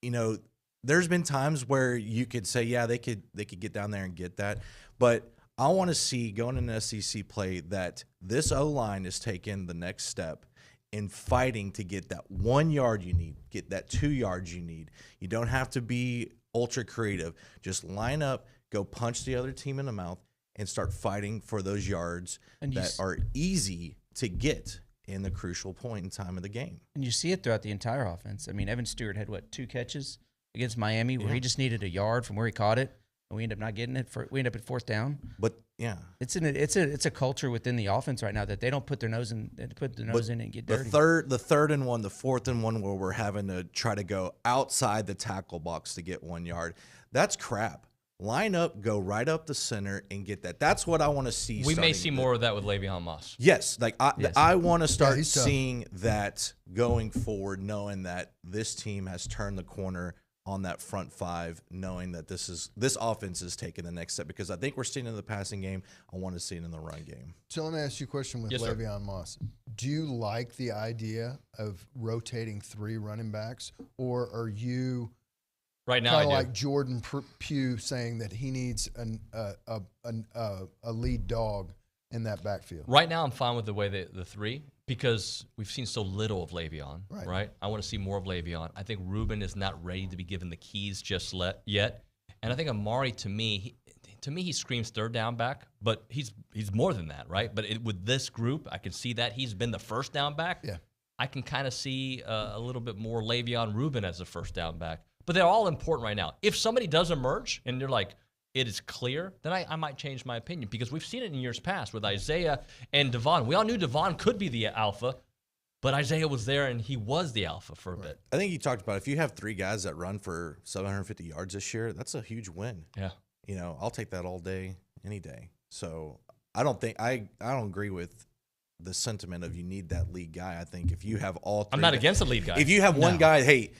you know, there's been times where you could say, yeah, they could get down there and get that. But I want to see, going into SEC play, that this O-line is taking the next step in fighting to get that 1 yard you need, get that 2 yards you need. You don't have to be ultra creative. Just line up, go punch the other team in the mouth, and start fighting for those yards that are easy to get in the crucial point in time of the game. And you see it throughout the entire offense. I mean, Evan Stewart had, 2 catches against Miami where he just needed a yard from where he caught it, and we ended up not getting it. We ended up at 4th down. But it's a culture within the offense right now that they don't put their nose in. They put their nose in and get dirty. The 3rd and 1, the 4th and 1, where we're having to try to go outside the tackle box to get 1 yard. That's crap. line up, go right up the center, and get that. That's what I want to see. We may see more of that with Le'Veon Moss. Yes, I want to start he's tough. seeing that going forward, knowing that this team has turned the corner on that front five, knowing that this offense is taking the next step, because I think we're seeing it in the passing game. I want to see it in the run game. So let me ask you a question with Yes, sir. Le'Veon Moss. Do you like the idea of rotating 3 running backs, or are you Right now, kind of I do. like Jordan Pugh saying that he needs a lead dog in that backfield? Right now, I'm fine with the way the 3, because we've seen so little of Le'Veon, right? I want to see more of Le'Veon. I think Ruben is not ready to be given the keys just yet. And I think Amari, to me, he screams third down back, but he's more than that, right? But with this group, I can see that he's been the first down back. Yeah. I can kind of see a little bit more Le'Veon Ruben as the first down back. But they're all important right now. If somebody does emerge and they're like, it is clear, then I might change my opinion, because we've seen it in years past with Isaiah and Devon. We all knew Devon could be the alpha, but Isaiah was there and he was the alpha for a bit. I think you talked about, if you have 3 guys that run for 750 yards this year, that's a huge win. Yeah. I'll take that all day, any day. So I don't agree with the sentiment of you need that lead guy. I think if you have all 3 I'm not against the lead guy. If you have one guy, hey,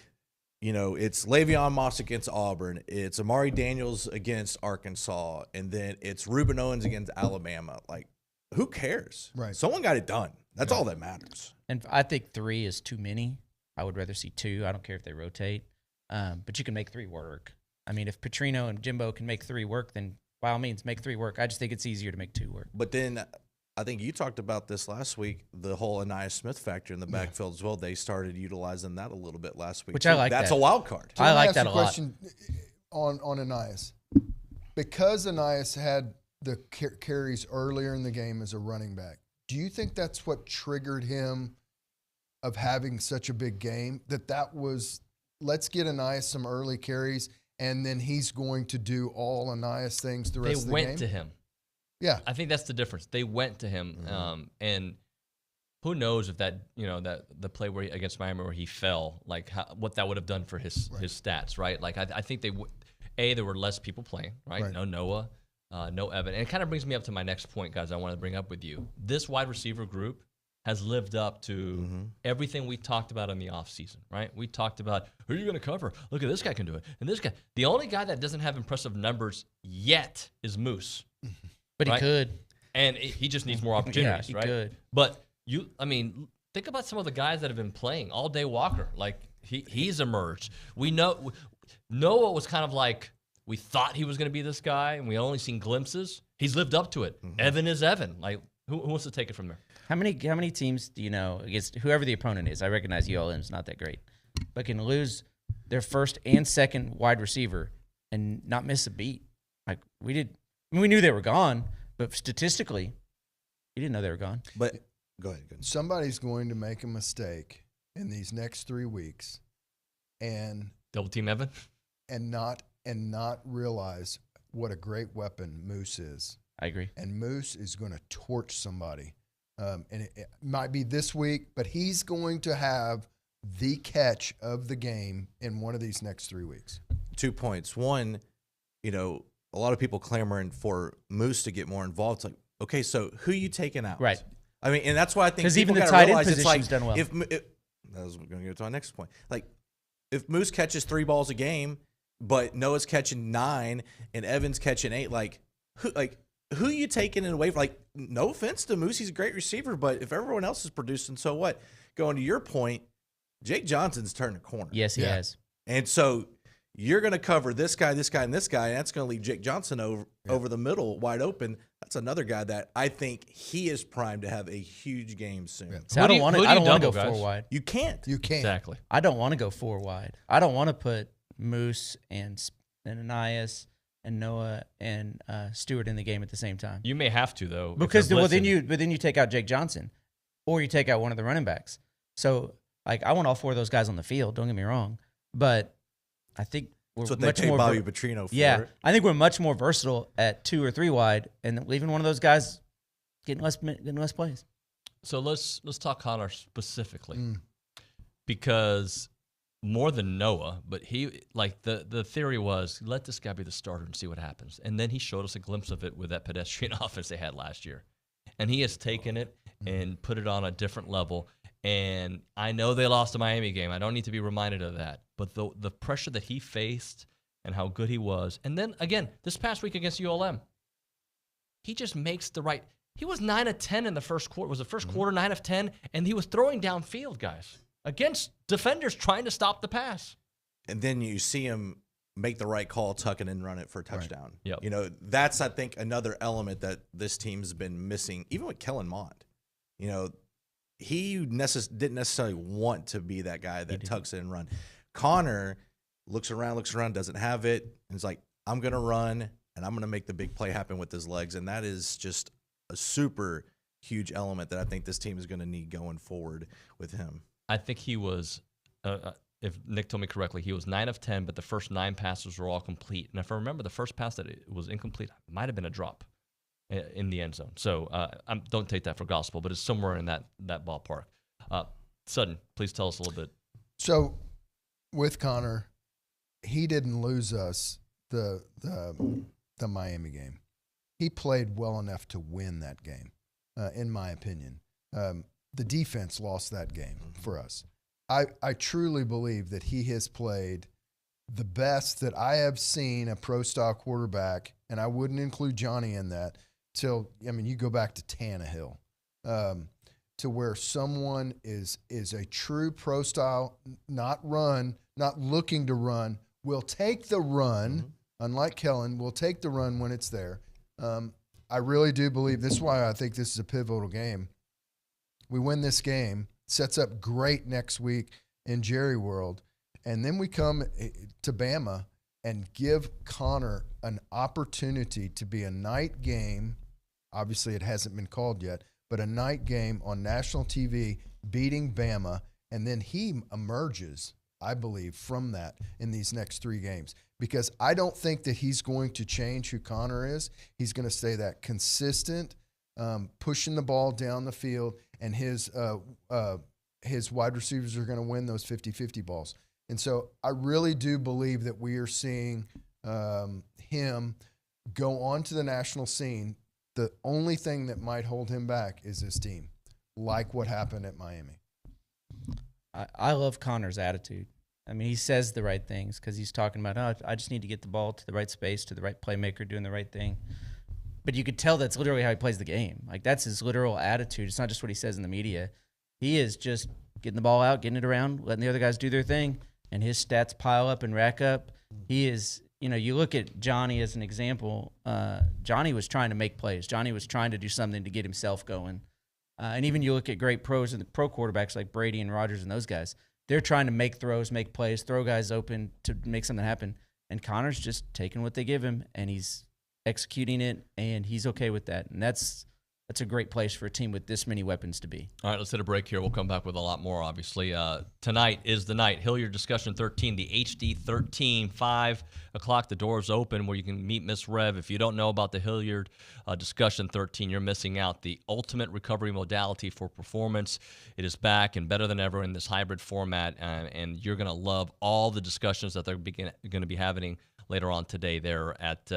it's Le'Veon Moss against Auburn, it's Amari Daniels against Arkansas, and then it's Ruben Owens against Alabama. Like, who cares? Right. Someone got it done. That's all that matters. And I think 3 is too many. I would rather see 2. I don't care if they rotate. But you can make 3 work. I mean, if Petrino and Jimbo can make 3 work, then by all means, make 3 work. I just think it's easier to make 2 work. But then I think you talked about this last week, the whole Anais Smith factor in the backfield as well. They started utilizing that a little bit last week. Which I like. That's a wild card. I like that a lot. Question on Anais. Because Anais had the carries earlier in the game as a running back, do you think that's what triggered him of having such a big game? That was, let's get Anais some early carries, and then he's going to do all Anais things the rest of the game? They went to him. Yeah. I think that's the difference. They went to him, and who knows if that, that the play against Miami where he fell, like what that would have done for his stats, right? Like I think there were less people playing, right? No Noah, no Evan. And it kind of brings me up to my next point, guys, I want to bring up with you. This wide receiver group has lived up to everything we talked about in the offseason, right? We talked about, who are you going to cover? Look at this guy can do it. And this guy. The only guy that doesn't have impressive numbers yet is Moose. But he could. And he just needs more opportunities, he right? could. But think about some of the guys that have been playing all day. Walker, like he's emerged. We know Noah was kind of like, we thought he was going to be this guy, and we only seen glimpses. He's lived up to it. Evan is Evan. Like, who wants to take it from there? How many teams do you know, against whoever the opponent is? I recognize ULM's not that great, but can lose their first and second wide receiver and not miss a beat. Like we did. I mean, we knew they were gone, but statistically, you didn't know they were gone. But go ahead. Somebody's going to make a mistake in these next 3 weeks, and double team Evan, and not realize what a great weapon Moose is. I agree. And Moose is going to torch somebody. And it might be this week, but he's going to have the catch of the game in one of these next 3 weeks. 2 points. One, a lot of people clamoring for Moose to get more involved. It's like, okay, so who you taking out? Right. I mean, and that's why I think because even the gotta tight end realize position's done well. I was going to go to our next point. Like, if Moose catches 3 balls a game, but Noah's catching 9 and Evan's catching 8, who you taking it away from? Like, no offense to Moose, he's a great receiver, but if everyone else is producing, so what? Going to your point, Jake Johnson's turned a corner. Yes, he has. And so you're going to cover this guy, and this guy, and this guy, and that's going to leave Jake Johnson over the middle wide open. That's another guy that I think he is primed to have a huge game soon. Yeah. So I don't want to go 4 wide. You can't. Exactly. I don't want to go 4 wide. I don't want to put Moose and Ananias and Noah and Stewart in the game at the same time. You may have to though, because then you take out Jake Johnson, or you take out one of the running backs. So I want all 4 of those guys on the field. Don't get me wrong, but I think we're much more. Bobby Petrino for it. I think we're much more versatile at 2 or 3 wide, and leaving one of those guys getting less plays. So let's talk Connor specifically, because more than Noah, but he like the theory was let this guy be the starter and see what happens. And then he showed us a glimpse of it with that pedestrian offense they had last year. And he has taken it and put it on a different level. And I know they lost the Miami game. I don't need to be reminded of that. But the pressure that he faced and how good he was. And then, again, this past week against ULM, he just makes the right. He was 9 of 10 in the first quarter. Was the first quarter 9 of 10? And he was throwing downfield, guys, against defenders trying to stop the pass. And then you see him make the right call, tuck it and run it for a touchdown. Right. Yep. You know, that's, I think, another element that this team's been missing, even with Kellen Mond. You know, he didn't necessarily want to be that guy that tucks it and run. Connor looks around, doesn't have it, and is like, I'm going to run, and I'm going to make the big play happen with his legs. And that is just a super huge element that I think this team is going to need going forward with him. I think he was, if Nick told me correctly, he was 9 of 10, but the first 9 passes were all complete. And if I remember, the first pass that it was incomplete might have been a drop in the end zone. So don't take that for gospel, but it's somewhere in that ballpark. Sutton, please tell us a little bit. So with Connor, he didn't lose us the Miami game. He played well enough to win that game, in my opinion. The defense lost that game for us. I truly believe that he has played the best that I have seen a pro-style quarterback, and I wouldn't include Johnny in that, you go back to Tannehill, to where someone is a true pro-style, not looking to run, will take the run, unlike Kellen, will take the run when it's there. I really do believe this is why I think this is a pivotal game. We win this game, sets up great next week in Jerry World, and then we come to Bama and give Connor an opportunity to be a night game. Obviously, it hasn't been called yet, but a night game on national TV beating Bama, and then he emerges, I believe, from that in these next 3 games. Because I don't think that he's going to change who Connor is. He's going to stay that consistent, pushing the ball down the field, and his wide receivers are going to win those 50-50 balls. And so I really do believe that we are seeing him go on to the national scene. The only thing that might hold him back is his team, like what happened at Miami. I love Connor's attitude. I mean, he says the right things because he's talking about, I just need to get the ball to the right space, to the right playmaker, doing the right thing. But you could tell that's literally how he plays the game. Like, that's his literal attitude. It's not just what he says in the media. He is just getting the ball out, getting it around, letting the other guys do their thing, and his stats pile up and rack up. He is, you look at Johnny as an example. Johnny was trying to make plays. Johnny was trying to do something to get himself going. And even you look at great pros and the pro quarterbacks like Brady and Rodgers and those guys, they're trying to make throws, make plays, throw guys open to make something happen. And Connor's just taking what they give him, and he's executing it, and he's okay with that. And that's a great place for a team with this many weapons to be. All right, let's hit a break here. We'll come back with a lot more, obviously. Tonight is the night. Hilliard Discussion 13, the HD 13, 5 o'clock. The doors open where you can meet Miss Rev. If you don't know about the Hilliard Discussion 13, you're missing out. The ultimate recovery modality for performance. It is back and better than ever in this hybrid format, and you're going to love all the discussions that they're going to be having later on today. They're at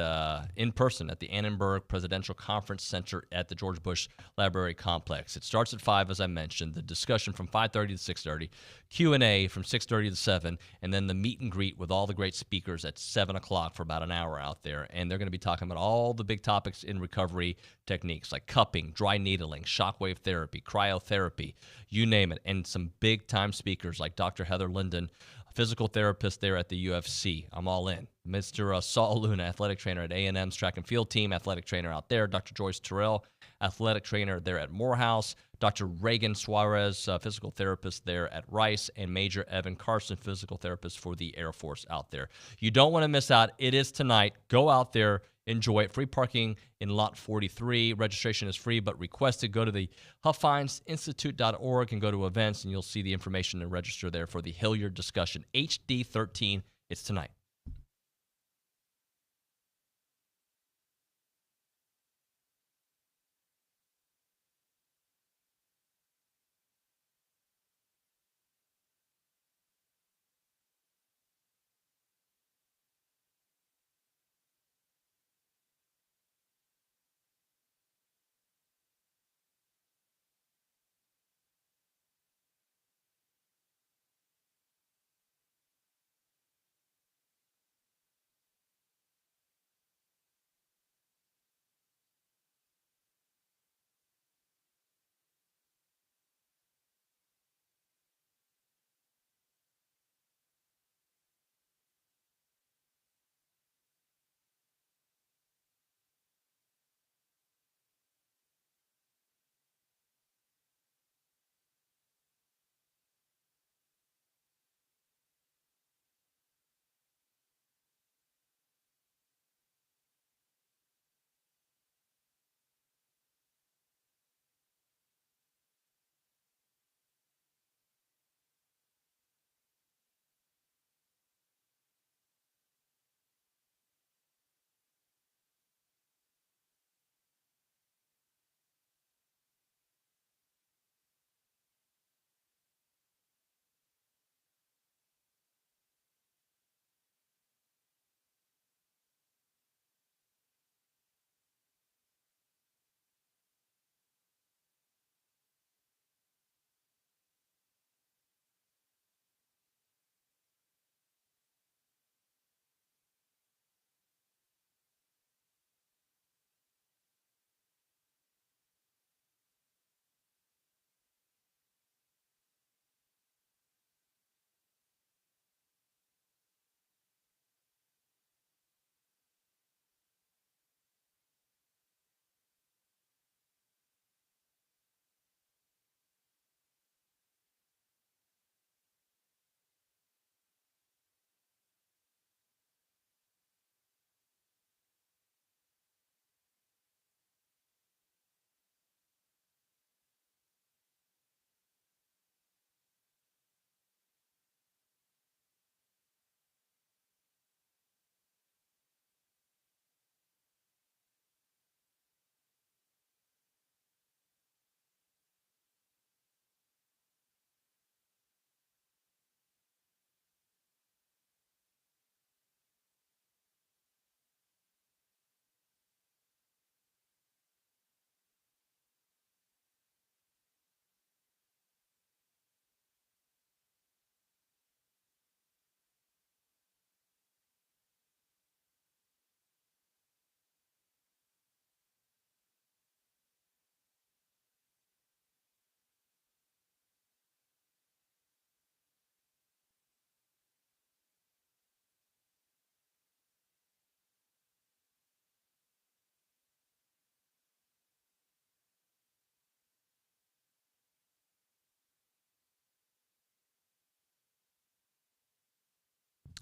in person at the Annenberg Presidential Conference Center at the George Bush Library Complex. It starts at 5, as I mentioned. The discussion from 5:30 to 6:30, Q&A from 6:30 to 7, and then the meet and greet with all the great speakers at 7 o'clock for about an hour out there. And they're going to be talking about all the big topics in recovery techniques like cupping, dry needling, shockwave therapy, cryotherapy, you name it. And some big-time speakers like Dr. Heather Linden, physical therapist there at the UFC. I'm all in. Mr. Saul Luna, athletic trainer at A&M's track and field team, athletic trainer out there. Dr. Joyce Terrell, athletic trainer there at Morehouse. Dr. Reagan Suarez, physical therapist there at Rice. And Major Evan Carson, physical therapist for the Air Force out there. You don't want to miss out. It is tonight. Go out there. Enjoy it. Free parking in Lot 43. Registration is free, but requested. Go to the HuffHeinzInstitute.org and go to events, and you'll see the information and register there for the Hilliard Discussion HD 13. It's tonight.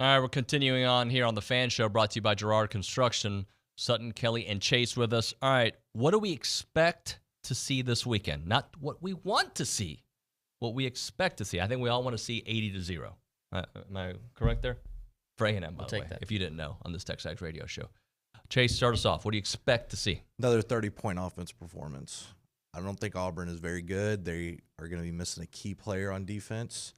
All right, we're continuing on here on the Fan Show, brought to you by Gerard Construction. Sutton, Kelly, and Chase with us. All right, what do we expect to see this weekend? Not what we want to see, what we expect to see. I think we all want to see 80-0. Am I correct there? For A&M, by the way, if you didn't know, on this TexAgs Radio show. Chase, start us off. What do you expect to see? Another 30-point offense performance. I don't think Auburn is very good. They are going to be missing a key player on defense.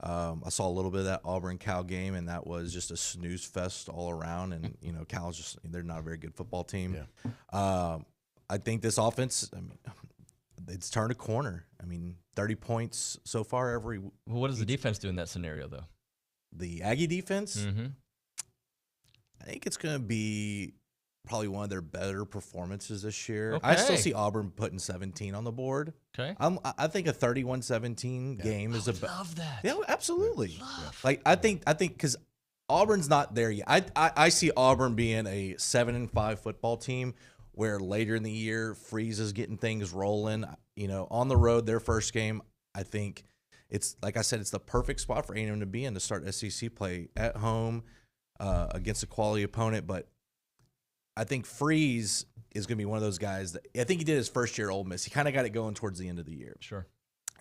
I saw a little bit of that Auburn-Cal game, and that was just a snooze fest all around. And, Cal's they're not a very good football team. Yeah. I think this offense, it's turned a corner. 30 points so far every. Well, what does the defense do in that scenario, though? The Aggie defense? Mm-hmm. I think it's going to be probably one of their better performances this year. Okay. I still see Auburn putting 17 on the board. Okay. I think a 31-17 game is a love that. Yeah, absolutely. I think because Auburn's not there yet. I see Auburn being a 7-5 football team where later in the year Freeze is getting things rolling. On the road, their first game, I think it's, like I said, it's the perfect spot for A&M to be in to start SEC play at home against a quality opponent. But I think Freeze is going to be one of those guys that I think he did his first year at Ole Miss. He kind of got it going towards the end of the year. Sure.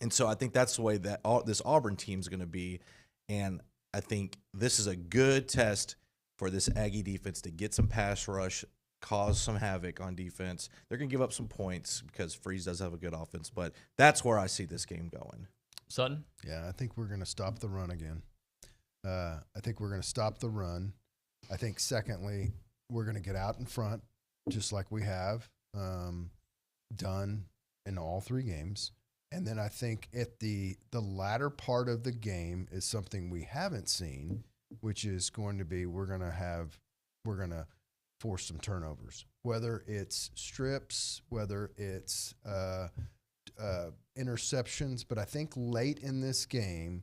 And so I think that's the way that this Auburn team is going to be. And I think this is a good test for this Aggie defense to get some pass rush, cause some havoc on defense. They're going to give up some points because Freeze does have a good offense. But that's where I see this game going. Sutton? Yeah, I think we're going to stop the run again. I think we're going to stop the run. I think, secondly, we're going to get out in front, just like we have done in all three games. And then I think at the latter part of the game is something we haven't seen, which is going to be we're going to force some turnovers, whether it's strips, whether it's interceptions. But I think late in this game,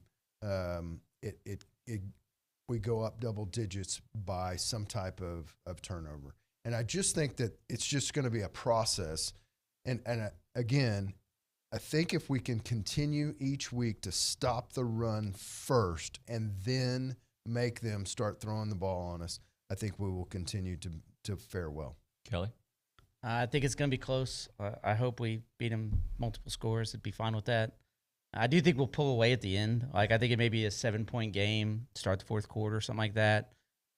we go up double digits by some type of turnover. And I just think that it's just going to be a process. And again, I think if we can continue each week to stop the run first and then make them start throwing the ball on us, I think we will continue to fare well. Kelly? I think it's going to be close. I hope we beat them multiple scores. I'd be fine with that. I do think we'll pull away at the end. I think it may be a 7-point game, start the fourth quarter, something like that.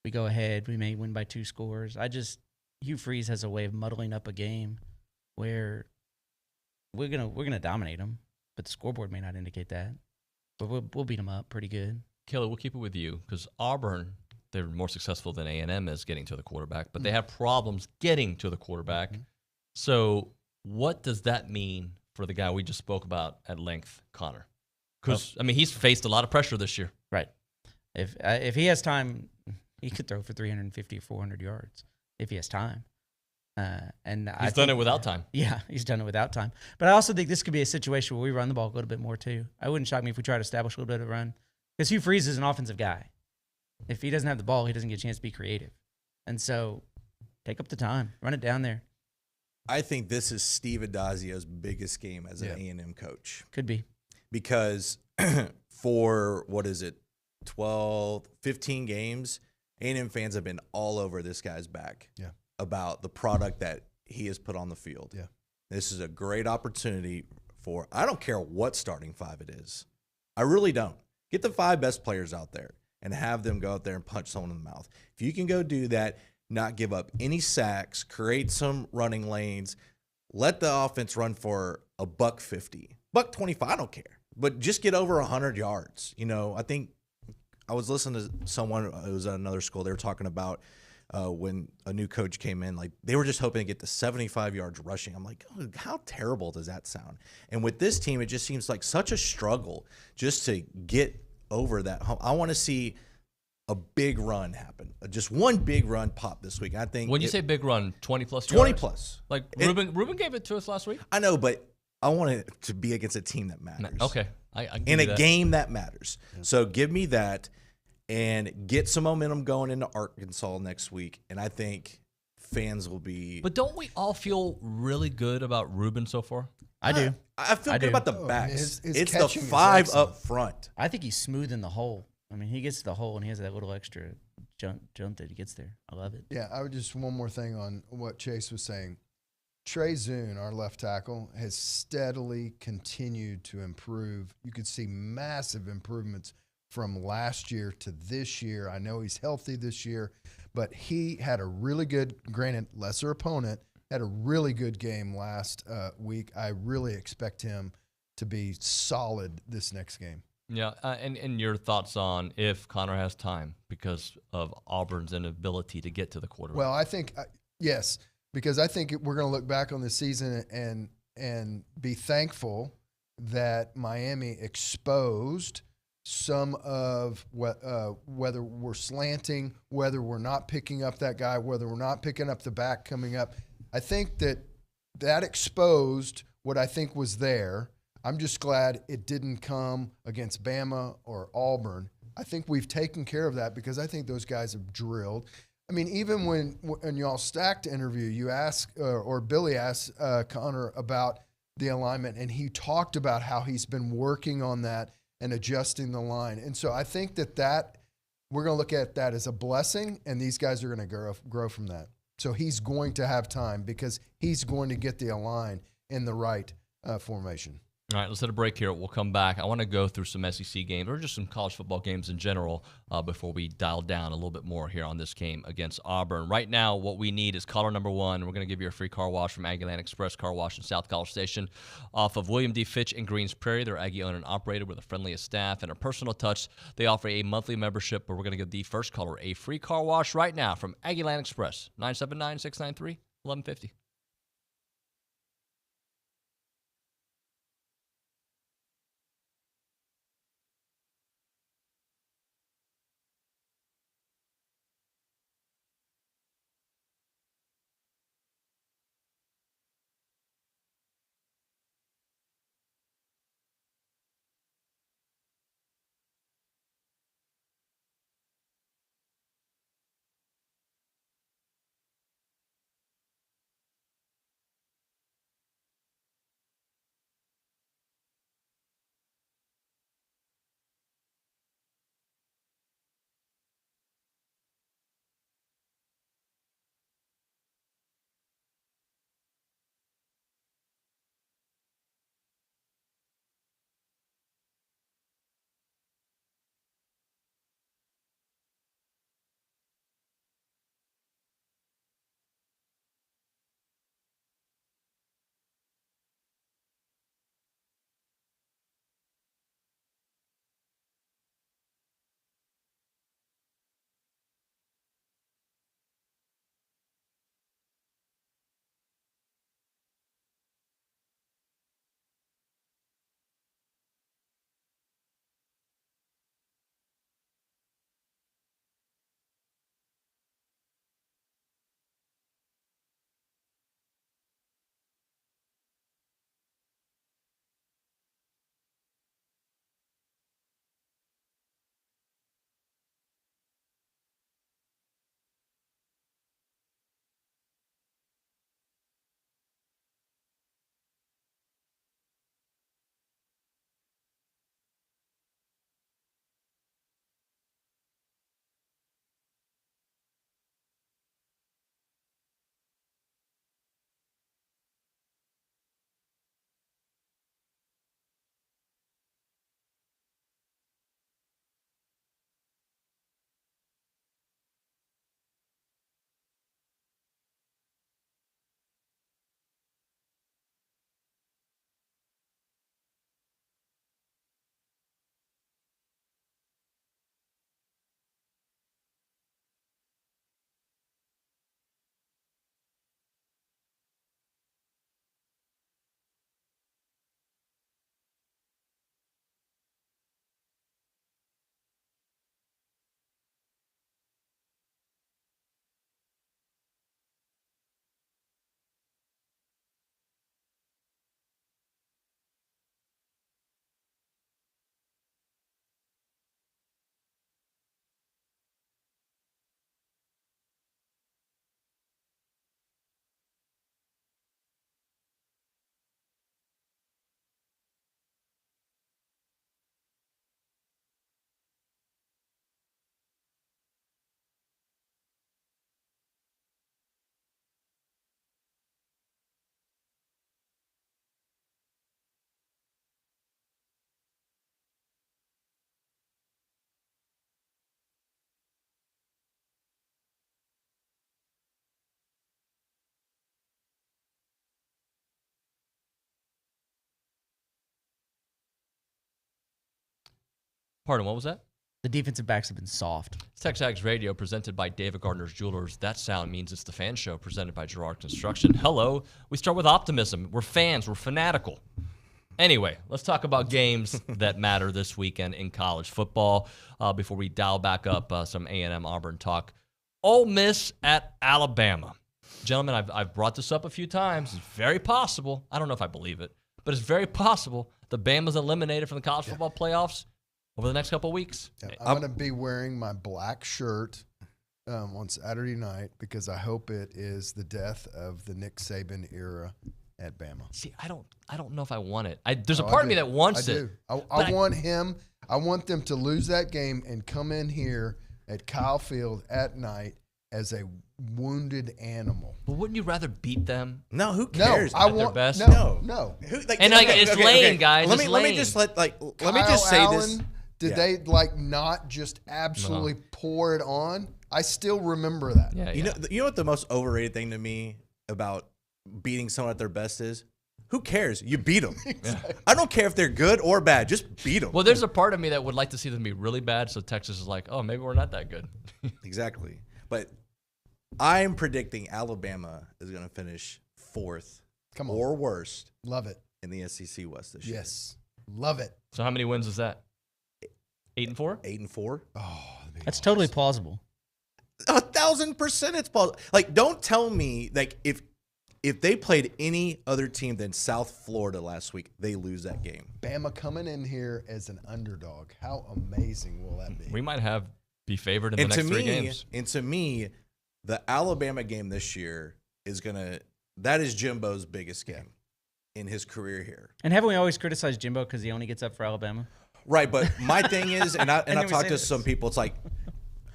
We go ahead. We may win by 2 scores. Hugh Freeze has a way of muddling up a game where we're gonna dominate them, but the scoreboard may not indicate that. But we'll beat them up pretty good. Kelly, we'll keep it with you because Auburn, they're more successful than A&M is getting to the quarterback, but they have problems getting to the quarterback. Mm-hmm. So what does that mean for the guy we just spoke about at length, Connor? Because, he's faced a lot of pressure this year. Right. If he has time, he could throw for 350 or 400 yards if he has time. And he's done it without time. Yeah, he's done it without time. But I also think this could be a situation where we run the ball a little bit more too. I wouldn't shock me if we try to establish a little bit of a run. Because Hugh Freeze is an offensive guy. If he doesn't have the ball, he doesn't get a chance to be creative. And so take up the time. Run it down there. I think this is Steve Adazio's biggest game as an A&M coach. Could be. Because for, 15 games, A&M fans have been all over this guy's back about the product that he has put on the field. Yeah. This is a great opportunity for, I don't care what starting 5 it is. I really don't. Get the 5 best players out there and have them go out there and punch someone in the mouth. If you can go do that, not give up any sacks, create some running lanes, let the offense run for $150, $125, I don't care. But just get over 100 yards. I think I was listening to someone, it was at another school, they were talking about when a new coach came in, like they were just hoping to get to 75 yards rushing. I'm like, oh, how terrible does that sound? And with this team, it just seems like such a struggle just to get over that hump. I want to see a big run happen, just one big run pop this week. I think when you say big run, 20-plus 20 yards? plus. Like Ruben gave it to us last week. I know, but I want it to be against a team that matters. Okay. I in a game that matters. Yeah. So give me that and get some momentum going into Arkansas next week. And I think fans will be. But don't we all feel really good about Ruben so far? I do. I feel good about the backs. His it's the 5 up front. I think he's smooth in the hole. I mean, he gets to the hole and he has that little extra jump that he gets there. I love it. Yeah, I would just one more thing on what Chase was saying. Trey Zune, our left tackle, has steadily continued to improve. You could see massive improvements from last year to this year. I know he's healthy this year, but he had a really good, granted, lesser opponent, had a really good game last week. I really expect him to be solid this next game. Yeah, and your thoughts on if Connor has time because of Auburn's inability to get to the quarterback? Well, I think yes, because I think we're going to look back on the season and be thankful that Miami exposed some of whether we're slanting, whether we're not picking up that guy, whether we're not picking up the back coming up. I think that exposed what I think was there. I'm just glad it didn't come against Bama or Auburn. I think we've taken care of that because I think those guys have drilled. I mean, even when y'all stacked interview, you asked or Billy asked Connor about the alignment, and he talked about how he's been working on that and adjusting the line. And so I think that we're going to look at that as a blessing, and these guys are going to grow from that. So he's going to have time because he's going to get the align in the right formation. All right, let's hit a break here. We'll come back. I want to go through some SEC games or just some college football games in general before we dial down a little bit more here on this game against Auburn. Right now, what we need is caller number one. We're going to give you a free car wash from Aggieland Express Car Wash in South College Station off of William D. Fitch in Greens Prairie. They're Aggie-owned and operated with the friendliest staff and a personal touch. They offer a monthly membership, but we're going to give the first caller a free car wash right now from Aggieland Express, 979-693-1150. Pardon, what was that? The defensive backs have been soft. TexAgs Radio presented by David Gardner's Jewelers. That sound means it's the Fan Show presented by Girard Construction. Hello. We start with optimism. We're fans. We're fanatical. Anyway, let's talk about games that matter this weekend in college football before we dial back up some A&M Auburn talk. Ole Miss at Alabama. Gentlemen, I've brought this up a few times. It's very possible. I don't know if I believe it, but it's very possible the Bama's eliminated from the college football playoffs over the next couple of weeks. Yeah, I'm going to be wearing my black shirt on Saturday night because I hope it is the death of the Nick Saban era at Bama. See, I don't know if I want it. There's a part of me that wants it. I want him. I want them to lose that game and come in here at Kyle Field at night as a wounded animal. But wouldn't you rather beat them? No, who cares? No, I want their best. No. Who, it's lane, guys. Let me just let me just say this. Did they not just absolutely pour it on? I still remember that. Yeah, you know what the most overrated thing to me about beating someone at their best is? Who cares? You beat them. Exactly. I don't care if they're good or bad. Just beat them. Well, there's a part of me that would like to see them be really bad, so Texas is like, oh, maybe we're not that good. Exactly. But I'm predicting Alabama is going to finish 4th or worst. Love it. In the SEC West this year. Yes. Love it. So how many wins is that? 8-4? 8-4. Oh, that's totally plausible. 1,000% it's plausible. Like, don't tell me like if they played any other team than South Florida last week, they lose that game. Bama coming in here as an underdog. How amazing will that be? We might be favored in the next 3 games. And to me, the Alabama game this year that is Jimbo's biggest game in his career here. And haven't we always criticized Jimbo because he only gets up for Alabama? Right, but my thing is, and I talked to some people, it's like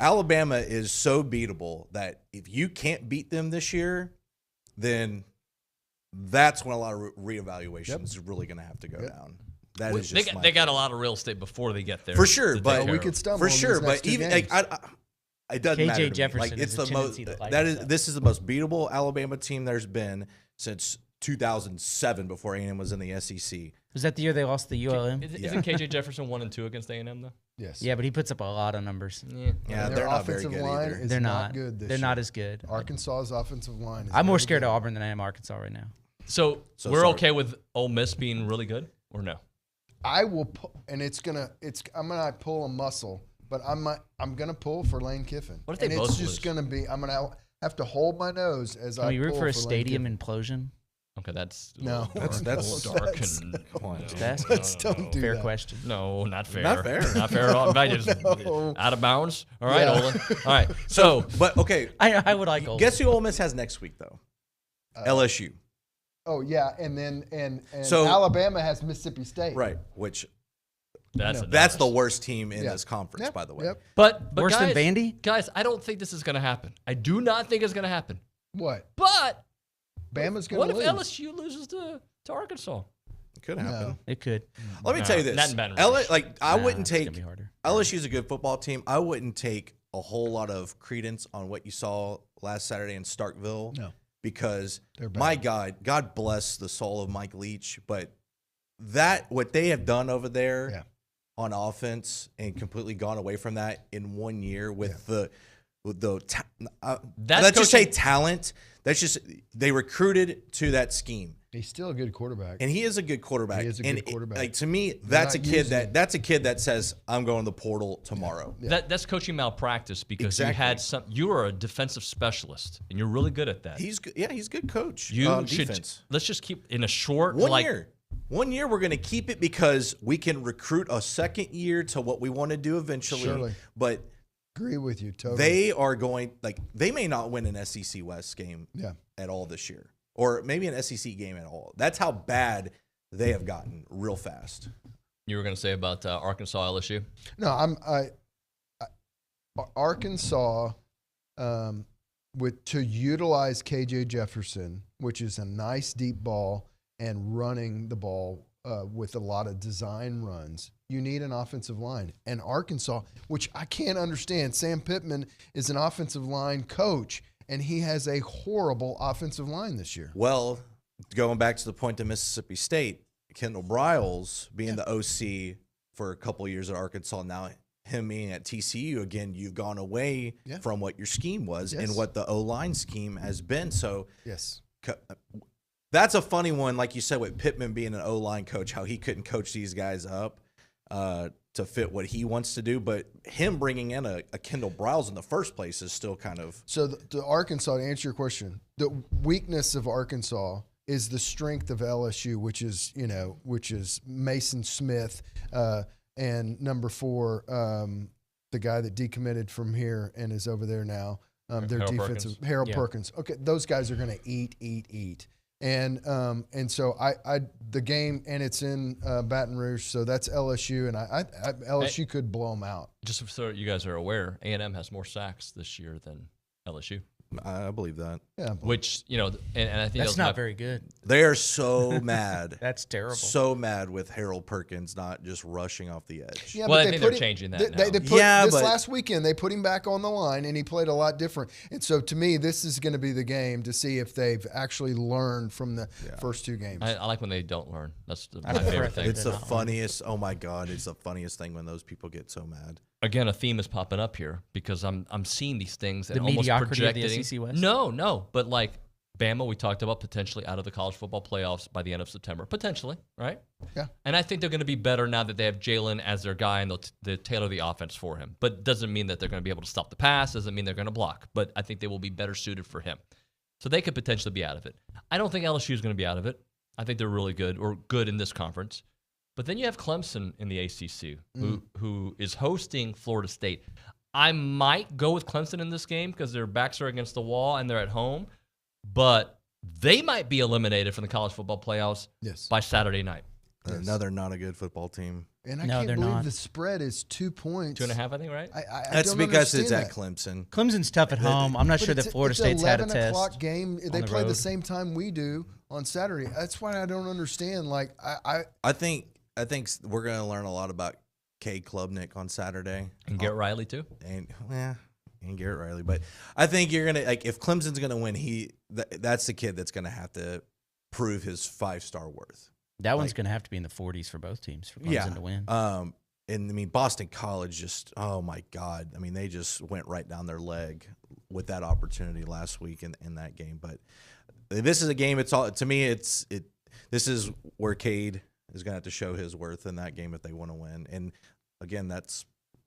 Alabama is so beatable that if you can't beat them this year, then that's when a lot of reevaluations is really going to have to go down. That is just they got a lot of real estate before they get there. For sure, but we could stumble for sure, but even like it doesn't matter. KJ Jefferson like it's has the a most this is the most beatable Alabama team there's been since 2007 before A&M was in the SEC. Was that the year they lost the ULM? Isn't KJ Jefferson 1-2 against A&M though? Yes. Yeah, but he puts up a lot of numbers. Yeah, their they're not very offensive good line either. is They're not not good this They're year. not as good. Arkansas's offensive line is I'm more very scared good. of Auburn than I am Arkansas right now. So we're okay with Ole Miss being really good or no? I will, and I'm gonna pull a muscle, but I'm gonna pull for Lane Kiffin. What if they and both it's just lose? gonna be. I'm gonna have to hold my nose as Can I we root pull for a Lane stadium Kiffin. implosion? Okay, that's No. that's dark and Fair question. No, not fair. Not fair. Not fair at all. No. Out of bounds. All right, Yeah. Olin. All right. So, But okay, I would like Ole guess who Ole Miss has next week though? LSU. Oh yeah, and then and So- Alabama has Mississippi State. Right, which that's that's the worst team in Yeah. this conference, Yep, by the way. yep. But Worse guys, than Vandy? Guys, I don't think this is going to happen. I do not think it's going to happen. What? But Bama's gonna what if lose. LSU loses to Arkansas? It could happen. No. It could. Let me tell you this. Not in Baton Rouge. I Nah, wouldn't it's gonna take be harder. LSU's a good football team. I wouldn't take a whole lot of credence on what you saw last Saturday in Starkville. No. Because They're bad. my God bless the soul of Mike Leach, but what they have done over there Yeah. on offense and completely gone away from that in 1 year with let's just say talent. That's just they recruited to that scheme. He's still a good quarterback. And he is a good quarterback. He is a good quarterback. Like to me, They're that's a not kid using him. that's a kid that says, I'm going to the portal tomorrow. Yeah. That's coaching malpractice because Exactly. you are a defensive specialist and you're really good at that. He's good. Yeah, he's a good coach. You should defense. let's just keep in a short 1 year. 1 year we're going to keep it because we can recruit a second year to what we want to do eventually. Surely. But Agree with you totally. they are going they may not win an SEC West game Yeah. at all this year. Or maybe an SEC game at all. That's how bad they have gotten real fast. You were going to say about Arkansas LSU? No, Arkansas to utilize KJ Jefferson, which is a nice deep ball and running the ball with a lot of design runs. You need an offensive line. And Arkansas, which I can't understand, Sam Pittman is an offensive line coach, and he has a horrible offensive line this year. Well, going back to the point to Mississippi State, Kendall Briles being the OC for a couple of years at Arkansas. Now him being at TCU again, you've gone away from what your scheme was and what the O-line scheme has been. So that's a funny one, like you said, with Pittman being an O-line coach, how he couldn't coach these guys up to fit what he wants to do. But him bringing in a Kendall Briles in the first place is still kind of. So the Arkansas, to answer your question, the weakness of Arkansas is the strength of LSU, which is Mason Smith and number 4, the guy that decommitted from here and is over there now. Their Harold defensive Perkins. Harold Perkins. Okay, those guys are going to eat. And so the game, and it's in Baton Rouge, so that's LSU, and LSU could blow them out. Just so you guys are aware, A&M has more sacks this year than LSU. I believe that. Yeah, which and I think that's not very good. They are so mad. That's terrible. So mad with Harold Perkins not just rushing off the edge. Yeah, well, but I think they're changing that now. Last weekend they put him back on the line, and he played a lot different. And so, to me, this is going to be the game to see if they've actually learned from the first 2 games. I like when they don't learn. That's my favorite thing. It's the funniest. Oh my God, it's the funniest thing when those people get so mad. Again, a theme is popping up here because I'm seeing these things and The almost mediocrity of projecting. the SEC West? No, but like Bama, we talked about potentially out of the college football playoffs by the end of September, potentially, right? Yeah. And I think they're going to be better now that they have Jalen as their guy and they'll tailor the offense for him. But doesn't mean that they're going to be able to stop the pass. Doesn't mean they're going to block. But I think they will be better suited for him. So they could potentially be out of it. I don't think LSU is going to be out of it. I think they're really good or good in this conference. But then you have Clemson in the ACC, who is hosting Florida State. I might go with Clemson in this game because their backs are against the wall and they're at home. But they might be eliminated from the college football playoffs by Saturday night. Another not a good football team. And I can't believe the spread is 2 points. 2.5, I think, right? That's because it's at Clemson. Clemson's tough at home. I'm not sure that Florida State's had a test. test. It's 11 o'clock game. They play road. the same time we do on Saturday. That's why I don't understand. Like I think we're going to learn a lot about Cade Klubnik on Saturday. And Garrett Riley, too. And Garrett Riley. But I think you're going to, like, if Clemson's going to win, that's the kid that's going to have to prove his 5-star worth. That one's going to have to be in the 40s for both teams for Clemson to win. And, I mean, Boston College just, oh, my God. I mean, they just went right down their leg with that opportunity last week in that game. But this is a game, this is where Cade is going to have to show his worth in that game if they want to win. And, again, that's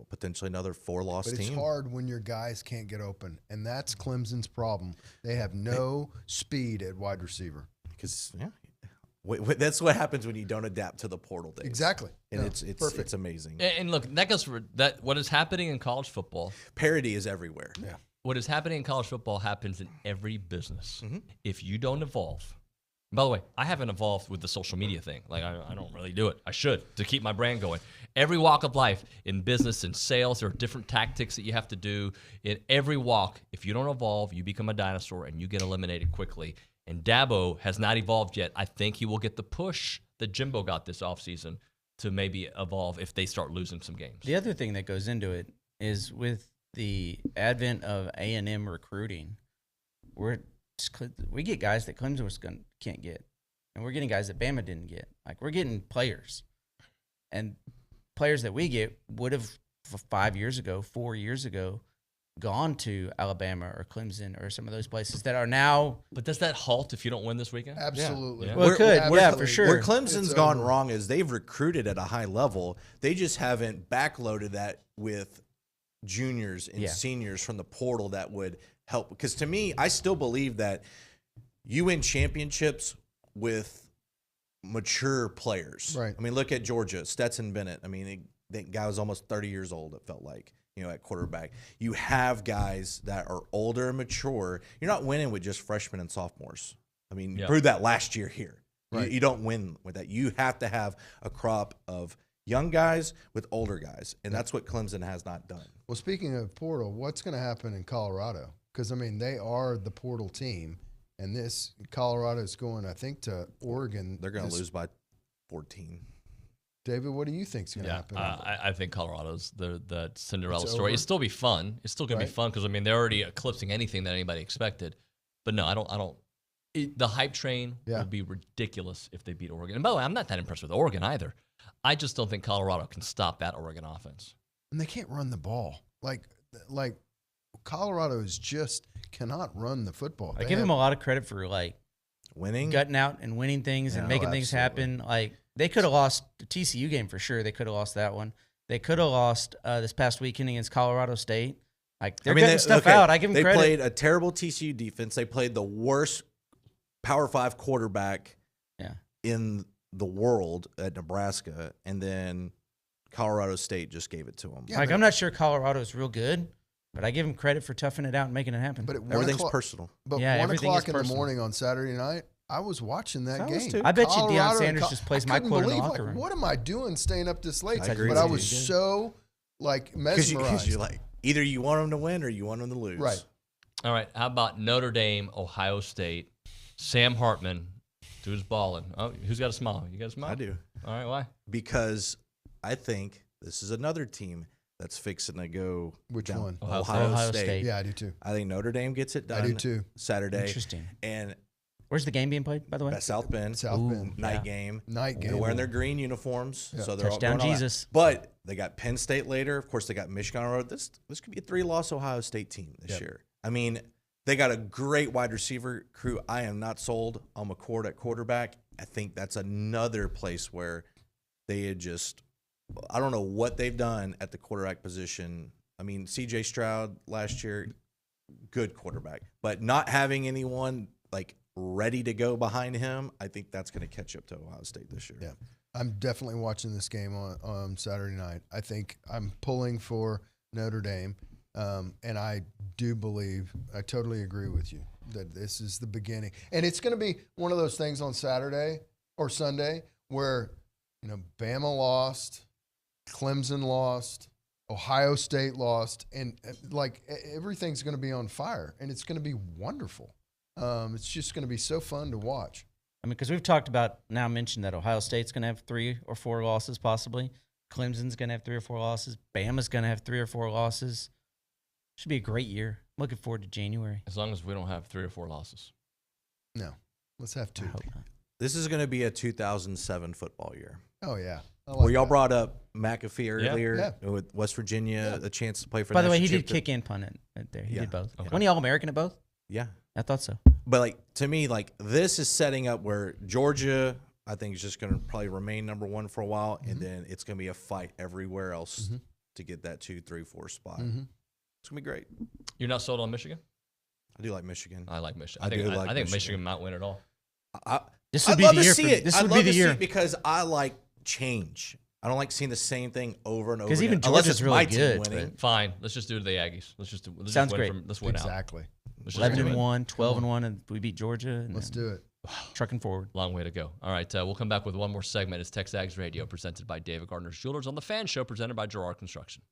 potentially another 4-loss team. But it's hard when your guys can't get open, and that's Clemson's problem. They have no speed at wide receiver. Because, that's what happens when you don't adapt to the portal days. Exactly. And it's perfect. It's amazing. And look, that goes for that. What is happening in college football? Parity is everywhere. Yeah. What is happening in college football happens in every business. Mm-hmm. If you don't evolve. By the way, I haven't evolved with the social media thing. Like, I don't really do it. I should, to keep my brand going. Every walk of life, in business and sales, there are different tactics that you have to do. In every walk, if you don't evolve, you become a dinosaur and you get eliminated quickly. And Dabo has not evolved yet. I think he will get the push that Jimbo got this offseason to maybe evolve if they start losing some games. The other thing that goes into it is with the advent of A&M recruiting, we get guys that Clemson can't get, and we're getting guys that Bama didn't get. Like, we're getting players, and players that we get would have 5 years ago, 4 years ago, gone to Alabama or Clemson or some of those places that are now. But does that halt if you don't win this weekend? Absolutely. Yeah. Well, it could, for sure. Where Clemson's gone wrong is they've recruited at a high level. They just haven't backloaded that with juniors and seniors from the portal that would help. Because to me, I still believe that you win championships with mature players. Right. I mean, look at Georgia, Stetson Bennett. I mean, that guy was almost 30 years old, it felt like, at quarterback. You have guys that are older and mature. You're not winning with just freshmen and sophomores. I mean, you proved that last year here. Right. You don't win with that. You have to have a crop of young guys with older guys, and that's what Clemson has not done. Well, speaking of portal, what's going to happen in Colorado? Because, I mean, they are the portal team, and Colorado is going, I think, to Oregon. They're going to lose by 14. David, what do you think is going to happen? I think Colorado's the Cinderella story. over? It'll still be fun. It's still going to be fun because, I mean, they're already eclipsing anything that anybody expected. But no, I don't The hype train will be ridiculous if they beat Oregon. And by the way, I'm not that impressed with Oregon either. I just don't think Colorado can stop that Oregon offense. And they can't run the ball. Like Colorado is just cannot run the football. I give them a lot of credit for winning, gutting out and winning things and making things happen. Like they could have lost the TCU game for sure. They could have lost that one. They could have lost this past weekend against Colorado State. Like they're getting stuff out. I give them credit. They played a terrible TCU defense. They played the worst Power 5 quarterback in the world at Nebraska, and then Colorado State just gave it to them. Yeah, I'm not sure Colorado is real good, but I give them credit for toughing it out and making it happen. But everything's personal. But 1 o'clock in the morning on Saturday night, I was watching that game. I bet you Deion Sanders just plays my quote in the locker room. What am I doing staying up this late? But I was so mesmerized. Because you're like, either you want them to win or you want them to lose. Right. All right. How about Notre Dame, Ohio State? Sam Hartman, dude's balling. Oh, who's got a smile? You got a smile? I do. All right. Why? Because I think this is another team that's fixing to go. Which one? Ohio State. Yeah, I do too. I think Notre Dame gets it done. I do too. Saturday. Interesting. And where's the game being played, by the way? At South Bend. Night game. Night game. They're wearing their green uniforms. Yeah. So they're Touchdown all going Jesus. But they got Penn State later. Of course, they got Michigan on the road. This could be a 3-loss Ohio State team this year. I mean, they got a great wide receiver crew. I am not sold on McCord at quarterback. I think that's another place where they had just – I don't know what they've done at the quarterback position. I mean, C.J. Stroud last year, good quarterback. But not having anyone, ready to go behind him, I think that's going to catch up to Ohio State this year. Yeah. I'm definitely watching this game on Saturday night. I think I'm pulling for Notre Dame. And I do believe, I totally agree with you, that this is the beginning. And it's going to be one of those things on Saturday or Sunday where, Bama lost, Clemson lost, Ohio State lost, and everything's going to be on fire, and it's going to be wonderful. It's just going to be so fun to watch. I mean, because we've talked about, now mentioned that Ohio State's going to have 3 or 4 losses possibly. Clemson's going to have 3 or 4 losses. Bama's going to have 3 or 4 losses. Should be a great year. I'm looking forward to January. As long as we don't have 3 or 4 losses. No. Let's have 2. I hope not. This is going to be a 2007 football year. Oh, yeah. Where y'all brought up McAfee earlier with West Virginia, the chance to play for By the way, he did kick and punt it right there. He did both. Okay. Wasn't he All-American at both? Yeah. I thought so. But, to me, this is setting up where Georgia, I think, is just going to probably remain number 1 for a while, and then it's going to be a fight everywhere else to get that 2, 3, 4 spot. It's going to be great. You're not sold on Michigan? I do like Michigan. I like Michigan. I think Michigan might win it all. This would be the year. This would be the year because I like change. I don't like seeing the same thing over and over. Because even again, unless Georgia's it's really my good. team winning. Fine. Let's just do it to the Aggies. Sounds great. Let's win exactly. out. 11-1, 12-1, and we beat Georgia. And let's do it. Trucking forward. Long way to go. All right, we'll come back with one more segment. It's TexAgs Radio, presented by David Gardner's Jewelers on the Fan Show, presented by Gerard Construction.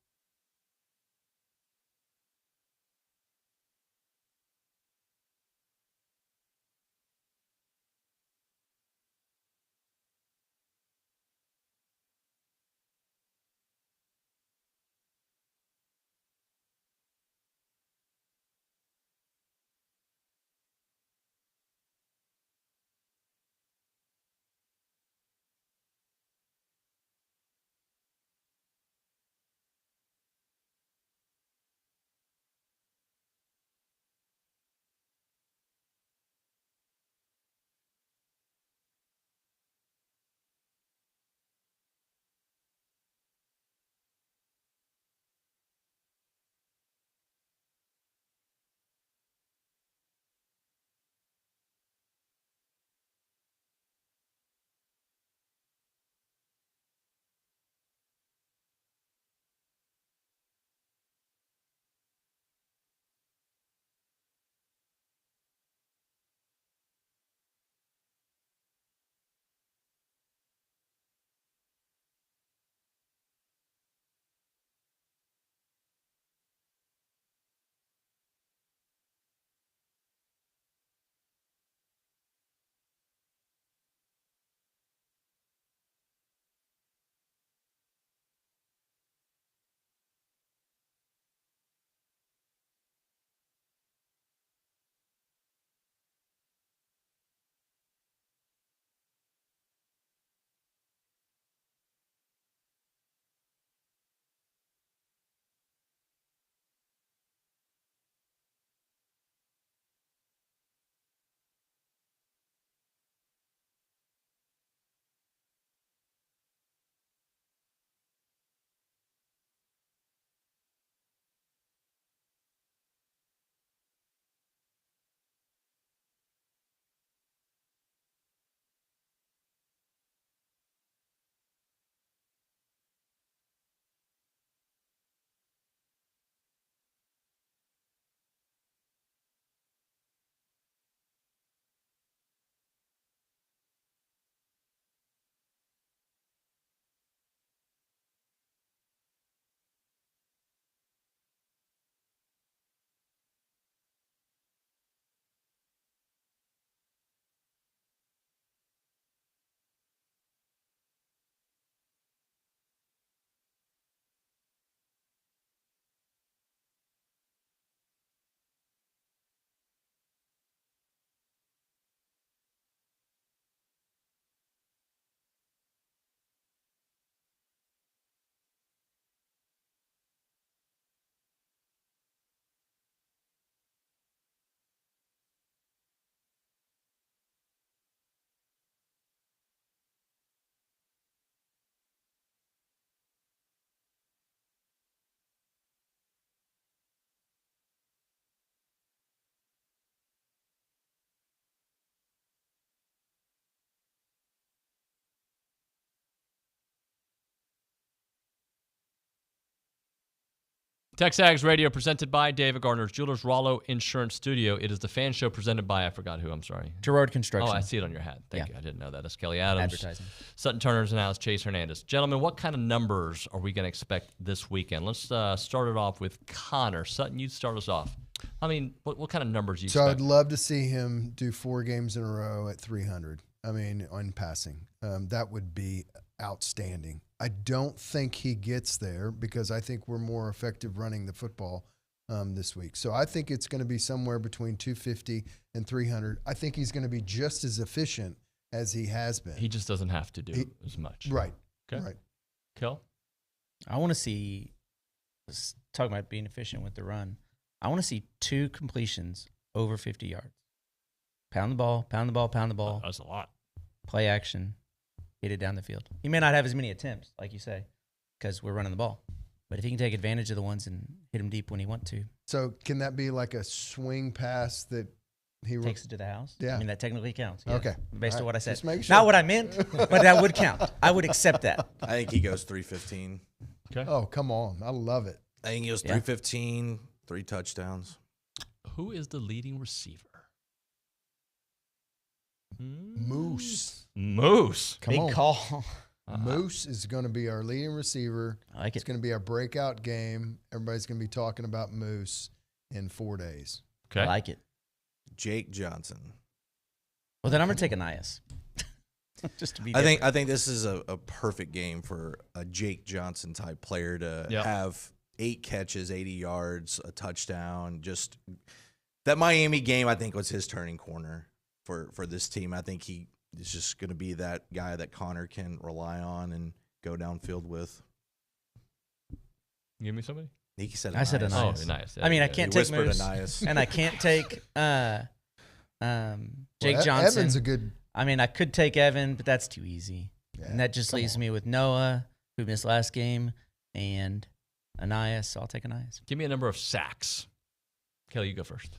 TexAgs Radio presented by David Gardner's Jewelers, Rollo Insurance Studio. It is the fan show presented by, I forgot who, I'm sorry. Gerard Construction. Oh, I see it on your hat. Thank you. I didn't know that. That's Kelly Adams. Advertising. Sutton Turner's and now it's Chase Hernandez. Gentlemen, what kind of numbers are we going to expect this weekend? Let's start it off with Connor. Sutton, you start us off. I mean, what kind of numbers do you expect? I'd love to see him do 4 games in a row at 300. I mean, on passing. That would be outstanding. I don't think he gets there because I think we're more effective running the football this week. So I think it's going to be somewhere between 250 and 300. I think he's going to be just as efficient as he has been. He just doesn't have to do as much. Right. Okay. Right. Kel? I want to see, let's talk about being efficient with the run. I want to see 2 completions over 50 yards. Pound the ball, pound the ball, pound the ball. That's a lot. Play action, hit it down the field. He may not have as many attempts, like you say, because we're running the ball. But if he can take advantage of the ones and hit them deep when he wants to. So can that be like a swing pass that he takes it to the house? Yeah. I mean, that technically counts. Yeah. Okay. Based on what I said. Just make sure. Not what I meant, but that would count. I would accept that. I think he goes 315. Okay. Oh, come on. I love it. I think he goes 315, 3 touchdowns. Who is the leading receiver? Moose. Moose. Come Big on. call. Moose is going to be our leading receiver. I like It's it. going to be our breakout game. Everybody's going to be talking about Moose in 4 days. Okay. I like it. Jake Johnson. Well, then I'm going to take Anias. Just to be I different. think this is a perfect game for a Jake Johnson type player to have 8 catches, 80 yards, a touchdown. Just that Miami game, I think, was his turning corner for this team. I think he is just going to be that guy that Connor can rely on and go downfield with. Give me somebody. He said I said Anias. Anias. Oh, nice. I mean, I can't He take whispered Moose, Anias. and I can't take Jake Well, Johnson. Evan's a good. I mean, I could take Evan, but that's too easy. Yeah, And that just come leaves on. me with Noah, who missed last game, and Anias. So I'll take Anias. Give me a number of sacks. Kelly, you go first.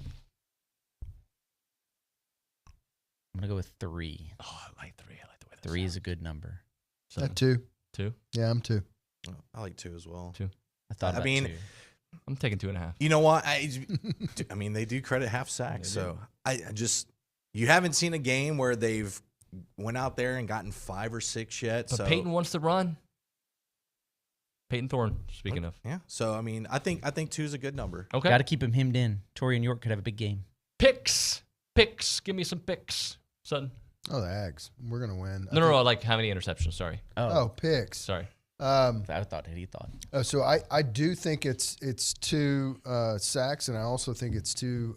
I'm going to go with 3. Oh, I like 3. I like the way that 3 is a good number. At 2. 2? Yeah, I'm 2. I like 2 as well. 2. I thought I about mean, 2. I'm taking 2.5. You know what? I mean, they do credit half sacks. So I just you haven't seen a game where they've went out there and gotten 5 or 6 yet. But so Peyton wants to run. Peyton Thorne, speaking of. yeah. So I mean, I think 2 is a good number. Okay. Got to keep him hemmed in. Torian York could have a big game. Picks. Picks. Give me some picks. Sutton. Oh, the Ags. We're going to win. No, like how many interceptions? Sorry. Oh, picks. Sorry. I thought he thought. So I do think it's 2 sacks, and I also think it's 2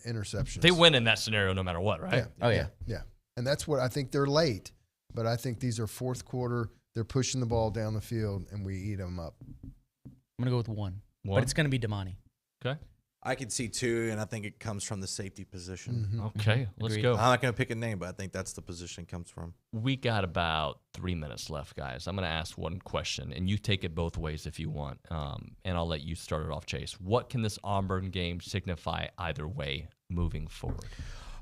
interceptions. They win in that scenario no matter what, right? Yeah. Oh, yeah. Yeah. And that's what I think. They're late, but I think these are fourth quarter. They're pushing the ball down the field, and we eat them up. I'm going to go with 1. One? But it's going to be Damani. Okay. I could see 2, and I think it comes from the safety position. Mm-hmm. Okay. Let's Agreed. go. I'm not going to pick a name, but I think that's the position it comes from. We got about 3 minutes left, guys. I'm going to ask one question, and you take it both ways if you want, and I'll let you start it off, Chase. What can this Auburn game signify either way moving forward?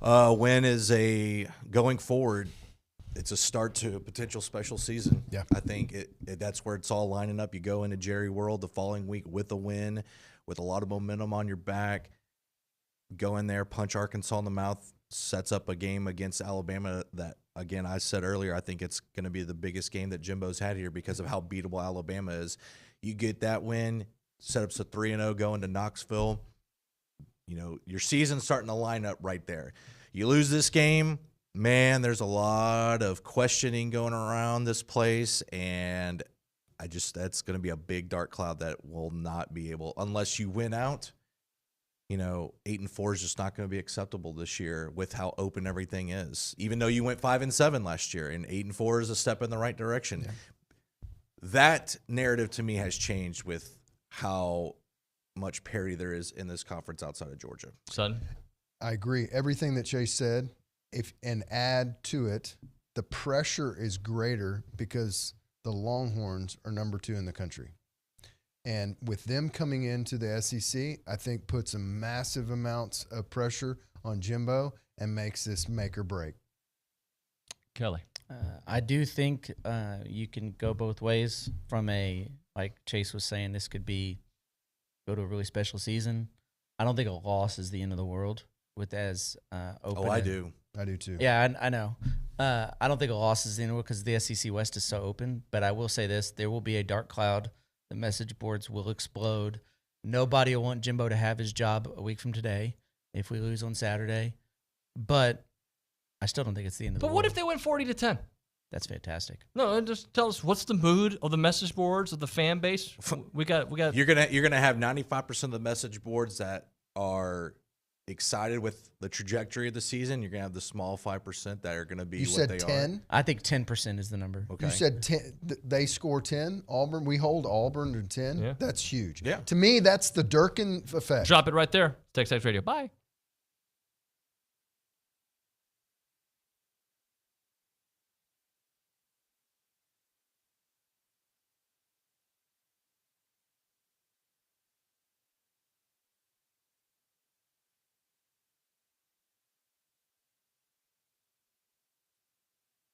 Win is going forward. It's a start to a potential special season. Yeah. I think that's where it's all lining up. You go into Jerry World the following week with a win, with a lot of momentum on your back. Go in there, punch Arkansas in the mouth, sets up a game against Alabama that, again, I said earlier, I think it's going to be the biggest game that Jimbo's had here because of how beatable Alabama is. You get that win, set up a 3-0 going to Knoxville. You know, your season's starting to line up right there. You lose this game, man, there's a lot of questioning going around this place, and that's going to be a big dark cloud that will not be able, unless you win out. 8-4 is just not going to be acceptable this year with how open everything is. Even though you went 5-7 last year, and 8-4 is a step in the right direction. Yeah. That narrative to me has changed with how much parity there is in this conference outside of Georgia. Son, I agree. Everything that Chase said, and add to it, the pressure is greater because the Longhorns are number 2 in the country. And with them coming into the SEC, I think puts a massive amounts of pressure on Jimbo and makes this make or break. Kelly. I do think you can go both ways from like Chase was saying, this could be go to a really special season. I don't think a loss is the end of the world with as open. Oh, I do. I do too. Yeah, I know. I don't think a loss is the end of the world because the SEC West is so open. But I will say this: there will be a dark cloud. The message boards will explode. Nobody will want Jimbo to have his job a week from today if we lose on Saturday. But I still don't think it's the end of the world. But what if they win 40-10? That's fantastic. No, just tell us what's the mood of the message boards of the fan base. We got. You're gonna have 95% of the message boards that are excited with the trajectory of the season. You're gonna have the small 5% that are gonna be You what said they 10? I think 10% is the number. Okay. You said 10. They score 10. Auburn. We hold Auburn to 10. Yeah. That's huge. Yeah. To me, that's the Durkin effect. Drop it right there. TexAgs Radio. Bye.